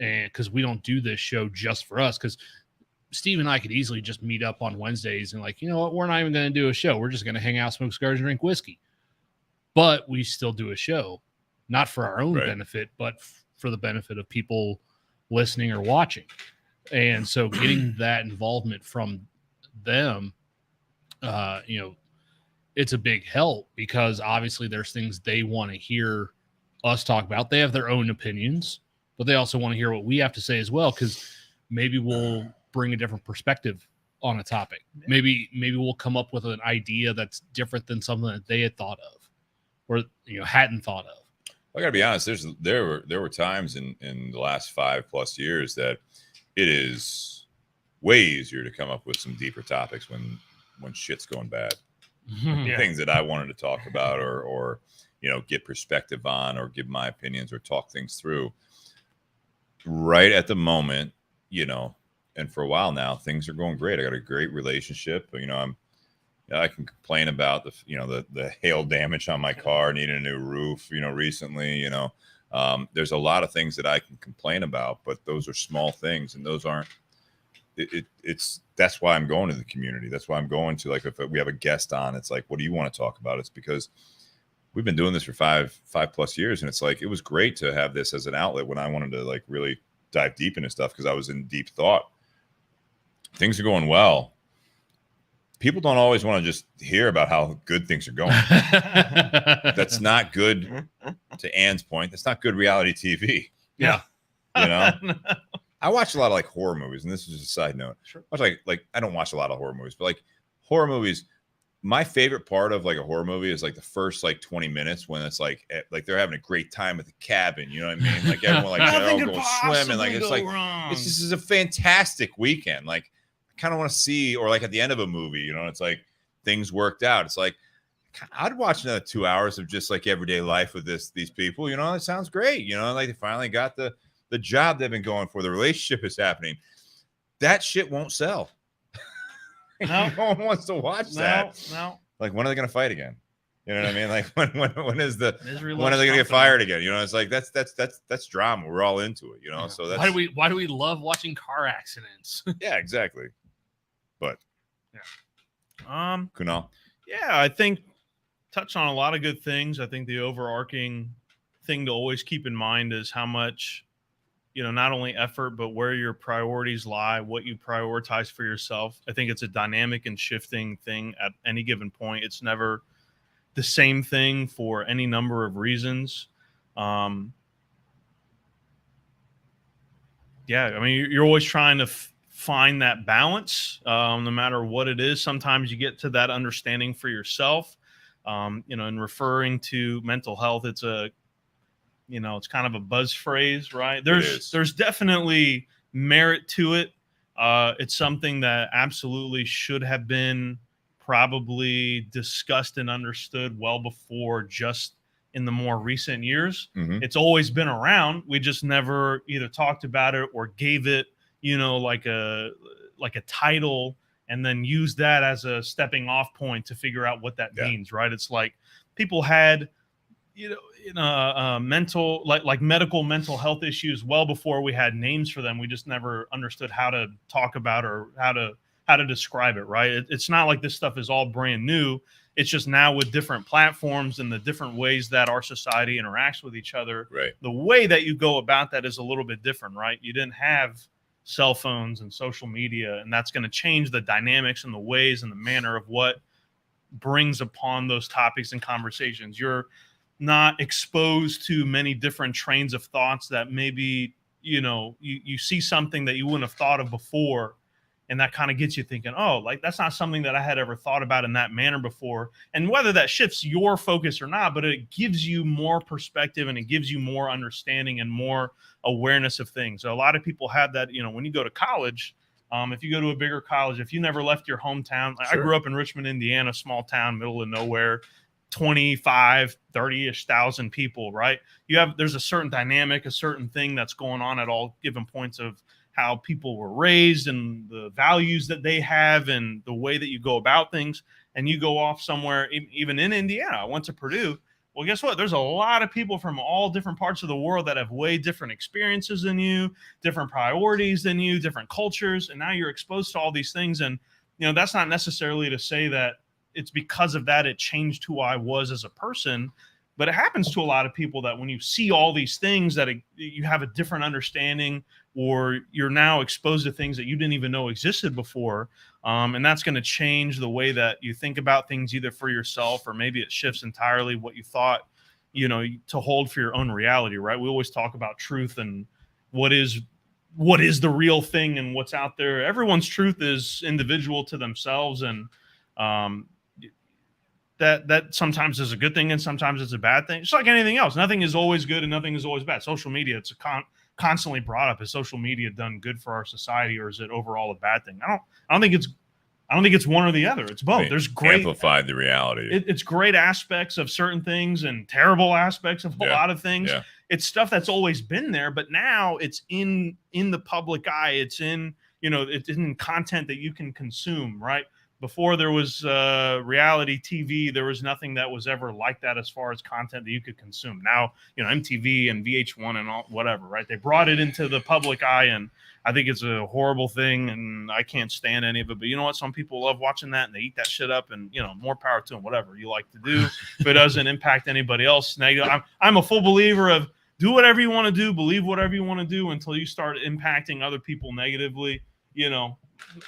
And because we don't do this show just for us, because Steve and I could easily just meet up on Wednesdays and like, you know what, we're not even going to do a show. We're just going to hang out, smoke cigars, and drink whiskey. But we still do a show, not for our own benefit, but for the benefit of people listening or watching. And so getting that involvement from them, it's a big help, because obviously there's things they want to hear us talk about. They have their own opinions, but they also want to hear what we have to say as well, because maybe we'll bring a different perspective on a topic. Maybe we'll come up with an idea that's different than something that they had thought of or hadn't thought of. I gotta be honest, there were times in the last 5+ years that it is way easier to come up with some deeper topics when shit's going bad. Things that I wanted to talk about or get perspective on or give my opinions or talk things through. Right at the moment, and for a while now, things are going great. I got a great relationship. I can complain about the hail damage on my car, needing a new roof, recently, there's a lot of things that I can complain about, but those are small things, and those aren't, that's why I'm going to the community. That's why I'm going to, like, if we have a guest on, it's like, what do you want to talk about? It's because we've been doing this for 5+ years. And it's like, it was great to have this as an outlet when I wanted to like really dive deep into stuff, because I was in deep thought. Things are going well. People don't always want to just hear about how good things are going. That's not good, to Ann's point. That's not good reality TV. Yeah. I watch a lot of like horror movies, and this is just a side note. Sure. I watch like I don't watch a lot of horror movies, but like horror movies, my favorite part of like a horror movie is like the first like 20 minutes when it's like they're having a great time at the cabin. You know what I mean? Like everyone like they're all going swimming. Like it's like this is a fantastic weekend. Like I kind of want to see, or like at the end of a movie, it's like things worked out. It's like I'd watch another 2 hours of just like everyday life with these people. It sounds great. Like they finally got the job they've been going for. The relationship is happening. that shit won't sell. No. No one wants to watch that. No. Like, when are they going to fight again? You know what I mean? Like, when is the Misery when are loves they going to get company. fired again? You know, it's like that's drama. We're all into it. You know, so that's why do we love watching car accidents? yeah, exactly. But Kunal, yeah, I think touched on a lot of good things. I think the overarching thing to always keep in mind is how much, not only effort, but where your priorities lie, what you prioritize for yourself. I think it's a dynamic and shifting thing at any given point. It's never the same thing for any number of reasons. Yeah, I mean, you're always trying to find that balance, no matter what it is. Sometimes you get to that understanding for yourself. In referring to mental health, it's it's kind of a buzz phrase, right? There's definitely merit to it. It's something that absolutely should have been probably discussed and understood well before just in the more recent years. Mhm. It's always been around. We just never either talked about it or gave it, like a title, and then used that as a stepping off point to figure out what that means, right? It's like people had, mental, like medical mental health issues well before we had names for them. We just never understood how to talk about or how to describe it, right? It's not like this stuff is all brand new. It's just now with different platforms and the different ways that our society interacts with each other, right? the way that you go about that is a little bit different, right? You didn't have cell phones and social media, and that's going to change the dynamics and the ways and the manner of what brings upon those topics and conversations. You're not exposed to many different trains of thoughts that maybe, you see something that you wouldn't have thought of before. And that kind of gets you thinking, oh, like that's not something that I had ever thought about in that manner before. And whether that shifts your focus or not, but it gives you more perspective and it gives you more understanding and more awareness of things. So a lot of people have that, when you go to college, if you go to a bigger college, if you never left your hometown, Sure. I grew up in Richmond, Indiana, small town, middle of nowhere, 25, 30-ish thousand people, right? There's a certain dynamic, a certain thing that's going on at all given points of how people were raised and the values that they have and the way that you go about things. And you go off somewhere, even in Indiana, I went to Purdue. Well, guess what? There's a lot of people from all different parts of the world that have way different experiences than you, different priorities than you, different cultures. And now you're exposed to all these things. And, that's not necessarily to say that it's because of that it changed who I was as a person. But it happens to a lot of people that when you see all these things that you have a different understanding, or you're now exposed to things that you didn't even know existed before. And that's going to change the way that you think about things, either for yourself or maybe it shifts entirely what you thought, to hold for your own reality, right? We always talk about truth and what is the real thing and what's out there. Everyone's truth is individual to themselves. And that sometimes is a good thing and sometimes it's a bad thing. Just like anything else, nothing is always good and nothing is always bad. Social media, it's constantly brought up. Is social media done good for our society, or is it overall a bad thing? I don't think it's one or the other. It's both. There's great amplified the reality. It's great aspects of certain things and terrible aspects of a lot of things. Yeah. It's stuff that's always been there, but now it's in the public eye. It's in, it's in content that you can consume, right? Before there was reality TV, there was nothing that was ever like that as far as content that you could consume. Now, MTV and VH1 and all whatever, right? They brought it into the public eye, and I think it's a horrible thing, and I can't stand any of it. But you know what? Some people love watching that, and they eat that shit up, and more power to them. Whatever you like to do, if it doesn't impact anybody else negative, I'm a full believer of do whatever you want to do, believe whatever you want to do until you start impacting other people negatively.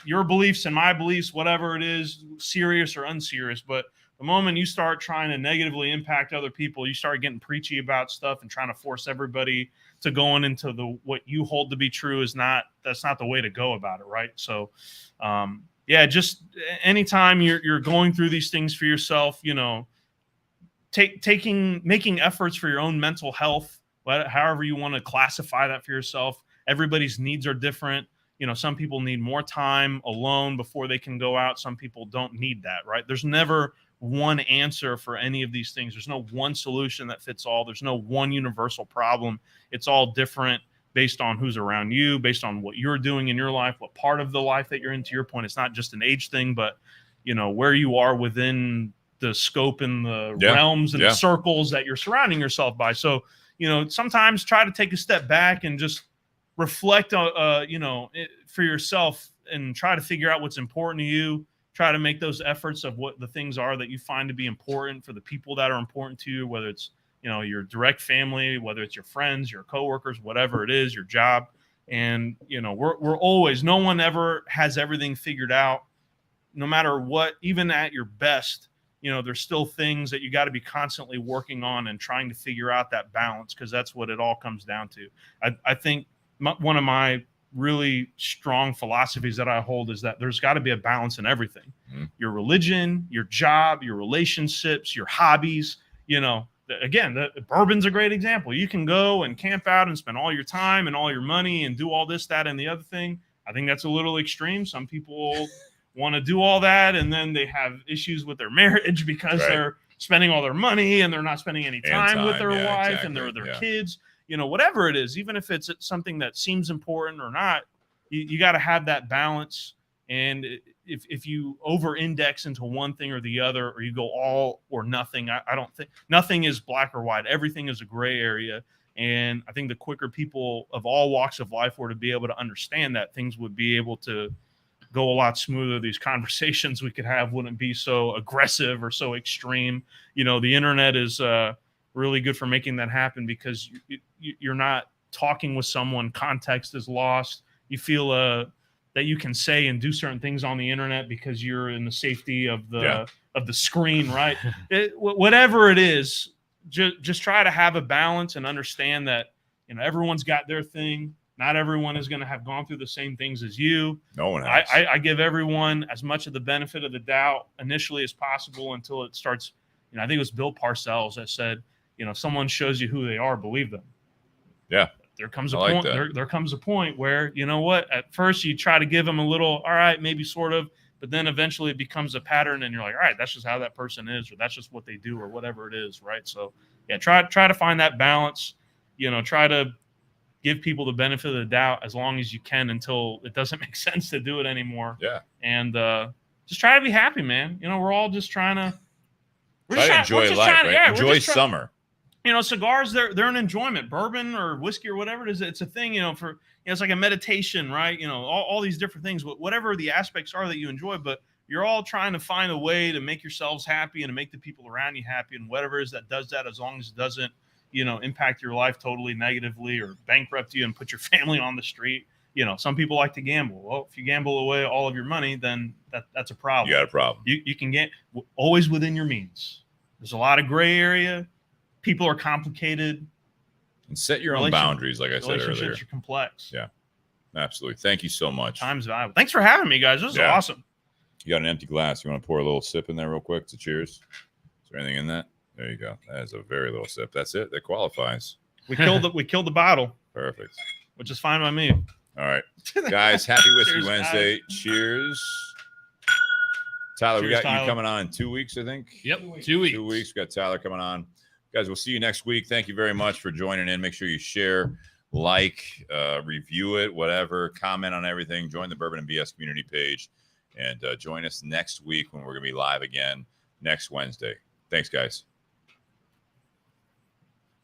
Your beliefs and my beliefs, whatever it is, serious or unserious. But the moment you start trying to negatively impact other people, you start getting preachy about stuff and trying to force everybody to going into what you hold to be true that's not the way to go about it. Right. So, just anytime you're going through these things for yourself, making efforts for your own mental health, however you want to classify that for yourself. Everybody's needs are different. Some people need more time alone before they can go out. Some people don't need that, right? There's never one answer for any of these things. There's no one solution that fits all. There's no one universal problem. It's all different based on who's around you, based on what you're doing in your life, what part of the life that you're in. To your point, it's not just an age thing, but where you are within the scope and the realms and the circles that you're surrounding yourself by. So, sometimes try to take a step back and just reflect, for yourself and try to figure out what's important to you. Try to make those efforts of what the things are that you find to be important for the people that are important to you, whether it's, your direct family, whether it's your friends, your coworkers, whatever it is, your job. And, we're always, no one ever has everything figured out, no matter what. Even at your best, there's still things that you got to be constantly working on and trying to figure out that balance, because that's what it all comes down to. I think one of my really strong philosophies that I hold is that there's got to be a balance in everything. Your religion, your job, your relationships, your hobbies. Again, the bourbon's a great example. You can go and camp out and spend all your time and all your money and do all this, that, and the other thing. I think that's a little extreme. Some people want to do all that, and then they have issues with their marriage because they're spending all their money and they're not spending any time with their wife and their kids. Whatever it is, even if it's something that seems important or not, you got to have that balance. And if you over-index into one thing or the other, or you go all or nothing, I don't think nothing is black or white. Everything is a gray area. And I think the quicker people of all walks of life were to be able to understand that, things would be able to go a lot smoother. These conversations we could have wouldn't be so aggressive or so extreme. The internet is really good for making that happen, because you're not talking with someone, context is lost. You feel that you can say and do certain things on the internet because you're in the safety of the screen, right? Whatever it is, just try to have a balance and understand that everyone's got their thing. Not everyone is going to have gone through the same things as you. No one has. I give everyone as much of the benefit of the doubt initially as possible until it starts. I think it was Bill Parcells that said, if someone shows you who they are, believe them. Yeah. There comes a point. There comes a point where, at first you try to give them a little, all right, maybe sort of, but then eventually it becomes a pattern, and you're like, all right, that's just how that person is, or that's just what they do, or whatever it is, right? So try to find that balance. Try to give people the benefit of the doubt as long as you can until it doesn't make sense to do it anymore. Yeah. And just try to be happy, man. We're all just trying to enjoy life, right? Enjoy summer. Cigars, they're an enjoyment. Bourbon or whiskey or whatever it is, it's a thing, it's like a meditation, right? All these different things, whatever the aspects are that you enjoy, but you're all trying to find a way to make yourselves happy and to make the people around you happy, and whatever it is that does that, as long as it doesn't, impact your life totally negatively or bankrupt you and put your family on the street. Some people like to gamble. Well, if you gamble away all of your money, then that's a problem. You got a problem. You can get always within your means. There's a lot of gray area. People are complicated. And set your own boundaries, like I said earlier. Relationships are complex. Yeah, absolutely. Thank you so much. Time's valuable. Thanks for having me, guys. This is awesome. You got an empty glass. You want to pour a little sip in there real quick to cheers? Is there anything in that? There you go. That is a very little sip. That's it. That qualifies. We killed the bottle. Perfect. Which is fine by me. All right, guys. Happy Whiskey Cheers, Wednesday. guys. Cheers. Tyler, Cheers, we got Tyler. you coming on in 2 weeks, I think. Yep, 2 weeks. 2 weeks. We got Tyler coming on. Guys, we'll see you next week. Thank you very much for joining in. Make sure you share, review it, whatever, comment on everything. Join the Bourbon and BS community page, and join us next week when we're going to be live again next Wednesday. Thanks, guys.